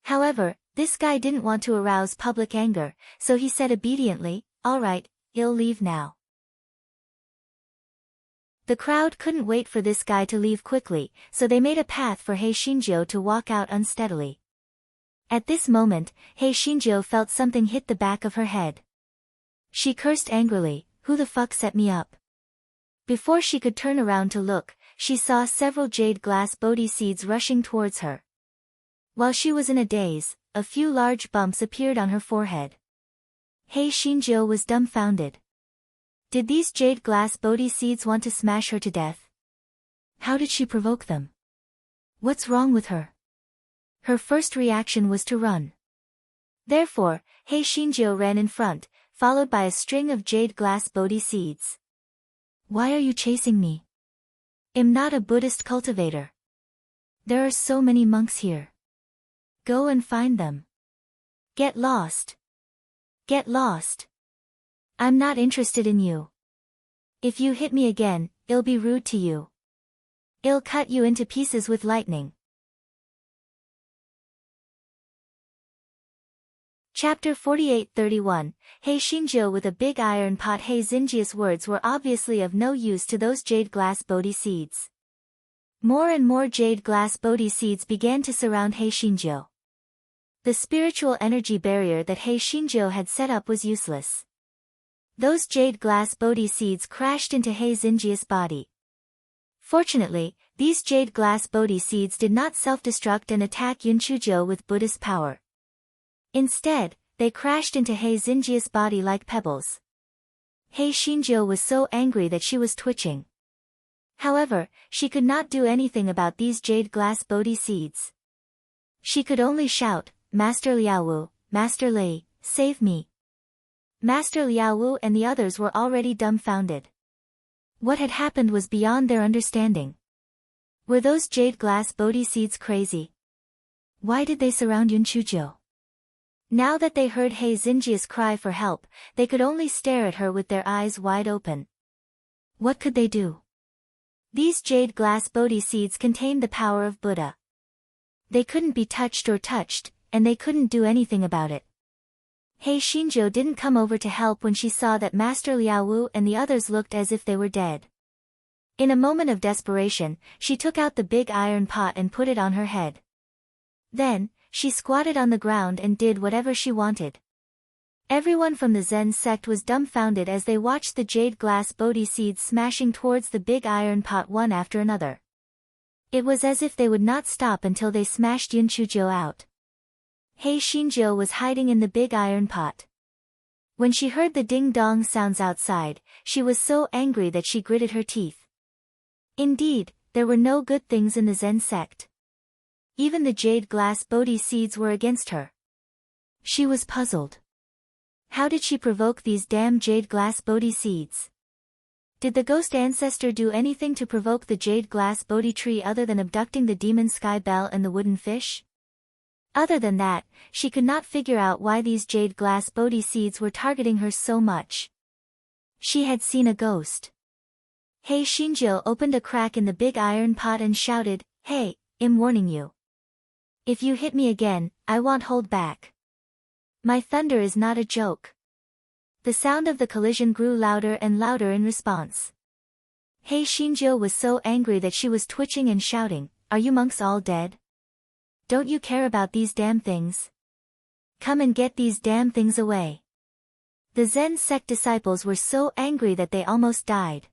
However, this guy didn't want to arouse public anger, so he said obediently, all right, he'll leave now. The crowd couldn't wait for this guy to leave quickly, so they made a path for He Xinjiu to walk out unsteadily. At this moment, He Xinjiu felt something hit the back of her head. She cursed angrily, who the fuck set me up? Before she could turn around to look, she saw several jade glass Bodhi seeds rushing towards her. While she was in a daze, a few large bumps appeared on her forehead. He Xinjiu was dumbfounded. Did these jade glass Bodhi seeds want to smash her to death? How did she provoke them? What's wrong with her? Her first reaction was to run. Therefore, He Xinjiu ran in front, followed by a string of jade glass Bodhi seeds. Why are you chasing me? I'm not a Buddhist cultivator. There are so many monks here. Go and find them. Get lost. Get lost. I'm not interested in you. If you hit me again, I'll be rude to you. I'll cut you into pieces with lightning. Chapter 48:31. He Xinjiu with a big iron pot. He Xinjiu's words were obviously of no use to those jade glass Bodhi seeds. More and more jade glass Bodhi seeds began to surround He Xinjiu. The spiritual energy barrier that He Xinjiu had set up was useless. Those jade glass Bodhi seeds crashed into He Xinjiu's body. Fortunately, these jade glass Bodhi seeds did not self-destruct and attack Yunchujo with Buddhist power. Instead, they crashed into Hei Xinjia's body like pebbles. Hei Xinjiu was so angry that she was twitching. However, she could not do anything about these jade glass Bodhi seeds. She could only shout, "Master Liaowu, Master Lei, save me." Master Liaowu and the others were already dumbfounded. What had happened was beyond their understanding. Were those jade glass Bodhi seeds crazy? Why did they surround Yunchujo? Now that they heard Hei Xinjia's cry for help, they could only stare at her with their eyes wide open. What could they do? These jade glass Bodhi seeds contained the power of Buddha. They couldn't be touched, and they couldn't do anything about it. Hei Xinjiu didn't come over to help when she saw that Master Liaowu and the others looked as if they were dead. In a moment of desperation, she took out the big iron pot and put it on her head. Then, she squatted on the ground and did whatever she wanted. Everyone from the Zen sect was dumbfounded as they watched the jade glass Bodhi seeds smashing towards the big iron pot one after another. It was as if they would not stop until they smashed Yunchujo out. Hei Xinjiu was hiding in the big iron pot. When she heard the ding-dong sounds outside, she was so angry that she gritted her teeth. Indeed, there were no good things in the Zen sect. Even the jade glass Bodhi seeds were against her. She was puzzled. How did she provoke these damn jade glass Bodhi seeds? Did the ghost ancestor do anything to provoke the jade glass Bodhi tree other than abducting the demon sky bell and the wooden fish? Other than that, she could not figure out why these jade glass Bodhi seeds were targeting her so much. She had seen a ghost. Hei Xinjiu opened a crack in the big iron pot and shouted, "Hey, I'm warning you. If you hit me again, I won't hold back. My thunder is not a joke." The sound of the collision grew louder and louder in response. Hei Xinjiu was so angry that she was twitching and shouting, "Are you monks all dead? Don't you care about these damn things? Come and get these damn things away." The Zen sect disciples were so angry that they almost died.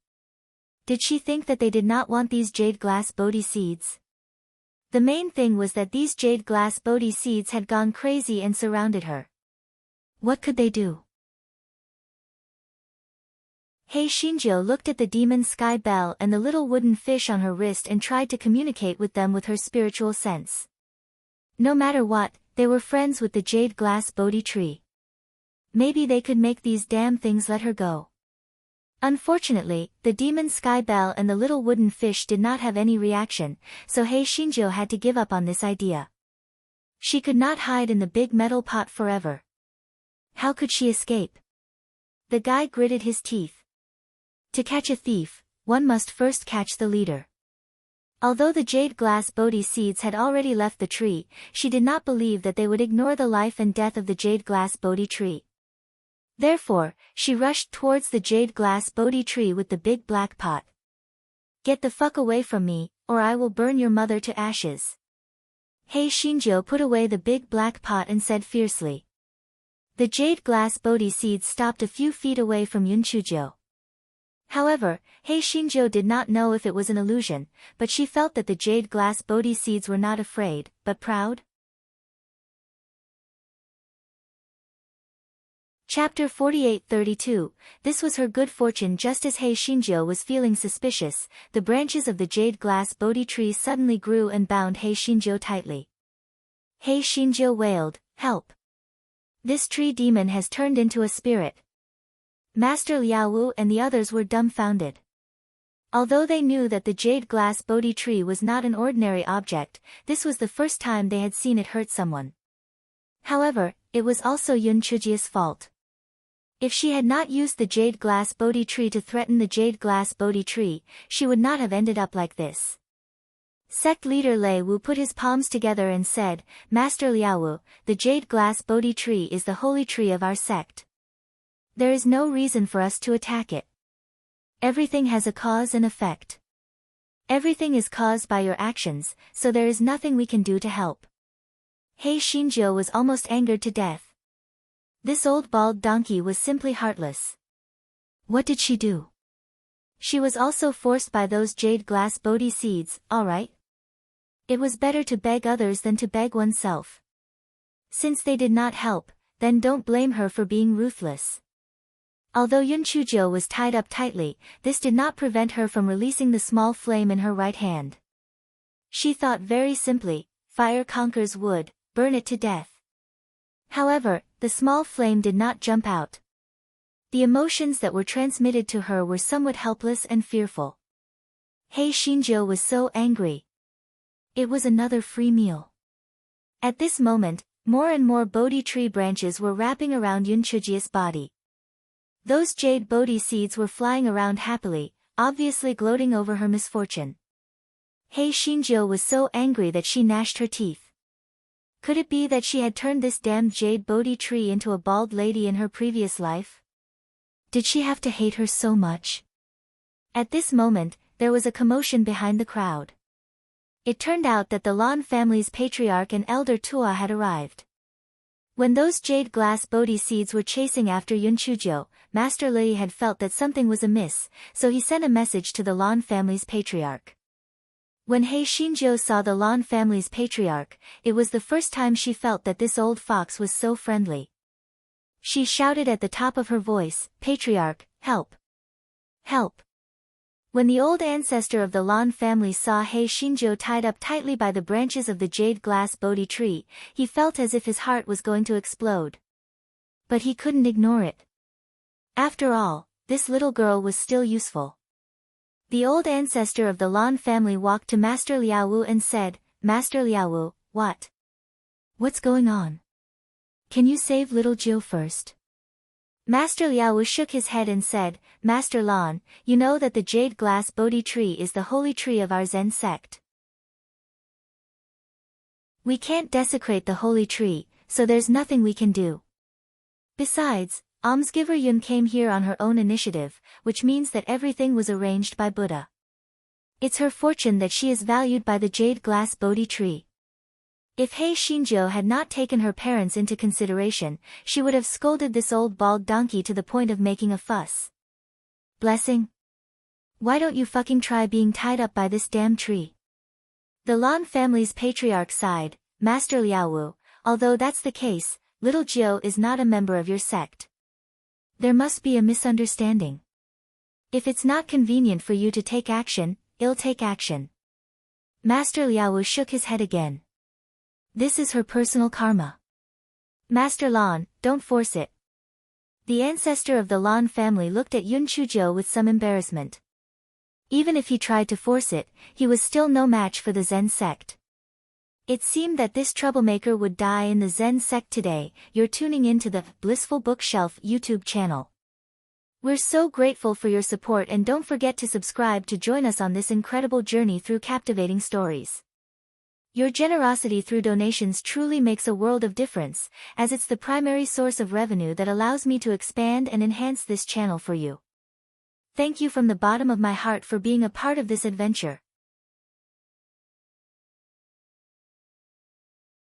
Did she think that they did not want these jade glass Bodhi seeds? The main thing was that these jade glass Bodhi seeds had gone crazy and surrounded her. What could they do? Hei Xinjiu looked at the demon sky bell and the little wooden fish on her wrist and tried to communicate with them with her spiritual sense. No matter what, they were friends with the jade glass Bodhi tree. Maybe they could make these damn things let her go. Unfortunately, the demon sky bell and the little wooden fish did not have any reaction, so Hei Xinjiu had to give up on this idea. She could not hide in the big metal pot forever. How could she escape? The guy gritted his teeth. To catch a thief, one must first catch the leader. Although the jade glass Bodhi seeds had already left the tree, she did not believe that they would ignore the life and death of the jade glass Bodhi tree. Therefore, she rushed towards the jade glass Bodhi tree with the big black pot. "Get the fuck away from me, or I will burn your mother to ashes." Hei Xinjiu put away the big black pot and said fiercely. The jade glass Bodhi seeds stopped a few feet away from Yunchujo. However, Hei Xinjiu did not know if it was an illusion, but she felt that the jade glass Bodhi seeds were not afraid, but proud. Chapter 48-32. This was her good fortune. Just as Hei Xinjiu was feeling suspicious, the branches of the jade glass Bodhi tree suddenly grew and bound Hei Xinjiu tightly. Hei Xinjiu wailed, "Help! This tree demon has turned into a spirit." Master Liaowu and the others were dumbfounded. Although they knew that the jade glass Bodhi tree was not an ordinary object, this was the first time they had seen it hurt someone. However, it was also Yunchuji's fault. If she had not used the jade glass Bodhi tree to threaten the jade glass Bodhi tree, she would not have ended up like this. Sect leader Lei Wu put his palms together and said, "Master Liaowu, the jade glass Bodhi tree is the holy tree of our sect. There is no reason for us to attack it. Everything has a cause and effect. Everything is caused by your actions, so there is nothing we can do to help." Hei Xinjiu was almost angered to death. This old bald donkey was simply heartless. What did she do? She was also forced by those jade glass Bodhi seeds, alright? It was better to beg others than to beg oneself. Since they did not help, then don't blame her for being ruthless. Although Yun Chujo was tied up tightly, this did not prevent her from releasing the small flame in her right hand. She thought very simply, fire conquers wood, burn it to death. However, the small flame did not jump out. The emotions that were transmitted to her were somewhat helpless and fearful. Hei Shinjo was so angry. It was another free meal. At this moment, more and more Bodhi tree branches were wrapping around Yun Chuji's body. Those jade Bodhi seeds were flying around happily, obviously gloating over her misfortune. Hei Shinjo was so angry that she gnashed her teeth. Could it be that she had turned this damned jade Bodhi tree into a bald lady in her previous life? Did she have to hate her so much? At this moment, there was a commotion behind the crowd. It turned out that the Lan family's patriarch and elder Tua had arrived. When those jade glass Bodhi seeds were chasing after Yun Chujo, Master Li had felt that something was amiss, so he sent a message to the Lan family's patriarch. When Hei Shinjo saw the Lan family's patriarch, it was the first time she felt that this old fox was so friendly. She shouted at the top of her voice, "Patriarch, help! Help!" When the old ancestor of the Lan family saw Hei Shinjo tied up tightly by the branches of the jade glass Bodhi tree, he felt as if his heart was going to explode. But he couldn't ignore it. After all, this little girl was still useful. The old ancestor of the Lan family walked to Master Liaowu and said, "Master Liaowu, what? What's going on? Can you save little Jiu first?" Master Liaowu shook his head and said, "Master Lan, you know that the jade glass Bodhi tree is the holy tree of our Zen sect. We can't desecrate the holy tree, so there's nothing we can do. Besides, almsgiver Yun came here on her own initiative, which means that everything was arranged by Buddha. It's her fortune that she is valued by the jade glass Bodhi tree." If Hei Shinjo had not taken her parents into consideration, she would have scolded this old bald donkey to the point of making a fuss. "Blessing? Why don't you fucking try being tied up by this damn tree?" The Lan family's patriarch sighed, "Master Liaowu, although that's the case, little Jiu is not a member of your sect. There must be a misunderstanding. If it's not convenient for you to take action, I'll take action." Master Liaowu shook his head again. "This is her personal karma. Master Lan, don't force it." The ancestor of the Lan family looked at Yun Chujo with some embarrassment. Even if he tried to force it, he was still no match for the Zen sect. It seemed that this troublemaker would die in the Zen sect today. You're tuning into the Blissful Bookshelf YouTube channel. We're so grateful for your support, and don't forget to subscribe to join us on this incredible journey through captivating stories. Your generosity through donations truly makes a world of difference, as it's the primary source of revenue that allows me to expand and enhance this channel for you. Thank you from the bottom of my heart for being a part of this adventure.